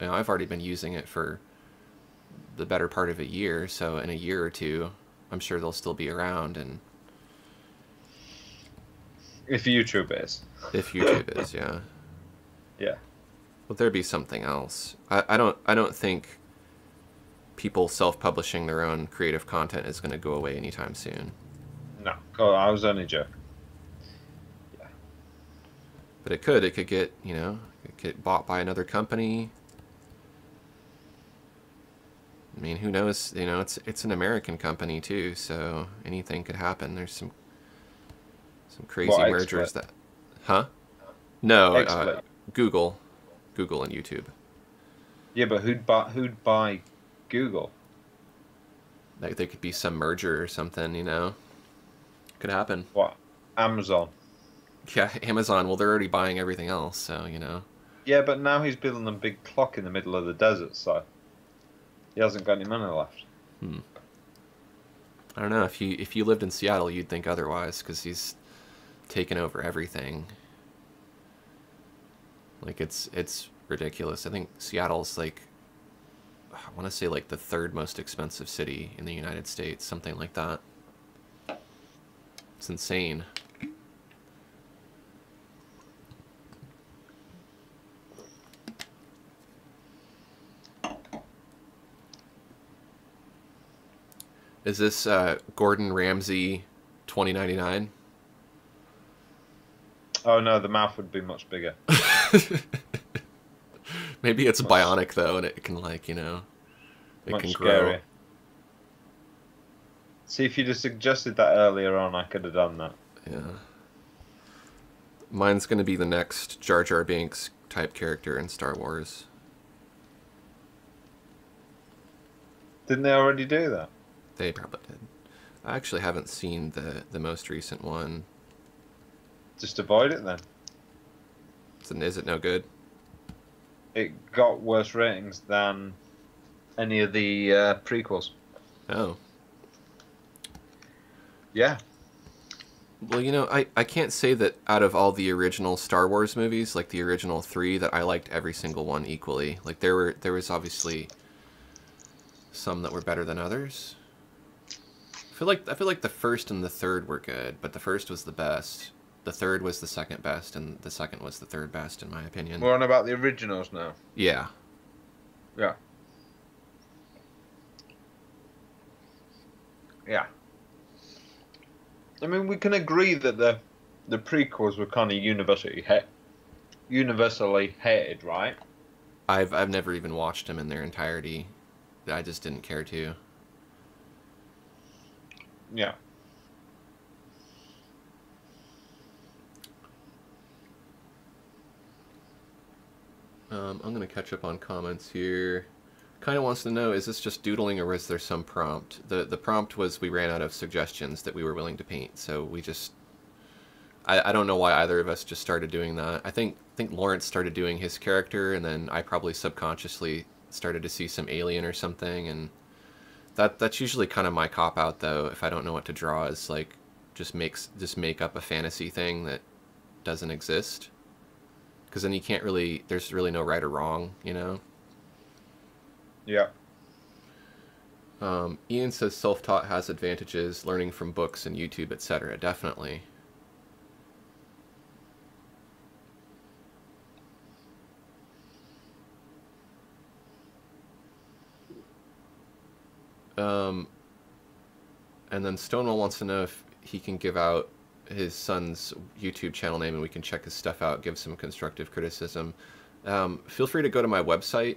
I've already been using it for the better part of a year, so in a year or two, I'm sure they'll still be around. And If YouTube is. if YouTube is, yeah. Yeah. Well, there'd be something else. I don't think people self-publishing their own creative content is going to go away anytime soon. No. Oh, I was only joking. Yeah. But it could get, get bought by another company. I mean, who knows? It's an American company too, so anything could happen. There's some crazy What, mergers XSplit? that, huh? No, XSplit. Google and YouTube. Yeah, but who'd buy Google? Like there could be some merger or something, Could happen. What? Amazon. Yeah, Amazon. Well, they're already buying everything else, so Yeah, but now he's building a big clock in the middle of the desert, so he hasn't got any money left. I don't know. If you lived in Seattle, you'd think otherwise, because he's taken over everything. Like it's ridiculous. I think Seattle's like, I want to say like the third most expensive city in the United States, something like that. It's insane. Is this Gordon Ramsay 2099? Oh no, the mouth would be much bigger. Maybe it's Much- bionic though, and it can it Much can scary. grow. See, if you'd have suggested that earlier on, I could have done that. Yeah. Mine's gonna be the next Jar Jar Binks type character in Star Wars. Didn't they already do that? They probably did. I actually haven't seen the most recent one. Just avoid it then. Is it no good? It got worse ratings than any of the prequels. Oh. Yeah. Well, I can't say that out of all the original Star Wars movies, like the original 3, that I liked every single one equally. Like there was obviously some that were better than others. I feel like the first and the third were good, but the first was the best. The third was the second best, and the second was the third best, in my opinion. We're on about the originals now. Yeah. Yeah. Yeah. I mean, we can agree that the prequels were kind of universally hated, right? I've never even watched them in their entirety. I just didn't care to. Yeah. I'm going to catch up on comments here. Kind of wants to know, is this just doodling or was there some prompt? The prompt was we ran out of suggestions that we were willing to paint, so we just... I don't know why either of us just started doing that. I think Lawrence started doing his character, and then I probably subconsciously started to see some alien or something, and that's usually kind of my cop-out, though, if I don't know what to draw, is like just make up a fantasy thing that doesn't exist. Because then you can't really... There's really no right or wrong, Yeah. Ian says self-taught has advantages, learning from books and YouTube, etc. Definitely. And then Stonewall wants to know if he can give out his son's YouTube channel name and we can check his stuff out, give some constructive criticism. Feel free to go to my website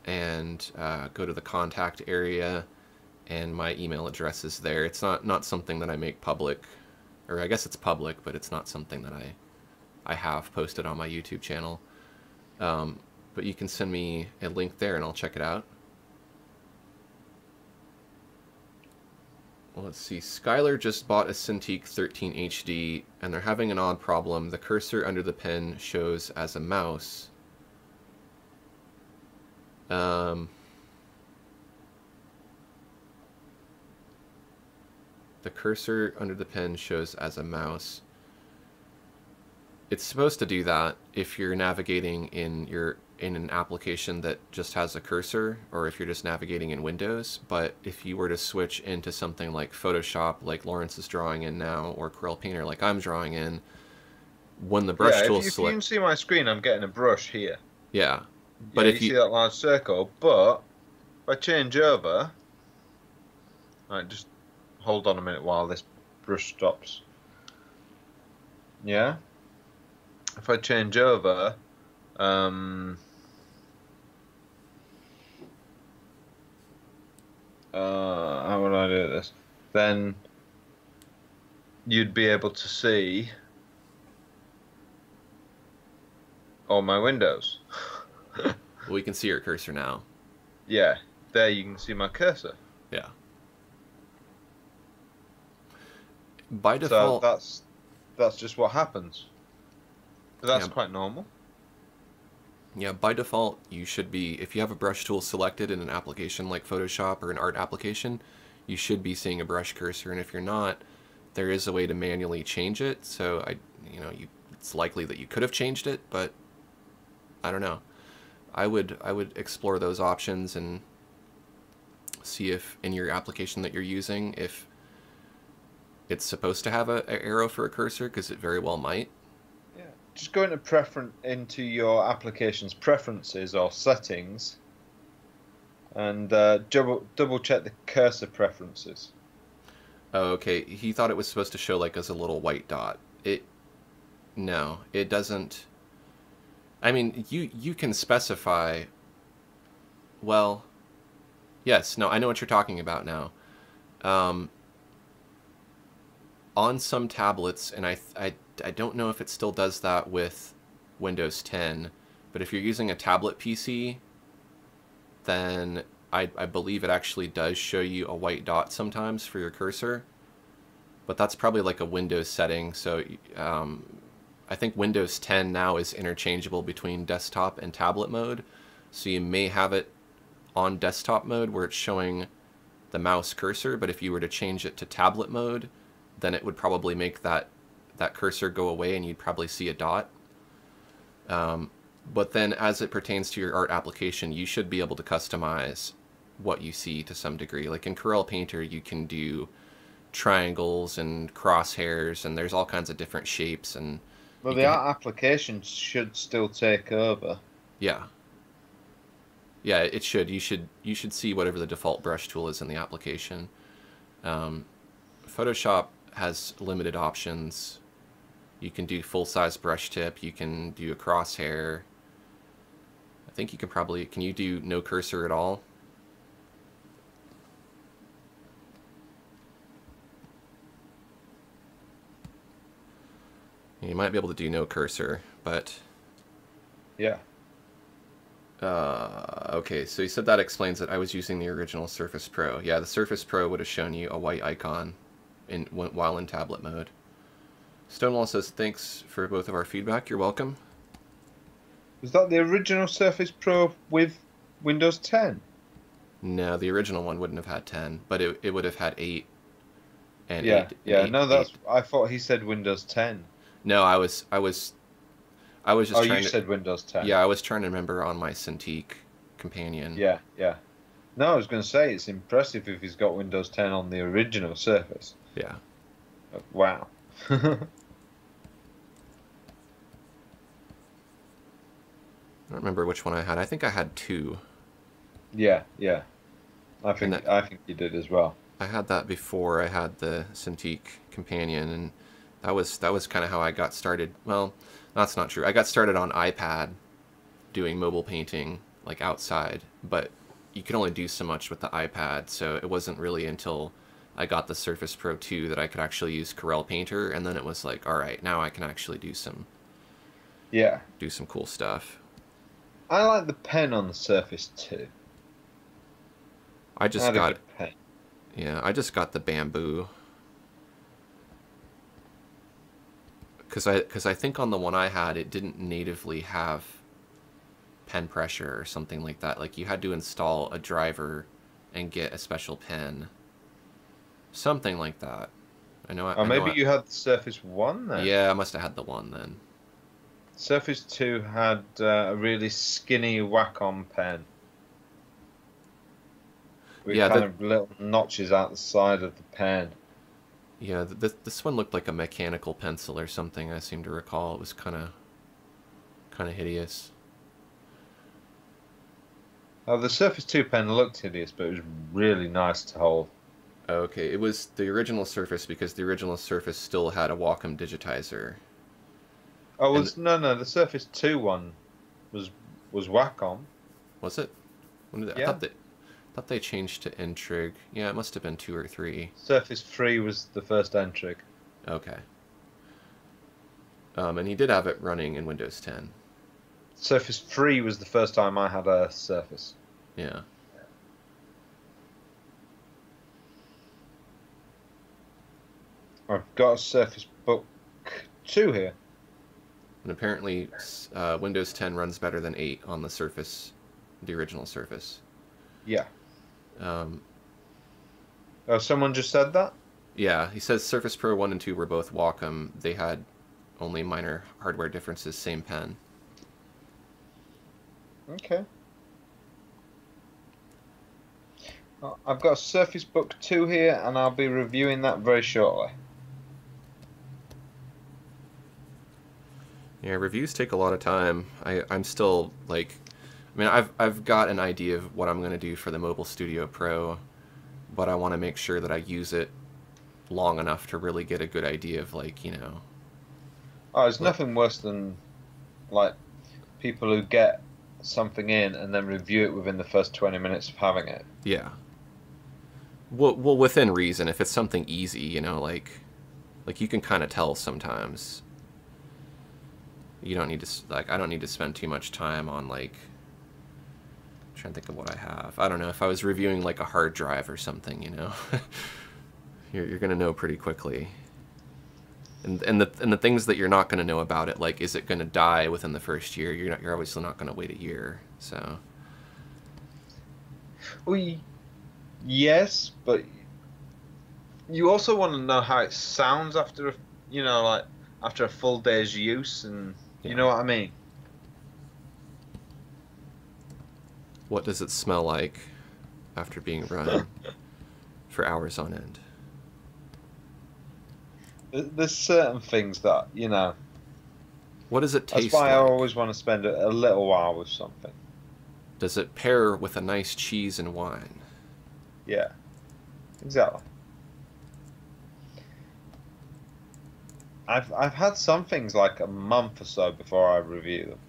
and go to the contact area, and my email address is there. It's not something that I make public, or I guess it's public, but it's not something that I have posted on my YouTube channel. But you can send me a link there and I'll check it out. Well, let's see. Skylar just bought a Cintiq 13 HD, and they're having an odd problem. The cursor under the pen shows as a mouse. The cursor under the pen shows as a mouse. It's supposed to do that if you're navigating in an application that just has a cursor, or if you're just navigating in Windows. But if you were to switch into something like Photoshop, like Lawrence is drawing in now, or Corel Painter, like I'm drawing in, when the brush tool if you can see my screen, I'm getting a brush here. Yeah, but if you see that large circle, but if I change over, right, just hold on a minute while this brush stops. Yeah. If I change over, how would I do this? Then you'd be able to see all my windows. we can see your cursor now. Yeah, there you can see my cursor. Yeah. By default, so that's just what happens. But that's yeah, quite normal. Yeah, by default, you should be, if you have a brush tool selected in an application like Photoshop or an art application, you should be seeing a brush cursor. And if you're not, there is a way to manually change it. So it's likely that you could have changed it, but I don't know. I would explore those options and see if in your application that you're using, if it's supposed to have an arrow for a cursor, because it very well might. Yeah, just go into your application's preferences or settings, and double check the cursor preferences. Oh, okay. He thought it was supposed to show like as a little white dot. No, it doesn't. I mean, you can specify. Well, yes. No, I know what you're talking about now. On some tablets, and I don't know if it still does that with Windows 10, but if you're using a tablet PC, then I believe it actually does show you a white dot sometimes for your cursor, but that's probably like a Windows setting. So I think Windows 10 now is interchangeable between desktop and tablet mode, so you may have it on desktop mode where it's showing the mouse cursor, but if you were to change it to tablet mode, then it would probably make that cursor go away and you'd probably see a dot. But then as it pertains to your art application, you should be able to customize what you see to some degree. Like in Corel Painter, you can do triangles and crosshairs, and there's all kinds of different shapes. And well, the art application should still take over. Yeah. Yeah, it should. You should see whatever the default brush tool is in the application. Photoshop has limited options. You can do full-size brush tip. You can do a crosshair. I think you can you do no cursor at all? You might be able to do no cursor, but... Yeah. Okay, so you said that explains it. I was using the original Surface Pro. Yeah, the Surface Pro would have shown you a white icon while in tablet mode. Stonewall says, thanks for both of our feedback. You're welcome. Was that the original Surface Pro with Windows 10? No, the original one wouldn't have had 10, but it would have had 8. And yeah, 8, yeah. 8, No, that's. 8. I thought he said Windows 10. No, I was just oh, trying you said Windows 10. Yeah, I was trying to remember on my Cintiq companion. Yeah, yeah. No, I was going to say it's impressive if he's got Windows 10 on the original Surface. Yeah. Wow. I don't remember which one I had. I think I had two. Yeah, yeah. And that, I think you did as well. I had that before I had the Cintiq Companion, and that was kind of how I got started. Well, that's not true. I got started on iPad doing mobile painting, like outside, but you could only do so much with the iPad, so it wasn't really until I got the Surface Pro 2 that I could actually use Corel Painter, and then it was like, all right, now I can actually Yeah. do some cool stuff. I like the pen on the Surface too. I I just had a got, good pen. yeah, I just got the Bamboo. Because I think on the one I had, it didn't natively have pen pressure or something like that. Like, you had to install a driver and get a special pen. Something like that. Oh, maybe you had the Surface 1 then? Yeah, I must have had the one then. Surface 2 had a really skinny Wacom pen. With Yeah, kind of little notches out the side of the pen. yeah, this one looked like a mechanical pencil or something, I seem to recall. It was kind of hideous. Oh, the Surface 2 pen looked hideous, but it was really nice to hold. Okay, it was the original Surface because the original Surface still had a Wacom digitizer. Oh, And no, the Surface 2 one was Wacom. was it? When did I Yeah. thought they changed to Intrig. Yeah, it must have been 2 or 3. Surface 3 was the first Entrig. Okay. And he did have it running in Windows 10. Surface 3 was the first time I had a Surface. Yeah. I've got a Surface Book 2 here. And apparently, Windows 10 runs better than 8 on the Surface, the original Surface. Yeah. Um, Oh, someone just said that? yeah, he says Surface Pro 1 and 2 were both Wacom. They had only minor hardware differences, same pen. Okay. I've got a Surface Book 2 here, and I'll be reviewing that very shortly. Yeah, reviews take a lot of time. I'm still like, I mean, I've got an idea of what I'm gonna do for the Mobile Studio Pro, but I want to make sure that I use it long enough to really get a good idea of, like, you know. Oh, there's nothing worse than like people who get something in and then review it within the first 20 minutes of having it. Yeah. Well, within reason. If it's something easy, you know, like you can kind of tell sometimes. You don't need to, like, I don't need to spend too much time on, like, I'm trying to think of what I have. I don't know, if I was reviewing, like, a hard drive or something, you know. you're gonna know pretty quickly. And the things that you're not gonna know about it, like, is it gonna die within the first year? You're obviously not gonna wait a year, so. Well, yes, but you also want to know how it sounds after like after a full day's use, and you know what I mean. What does it smell like after being run for hours on end? There's certain things that, What does it taste that's why like? I always want to spend a little while with something. Does it pair with a nice cheese and wine? Yeah, exactly. I've had some things like a month or so before I review them.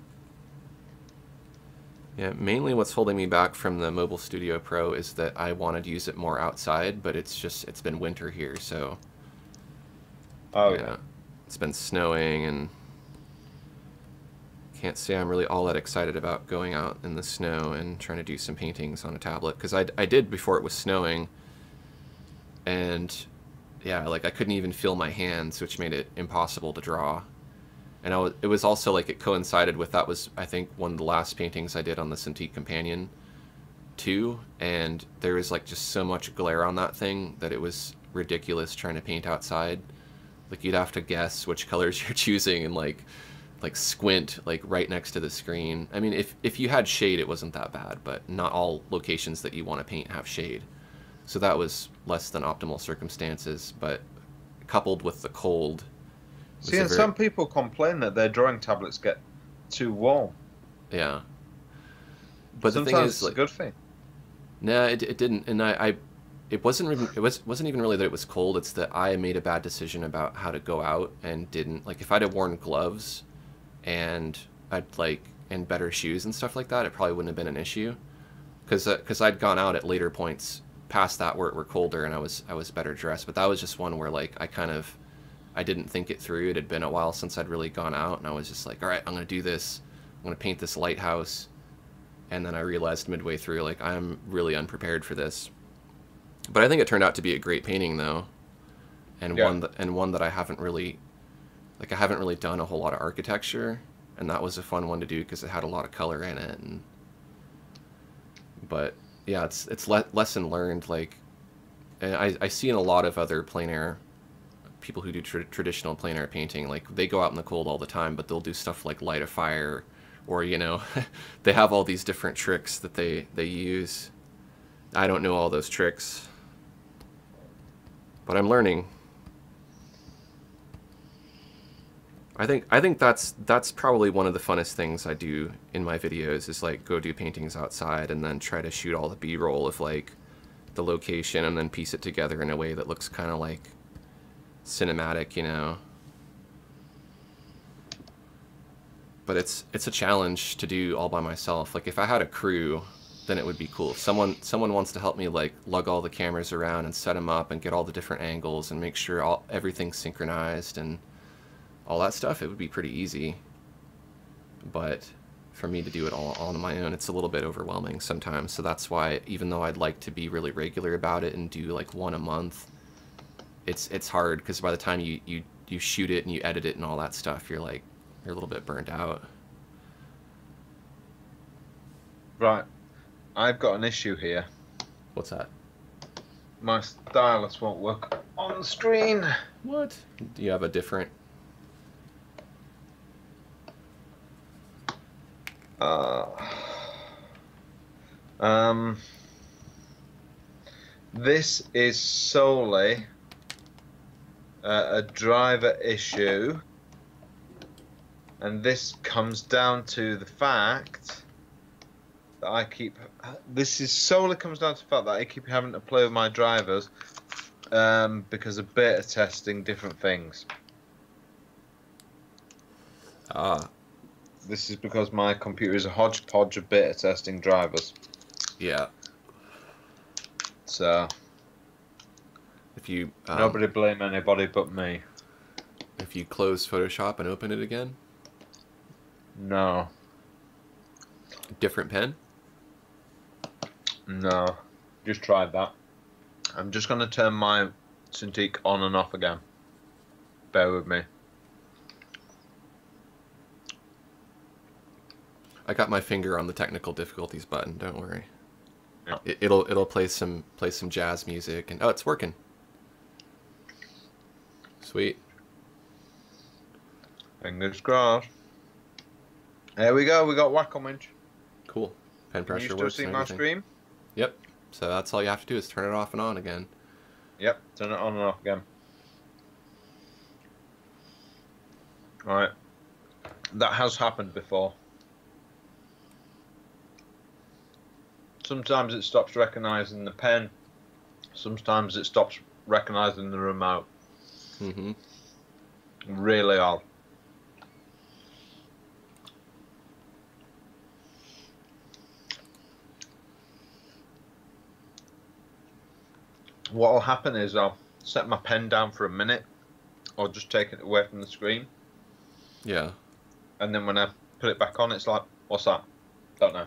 Yeah, mainly what's holding me back from the Mobile Studio Pro is that I wanted to use it more outside, but it's been winter here, so. Oh yeah. It's been snowing, and can't say I'm really all that excited about going out in the snow and trying to do some paintings on a tablet, because I did before it was snowing, and yeah, like, I couldn't even feel my hands, which made it impossible to draw. And it was also, like, it coincided with, that was, I think, one of the last paintings I did on the Cintiq Companion 2, and there was, like, just so much glare on that thing that it was ridiculous trying to paint outside. Like, you'd have to guess which colors you're choosing, and, like, like squint like right next to the screen. I mean, if you had shade, it wasn't that bad, but not all locations that you want to paint have shade. So that was less than optimal circumstances, but coupled with the cold. See, and some people complain that their drawing tablets get too warm. Yeah. But sometimes the thing is, it's like, a good thing. nah, it didn't, and it wasn't even really that it was cold. It's that I made a bad decision about how to go out and didn't like if I'd have worn gloves and and better shoes and stuff like that, it probably wouldn't have been an issue. Because I'd gone out at later points past that where it were colder and I was better dressed. But that was just one where like I didn't think it through. It had been a while since I'd really gone out, and I was just like, all right, I'm gonna do this. I'm gonna paint this lighthouse. And then I realized midway through, like, I'm really unprepared for this. But I think it turned out to be a great painting, though, and one that I haven't really done a whole lot of architecture, and that was a fun one to do because it had a lot of color in it. But yeah, it's lesson learned. Like, and I see in a lot of other plein air people who do traditional plein air painting, like they go out in the cold all the time, but they'll do stuff like light a fire. Or, you know, they have all these different tricks that they use. I don't know all those tricks, but I'm learning. I think that's probably one of the funnest things I do in my videos is like go do paintings outside and then try to shoot all the B-roll of like the location and then piece it together in a way that looks kind of like cinematic, you know. But it's a challenge to do all by myself. Like if I had a crew, then it would be cool. If someone wants to help me like lug all the cameras around and set them up and get all the different angles and make sure everything's synchronized and all that stuff, it would be pretty easy. But for me to do it all on my own, it's a little bit overwhelming sometimes. So that's why, even though I'd like to be really regular about it and do like one a month, it's hard because by the time you shoot it and you edit it and all that stuff, you're a little bit burned out. Right. I've got an issue here. What's that? My stylus won't work on the screen. What? Do you have a different... This is solely a driver issue. And this comes down to the fact that this solely comes down to the fact that I keep having to play with my drivers because of beta testing different things. This is because my computer is a hodgepodge of beta testing drivers. Yeah. So if you nobody blame anybody but me. If you close Photoshop and open it again? No. Different pen? No. Just tried that. I'm just going to turn my Cintiq on and off again. Bear with me. I got my finger on the technical difficulties button, don't worry. Yeah. It'll play some jazz music and oh, it's working. Sweet. Fingers crossed. There we go. We got Wacom-inch. Cool. Pen pressure Can you works. still see and my everything. screen? Yep. So that's all you have to do is turn it off and on again. Yep. Turn it on and off again. Alright. That has happened before. Sometimes it stops recognizing the pen. Sometimes it stops recognizing the remote. Mm-hmm. Really odd. What will happen is I'll set my pen down for a minute or just take it away from the screen. Yeah. And then when I put it back on, it's like, what's that? Don't know.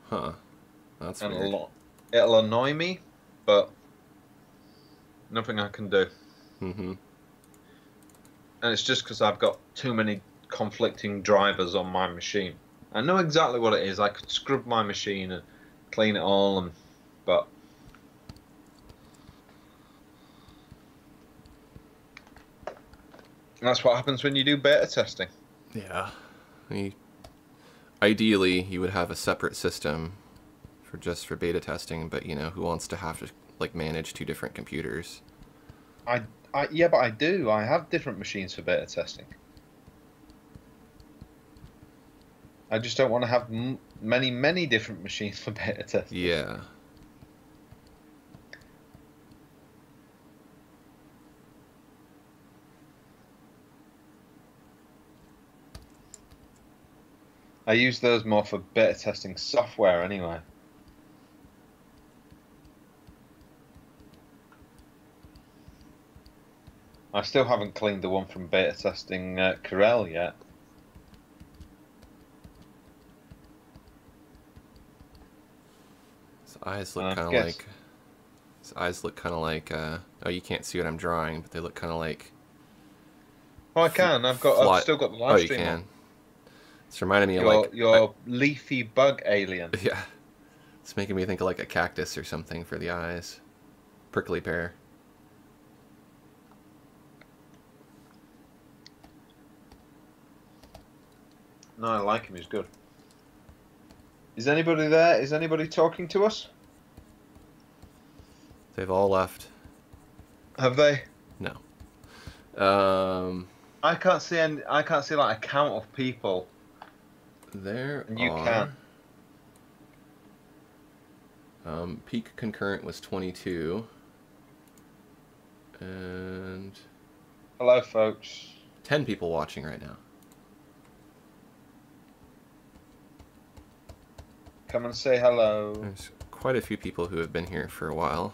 Huh. That's and weird. It'll annoy me, but nothing I can do. Mm-hmm. And it's just because I've got too many conflicting drivers on my machine. I know exactly what it is. I could scrub my machine and clean it all, but That's what happens when you do beta testing. Yeah. Ideally, you would have a separate system for just for beta testing, but you know, who wants to have to like manage two different computers? Yeah, but I do. I have different machines for beta testing. I just don't want to have many different machines for beta testing. Yeah. I use those more for beta testing software anyway. I still haven't cleaned the one from beta testing Corel yet. His eyes look And kind I of guess. like. His eyes look kind of like. Oh, you can't see what I'm drawing, but they look kind of like. Oh, I can. I've Fly. still got the Oh, live you stream on. can. It's reminding me of Your like. your leafy bug alien. Yeah. It's making me think of like a cactus or something for the eyes. Prickly pear. No, I like him. He's good. Is anybody there? Is anybody talking to us? They've all left. Have they? No. I can't see any. I can't see like a count of people, There and you can. are. Peak concurrent was 22. And Hello, folks. 10 people watching right now. Come and say hello. There's quite a few people who have been here for a while.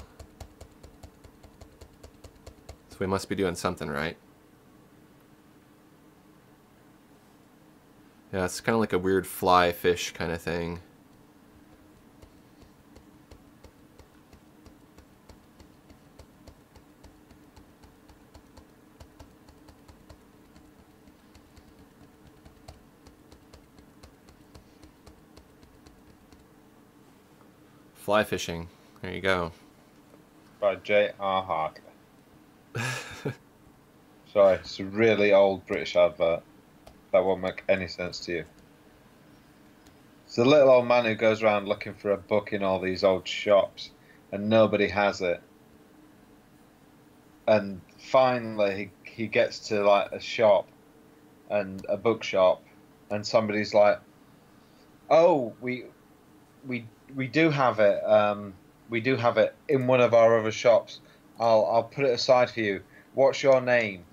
So we must be doing something right. Yeah, it's kind of like a weird fly fish kind of thing. Fly fishing. There you go. By J.R. Harker. Sorry, it's a really old British advert. That won't make any sense to you. It's a little old man who goes around looking for a book in all these old shops, and nobody has it. And finally, he gets to like a shop, and a bookshop, and somebody's like, "Oh, we do have it. We do have it in one of our other shops. I'll put it aside for you. What's your name?"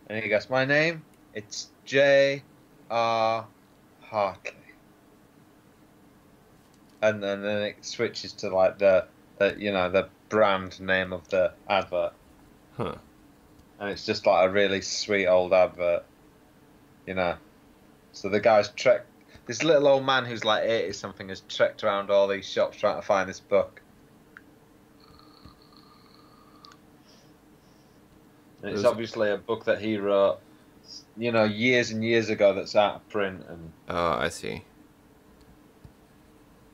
And he goes, "My name? It's J.R. Hartley." And then it switches to like the the brand name of the advert. Huh. And it's just like a really sweet old advert, you know. So the guy's trekked. This little old man who's like 80 something has trekked around all these shops trying to find this book. And it's obviously a book that he wrote, you know, years and years ago that's out of print, and Oh, I see.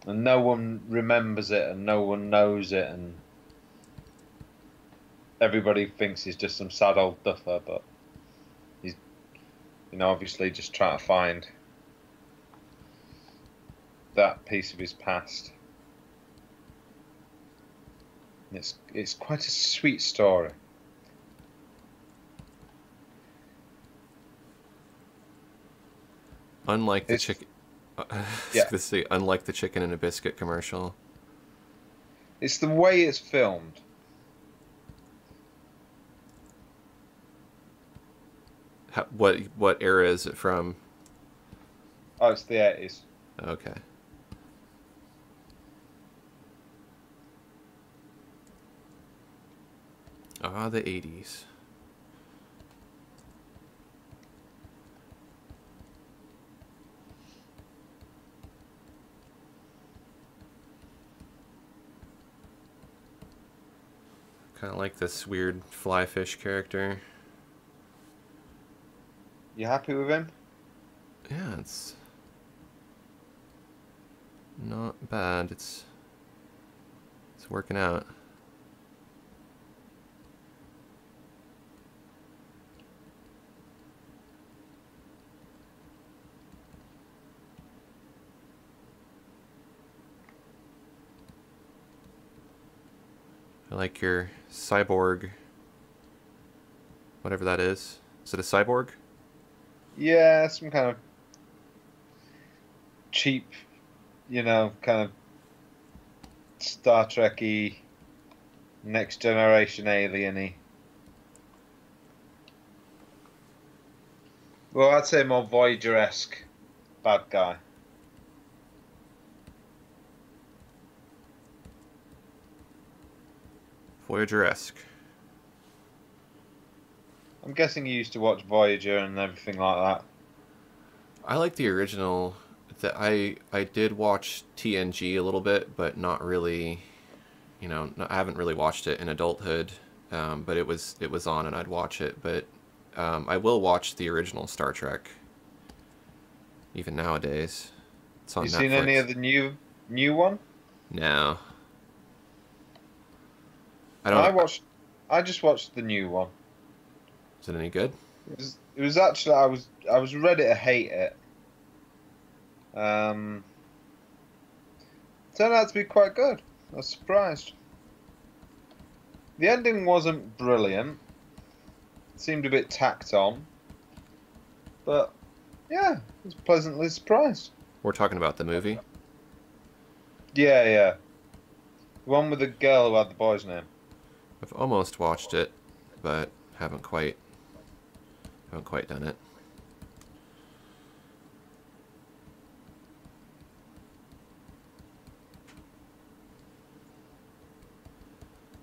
no one remembers it and no one knows it, and everybody thinks he's just some sad old duffer, but he's, you know, obviously just trying to find that piece of his past. It's quite a sweet story. Unlike the chicken. Yeah. Unlike the chicken and a biscuit commercial. It's the way it's filmed. What era is it from? Oh, it's the 80s. Okay. Ah, the 80s. Kind of like this weird fly fish character. You happy with him? Yeah, it's not bad. It's working out. I like your cyborg, whatever that is. Is it a cyborg? Yeah, some kind of cheap, kind of Star Trek-y, next generation alien-y. Well, I'd say more Voyager-esque bad guy. Voyager-esque. I'm guessing you used to watch Voyager and everything like that. I like the original. I did watch TNG a little bit, but not really. I haven't really watched it in adulthood. But it was on, and I'd watch it. But I will watch the original Star Trek, even nowadays. It's on You Netflix. seen any of the new one? No. I don't. I just watched the new one. Is it any good? It was actually I was ready to hate it. Turned out to be quite good. I was surprised. The ending wasn't brilliant. It seemed a bit tacked on. But yeah, I was pleasantly surprised. We're talking about the movie. Yeah, yeah. The one with the girl who had the boy's name. I've almost watched it, but haven't quite done it.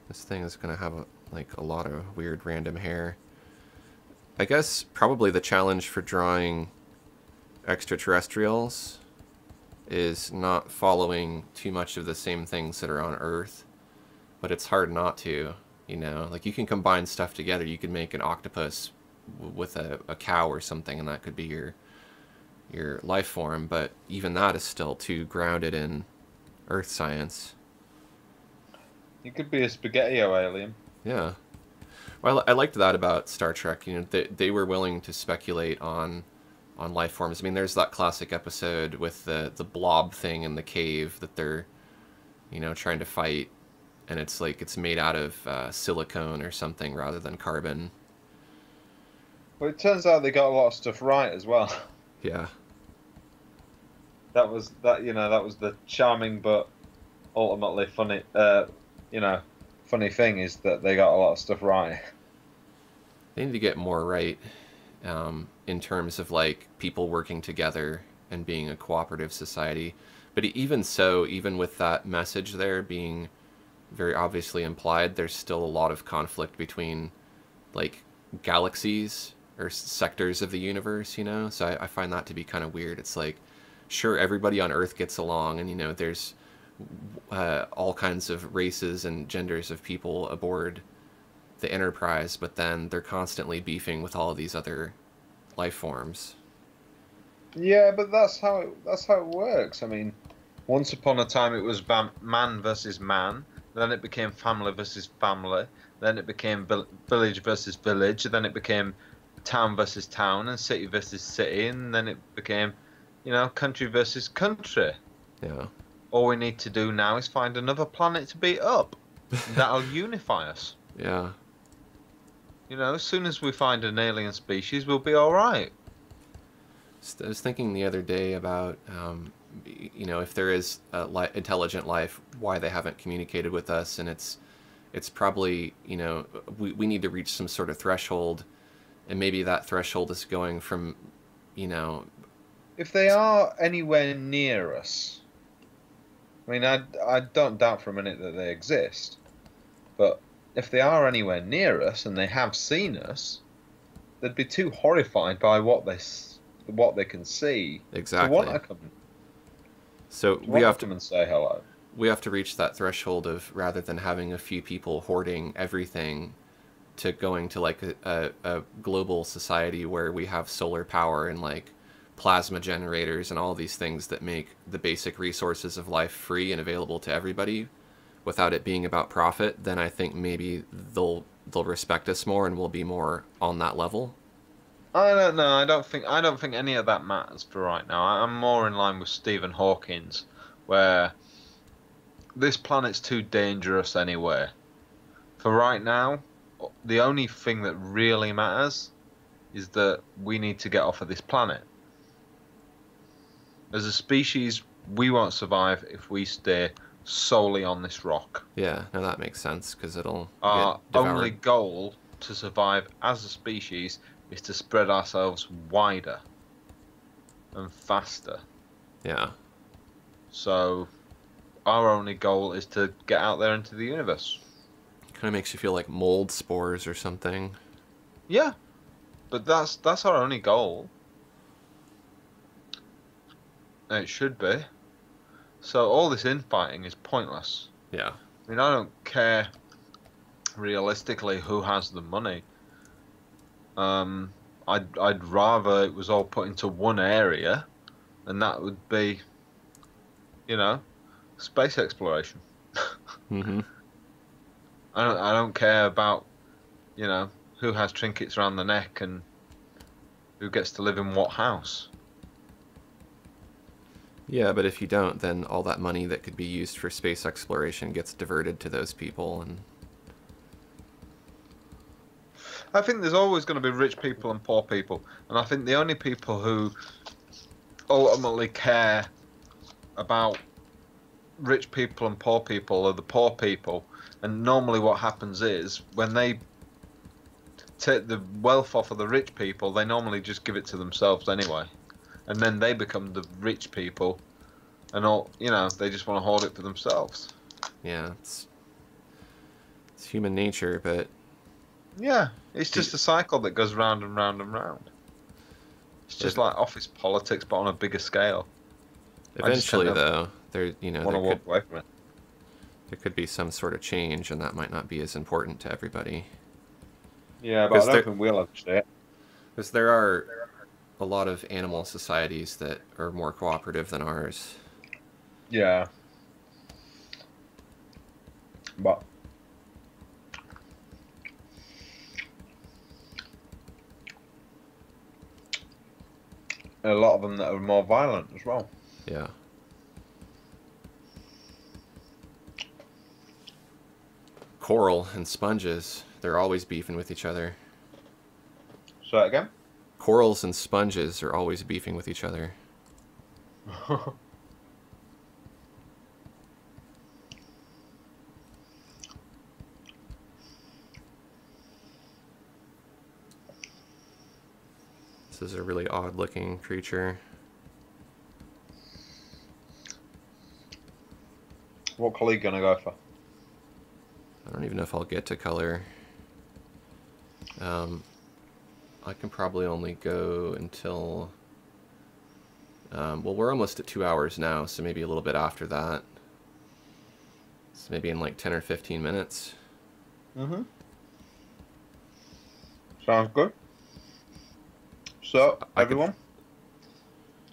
This thing is gonna have a lot of weird random hair. I guess probably the challenge for drawing extraterrestrials is not following too much of the same things that are on Earth, but it's hard not to, Like, you can combine stuff together. You can make an octopus with a cow or something, and that could be your life form, but even that is still too grounded in Earth science. You could be a spaghetti-o alien. Yeah. Well, I liked that about Star Trek. They were willing to speculate on life forms. I mean, there's that classic episode with the blob thing in the cave that they're, trying to fight, and it's like it's made out of silicone or something rather than carbon. Well, it turns out they got a lot of stuff right as well. Yeah. That was the charming but ultimately funny, funny thing is that they got a lot of stuff right. They need to get more right in terms of like people working together and being a cooperative society. But even so, even with that message there being very obviously implied, there's still a lot of conflict between like galaxies or sectors of the universe, So I find that to be kind of weird. It's like, sure, everybody on Earth gets along, and there's all kinds of races and genders of people aboard the Enterprise, but then they're constantly beefing with all of these other life forms. Yeah, but that's how it works. I mean, once upon a time it was man versus man, then it became family versus family, then it became village versus village, then it became town versus town and city versus city, and then it became, country versus country. Yeah. All we need to do now is find another planet to beat up. That'll unify us. Yeah. As soon as we find an alien species, we'll be all right. I was thinking the other day about, if there is intelligent life, why they haven't communicated with us, and it's probably, we need to reach some sort of threshold, and maybe that threshold is going from, If they are anywhere near us, I mean, I don't doubt for a minute that they exist, but if they are anywhere near us and they have seen us, they'd be too horrified by what they can see. Exactly. To want to come. So we have to come and say hello. We have to reach that threshold of, rather than having a few people hoarding everything, to going to like a global society where we have solar power and like plasma generators and all these things that make the basic resources of life free and available to everybody without it being about profit. Then I think maybe they'll respect us more and we'll be more on that level. I don't know. I don't think any of that matters for right now. I'm more in line with Stephen Hawking's, where this planet's too dangerous anyway. For right now, the only thing that really matters is that we need to get off of this planet. As a species, we won't survive if we stay solely on this rock. Yeah, now that makes sense because it'll get Our only devoured. goal to survive as a species is to spread ourselves wider and faster. Yeah. So our only goal is to get out there into the universe. Kind of makes you feel like mold spores or something. Yeah, but that's our only goal. And it should be. So all this infighting is pointless. Yeah. I mean, I don't care realistically who has the money. I'd rather it was all put into one area, and that would be, you know, space exploration. Mm-hmm. I don't care about, you know, who has trinkets around the neck and who gets to live in what house. Yeah, but if you don't, then all that money that could be used for space exploration gets diverted to those people, and I think there's always going to be rich people and poor people, and I think the only people who ultimately care about rich people and poor people are the poor people. And normally what happens is when they take the wealth off of the rich people, they normally just give it to themselves anyway, and then they become the rich people, and all, you know, they just want to hoard it for themselves. yeah, it's human nature, but Yeah, it's just a cycle that goes round and round and round. It's just like office politics, but on a bigger scale. eventually, though, there Want to walk away from it. there could be some sort of change, and that might not be as important to everybody. Yeah, but I don't think we'll understand it. Because there are a lot of animal societies that are more cooperative than ours. Yeah. But a lot of them that are more violent as well. Yeah. Coral and sponges, they're always beefing with each other. Say that again? Corals and sponges are always beefing with each other. This is a really odd looking creature. What colour are you going to go for? I don't even know if I'll get to color. I can probably only go until... well, we're almost at 2 hours now, so maybe a little bit after that. So maybe in like 10 or 15 minutes. Mm-hmm. Sounds good. So, everyone,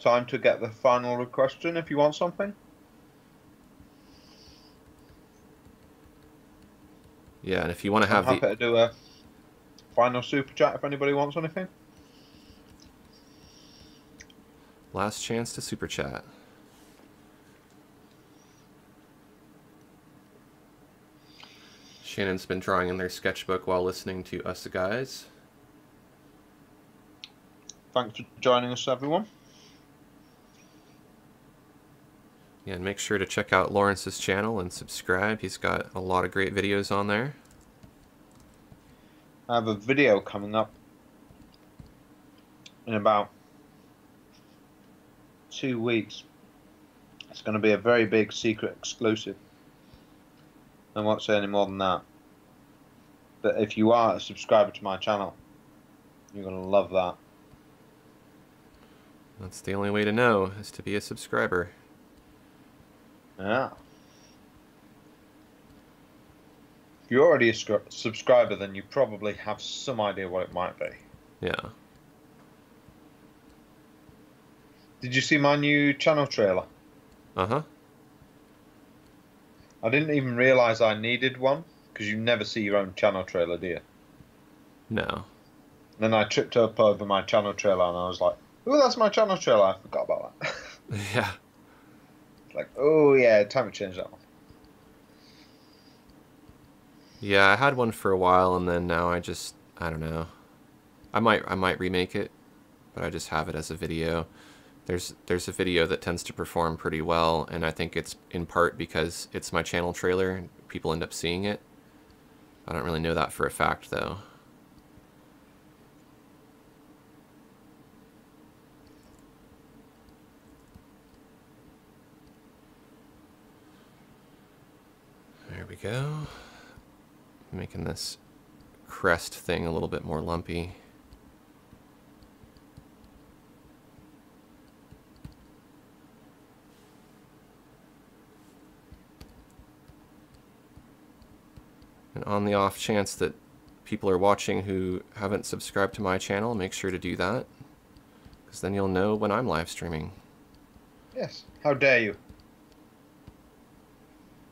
time to get the final question if you want something. Yeah, and if you want to have I'm happy to do a final super chat if anybody wants anything. Last chance to super chat. Shannon's been drawing in their sketchbook while listening to us guys. Thanks for joining us, everyone. Yeah, and make sure to check out Lawrence's channel and subscribe. He's got a lot of great videos on there. I have a video coming up in about 2 weeks. It's going to be a very big secret exclusive. I won't say any more than that. But if you are a subscriber to my channel, you're going to love that. That's the only way to know, is to be a subscriber. Yeah. If you're already a subscriber, then you probably have some idea what it might be. Yeah. Did you see my new channel trailer? Uh-huh. I didn't even realise I needed one, because you never see your own channel trailer, do you? No. Then I tripped up over my channel trailer and I was like, oh, that's my channel trailer. I forgot about that. Yeah. Like, oh yeah, time to change that one. Yeah, I had one for a while, and then now I don't know. I might remake it, but I just have it as a video. There's a video that tends to perform pretty well, and I think it's in part because it's my channel trailer and people end up seeing it. I don't really know that for a fact, though. There we go. Making this crest thing a little bit more lumpy. And on the off chance that people are watching who haven't subscribed to my channel, make sure to do that, because then you'll know when I'm live streaming. Yes. How dare you?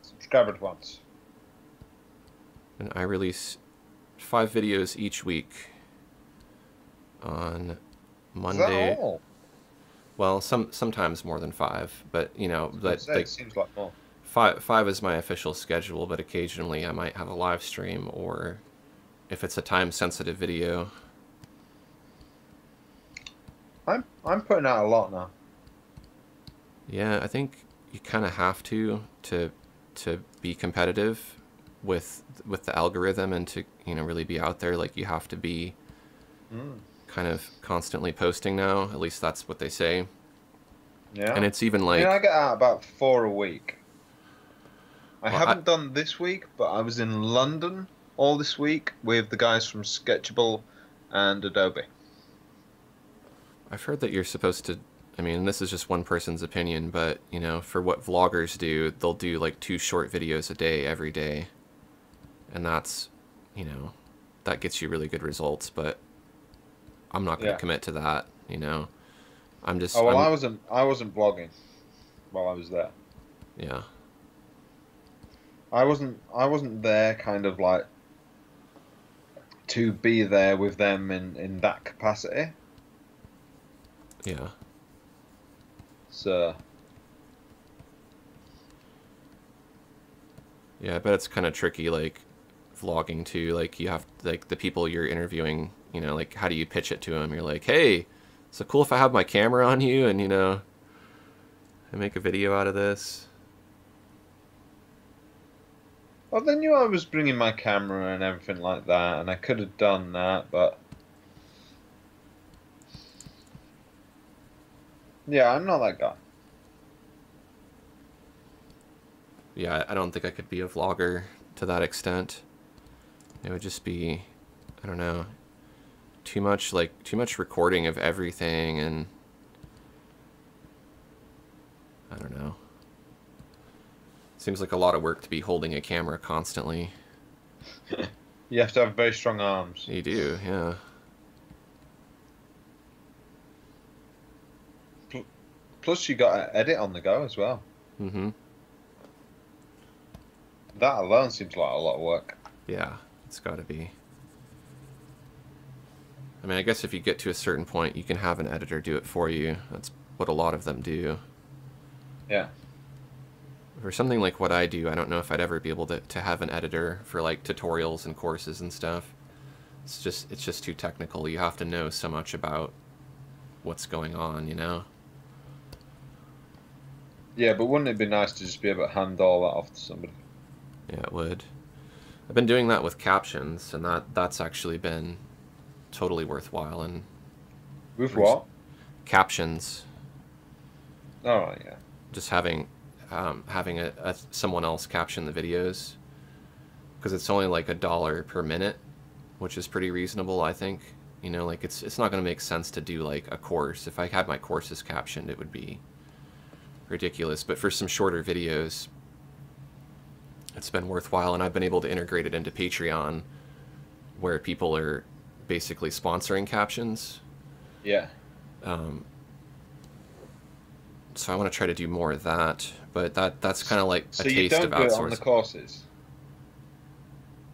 Subscribe at once. And I release 5 videos each week on Monday. Is that all? Well, sometimes more than 5, but you know, It seems like more. Five is my official schedule, but occasionally I might have a live stream, or if it's a time-sensitive video. I'm putting out a lot now. Yeah, I think you kind of have to be competitive with the algorithm, and to, you know, really be out there. Like, you have to be kind of constantly posting now. At least that's what they say. Yeah. And it's even like, I get out about 4 a week. I well, haven't done this week, but I was in London all this week with the guys from Sketchable and Adobe. I've heard that you're supposed to, I mean, this is just one person's opinion, but, you know, for what vloggers do, they'll do like 2 short videos a day every day. And that's, you know, that gets you really good results, but I'm not going to commit to that, you know. I'm just... Oh, well, I wasn't vlogging while I was there. Yeah. I wasn't there kind of like to be there with them in that capacity. Yeah. So yeah, I bet it's kind of tricky, like, vlogging too. Like, you have, like, the people you're interviewing, you know, like, how do you pitch it to them? You're like, hey, is it cool if I have my camera on you and, you know, I make a video out of this? well, they knew I was bringing my camera and everything like that, and I could have done that, but yeah, I'm not that guy. Yeah, I don't think I could be a vlogger to that extent. It would just be, I don't know, too much recording of everything, and I don't know. Seems like a lot of work to be holding a camera constantly. You have to have very strong arms. You do, yeah. Plus, you got to edit on the go as well. Mm-hmm. That alone seems like a lot of work. Yeah, it's got to be. I mean, I guess if you get to a certain point, you can have an editor do it for you. That's what a lot of them do. Yeah. For something like what I do, I don't know if I'd ever be able to have an editor for, like, tutorials and courses and stuff. It's just too technical. You have to know so much about what's going on, you know? Yeah, but wouldn't it be nice to just be able to hand all that off to somebody? Yeah, it would. I've been doing that with captions, and that's actually been totally worthwhile. And With what? Captions. All right, yeah. Just having someone else caption the videos, because it's only like $1 per minute, which is pretty reasonable, I think. You know, like, it's not going to make sense to do like a course. If I had my courses captioned, it would be ridiculous. But for some shorter videos, it's been worthwhile, and I've been able to integrate it into Patreon, where people are basically sponsoring captions. Yeah. So I want to try to do more of that, but that's kind of like a So taste you don't of do it on the outsourcing. courses?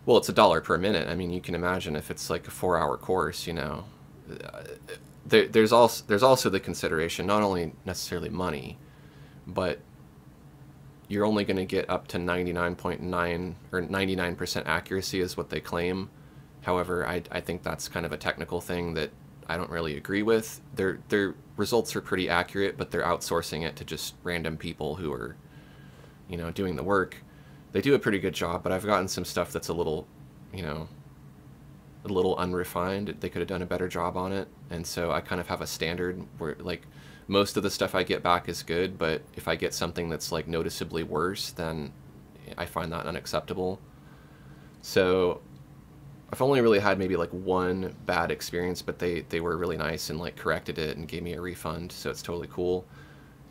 Well, it's $1 per minute. I mean, you can imagine if it's like a 4-hour course, you know. There's also the consideration, not only necessarily money, but you're only going to get up to 99.9 or 99% accuracy is what they claim. However, I think that's kind of a technical thing that I don't really agree with. Their results are pretty accurate, but they're outsourcing it to just random people who are, you know, doing the work. They do a pretty good job, but I've gotten some stuff that's a little, you know, a little unrefined. They could have done a better job on it. And so I kind of have a standard where, like, most of the stuff I get back is good, but if I get something that's like noticeably worse, then I find that unacceptable. So I've only really had maybe like one bad experience, but they were really nice and like corrected it and gave me a refund, so it's totally cool.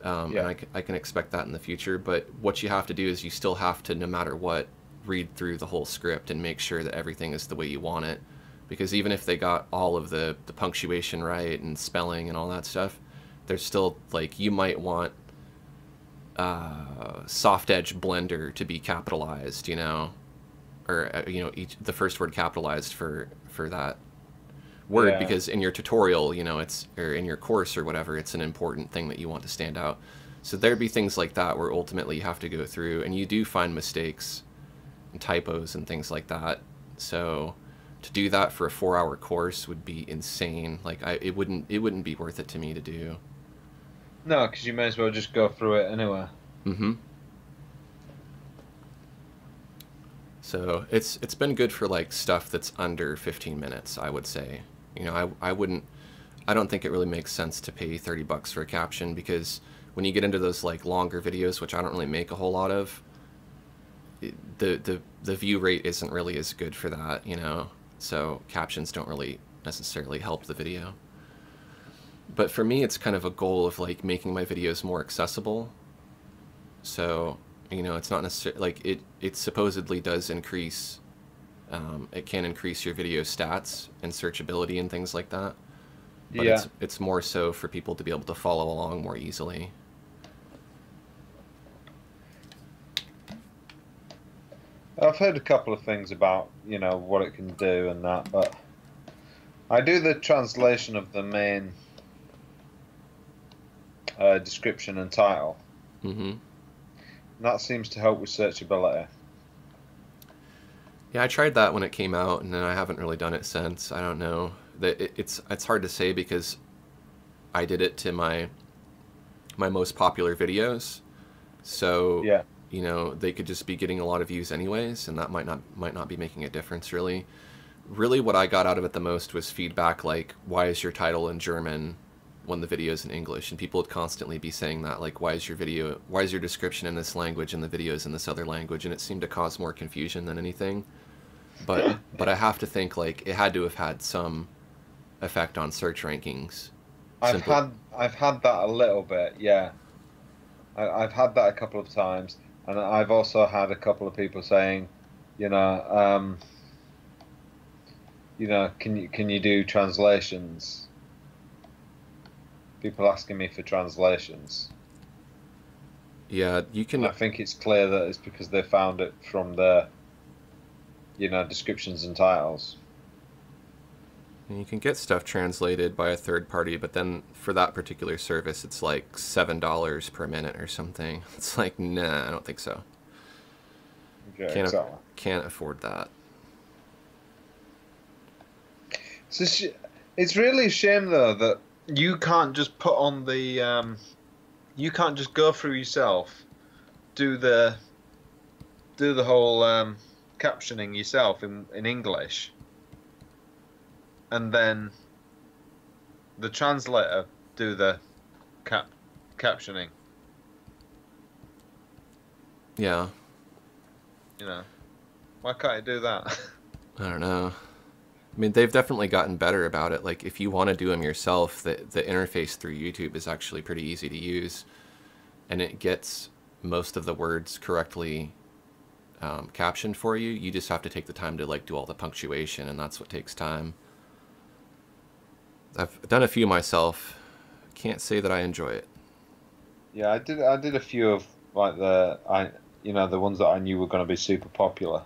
And Yeah. I can expect that in the future. But what you have to do is you still have to, no matter what, read through the whole script and make sure that everything is the way you want it. Because even if they got all of the punctuation right and spelling and all that stuff, there's still, like, you might want soft edge blender to be capitalized, you know, or you know, the first word capitalized for that word, Yeah. because in your tutorial, you know, it's, or in your course or whatever, it's an important thing that you want to stand out. So there'd be things like that where ultimately you have to go through, and you do find mistakes and typos and things like that. So to do that for a 4-hour course would be insane. Like, it wouldn't be worth it to me to do. No, because you may as well just go through it anyway. Mm-hmm. So it's been good for like stuff that's under 15 minutes, I would say. You know, I don't think it really makes sense to pay $30 for a caption, because when you get into those like longer videos, which I don't really make a whole lot of, the view rate isn't really as good for that, you know. So captions don't really necessarily help the video. But for me, it's kind of a goal of like making my videos more accessible. So, you know, it's not necessarily like it supposedly does increase, it can increase your video stats and searchability and things like that. But Yeah. it's more so for people to be able to follow along more easily. I've heard a couple of things about, you know, what it can do and that, but I do the translation of the main description and title. Mm-hmm. And that seems to help with searchability. Yeah, I tried that when it came out, and then I haven't really done it since. I don't know. It's hard to say, because I did it to my most popular videos, so Yeah. you know, they could just be getting a lot of views anyways, and that might not be making a difference really. Really, what I got out of it the most was feedback like, "Why is your title in German when the video is in English?" And people would constantly be saying that, like, why is your description in this language and the video is in this other language? And it seemed to cause more confusion than anything. But I have to think like it had to have had some effect on search rankings. Simply, I've had that a little bit, yeah. I've had that a couple of times, and I've also had a couple of people saying, you know, can you do translations? People asking me for translations. yeah, you And can. I think it's clear that it's because they found it from the, you know, descriptions and titles. You can get stuff translated by a third party, but then for that particular service, it's like $7 per minute or something. It's like, nah, I don't think so. Yeah, Can't exactly. can't afford that. So it's really a shame though that you can't just put on the you can't just go through yourself, do the whole captioning yourself in English, and then the translator do the captioning. Yeah, You know, why can't I do that? I don't know. I mean, they've definitely gotten better about it. Like, if you want to do them yourself, the interface through YouTube is actually pretty easy to use, and it gets most of the words correctly captioned for you. You just have to take the time to like do all the punctuation, and that's what takes time. I've done a few myself. Can't say that I enjoy it. Yeah, I did a few of like the ones that I knew were going to be super popular.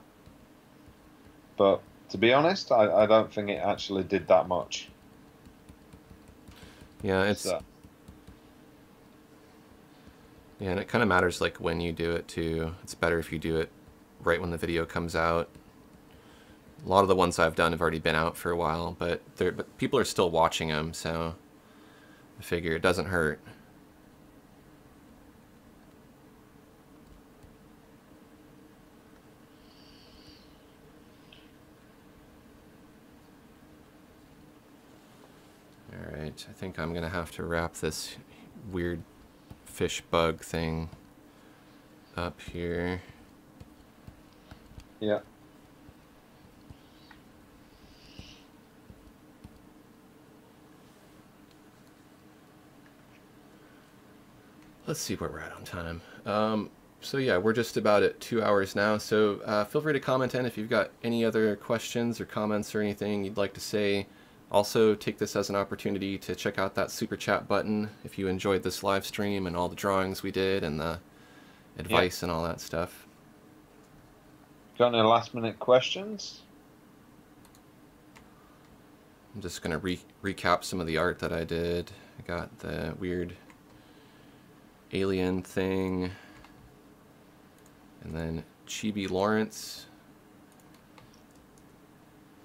But to be honest, I don't think it actually did that much. Yeah, So Yeah, and it kind of matters like when you do it too. It's better if you do it right when the video comes out. A lot of the ones I've done have already been out for a while, but people are still watching them, so I figure it doesn't hurt. Alright, I think I'm gonna have to wrap this weird fish bug thing up here. Yeah. Let's see where we're at on time. So yeah, we're just about at 2 hours now, so feel free to comment in if you've got any other questions or comments or anything you'd like to say. Also, take this as an opportunity to check out that super chat button if you enjoyed this live stream and all the drawings we did and the advice and all that stuff. Got any last minute questions? I'm just going to recap some of the art that I did. I got the weird alien thing, and then Chibi Lawrence,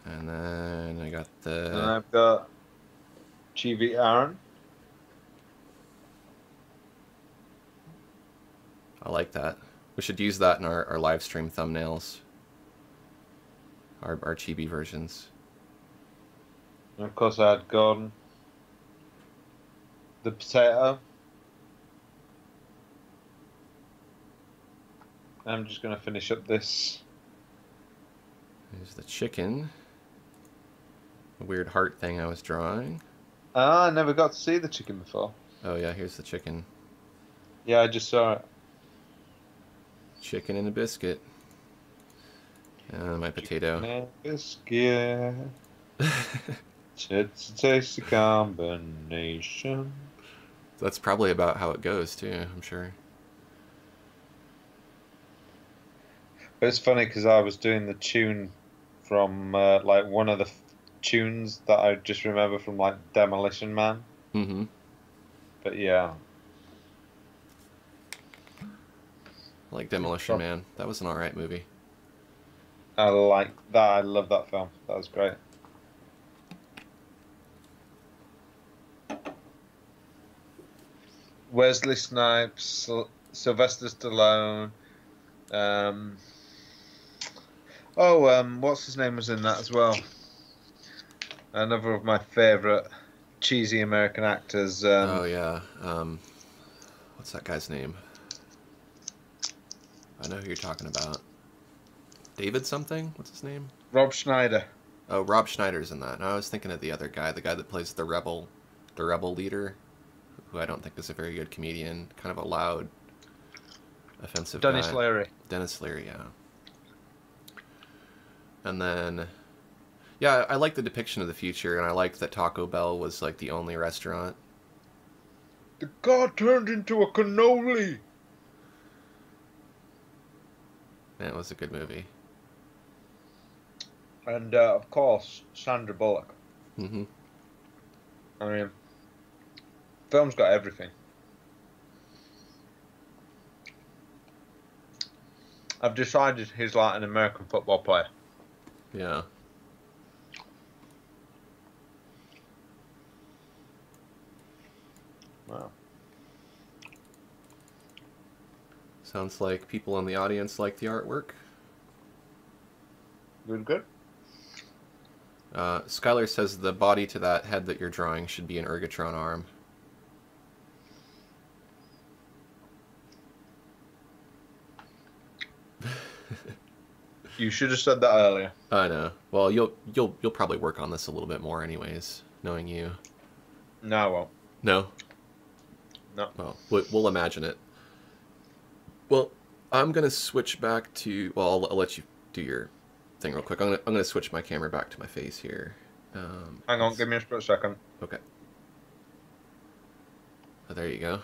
and then I got the... And I've got Chibi Aaron. I like that. We should use that in our live stream thumbnails. Our Chibi versions. And of course I had Gordon. The potato. I'm just going to finish up this. There's the chicken. The weird heart thing I was drawing. Ah, I never got to see the chicken before. Oh yeah, here's the chicken. Yeah, I just saw it. Chicken and a biscuit. My potato. Chicken and biscuit. It's a tasty combination. That's probably about how it goes too, I'm sure. But it's funny because I was doing the tune from like one of the tunes that I just remember from like Demolition Man. Mm-hmm. But yeah. Like Demolition Man. That was an alright movie. I like that. I love that film. That was great. Wesley Snipes, Sylvester Stallone. What's his name was in that as well? Another of my favourite cheesy American actors. Oh yeah. What's that guy's name? I know who you're talking about. David something? What's his name? Rob Schneider. Oh, Rob Schneider's in that. No, I was thinking of the other guy, the guy that plays the rebel leader, who I don't think is a very good comedian. Kind of a loud, offensive Dennis guy. Leary. Dennis Leary, yeah. And then, yeah, I like the depiction of the future, and I liked that Taco Bell was like the only restaurant. The car turned into a cannoli. Yeah, it was a good movie. And of course, Sandra Bullock. Mm-hmm. I mean, film's got everything. I've decided he's like an American football player. Yeah. Wow. Sounds like people in the audience like the artwork. Good. Skylar says the body to that head that you're drawing should be an Ergotron arm. You should have said that earlier. I know. Well, you'll probably work on this a little bit more, anyways, knowing you. No, I won't. No. No. Well, we'll imagine it. Well, I'm gonna switch back to. Well, I'll let you do your thing real quick. I'm gonna switch my camera back to my face here. Hang on, give me a split second. Okay. Oh, there you go.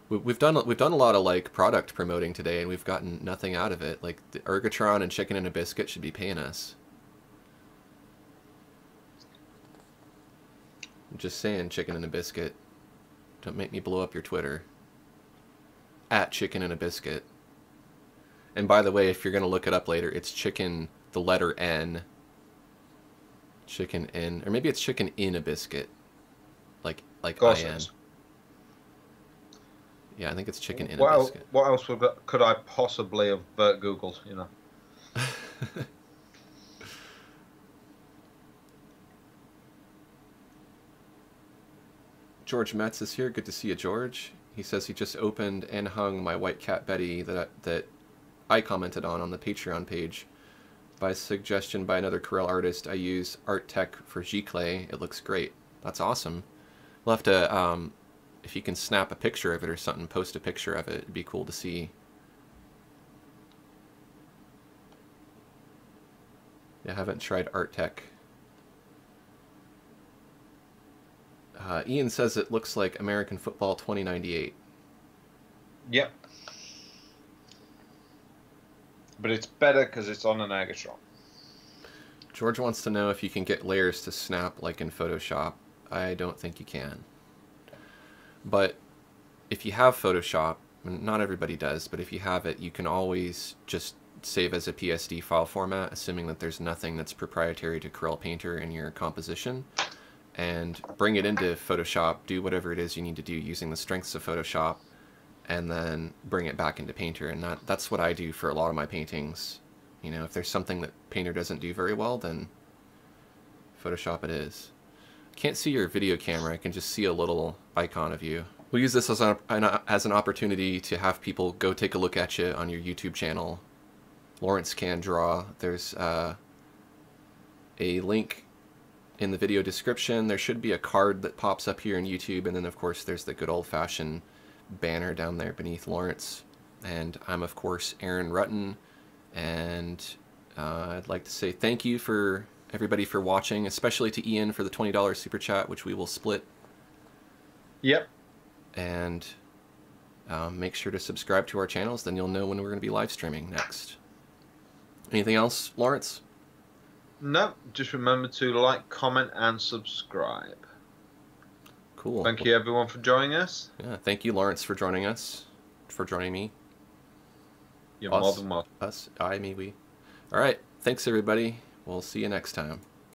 We've done a lot of like product promoting today, and we've gotten nothing out of it. Like the Ergotron and Chicken and a Biscuit should be paying us. I'm just saying, Chicken and a Biscuit. Don't make me blow up your Twitter. at Chicken in a Biscuit. And by the way, if you're going to look it up later, it's chicken, the letter N. Chicken in, or maybe it's Chicken in a Biscuit. Like IN. Yeah, I think it's Chicken in a Biscuit. What else could I possibly have Googled, you know? George Metz is here. Good to see you, George. He says he just opened and hung my white cat Betty that I commented on the Patreon page. By suggestion by another Corel artist, I use Art Tech for Giclée. It looks great. That's awesome. We'll have to, if you can snap a picture of it or something, post a picture of it. It'd be cool to see. Yeah, I haven't tried Art Tech. Ian says it looks like American Football 2098. Yep. But it's better because it's on an Agatron. George wants to know if you can get layers to snap like in Photoshop. I don't think you can. But if you have Photoshop, not everybody does, but if you have it, you can always just save as a PSD file format, assuming that there's nothing that's proprietary to Corel Painter in your composition, and bring it into Photoshop, do whatever it is you need to do using the strengths of Photoshop, and then bring it back into Painter. And that's what I do for a lot of my paintings. You know, if there's something that Painter doesn't do very well, then Photoshop it is. Can't see your video camera, I can just see a little icon of you. We'll use this as an opportunity to have people go take a look at you on your YouTube channel. Lawrence Can Draw. There's a link in the video description. There should be a card that pops up here in YouTube, and then of course there's the good old-fashioned banner down there beneath Lawrence. And I'm of course Aaron Rutten, and I'd like to say thank you for everybody for watching, especially to Ian for the $20 super chat, which we will split. Yep. And make sure to subscribe to our channels, then you'll know when we're going to be live streaming next. Anything else, Lawrence? No, just remember to like, comment, and subscribe. Cool. Thank you everyone for joining us. Yeah, thank you, Lawrence, for joining us, for joining me. You're more than welcome. Us, I, me, we. All right, thanks everybody. We'll see you next time.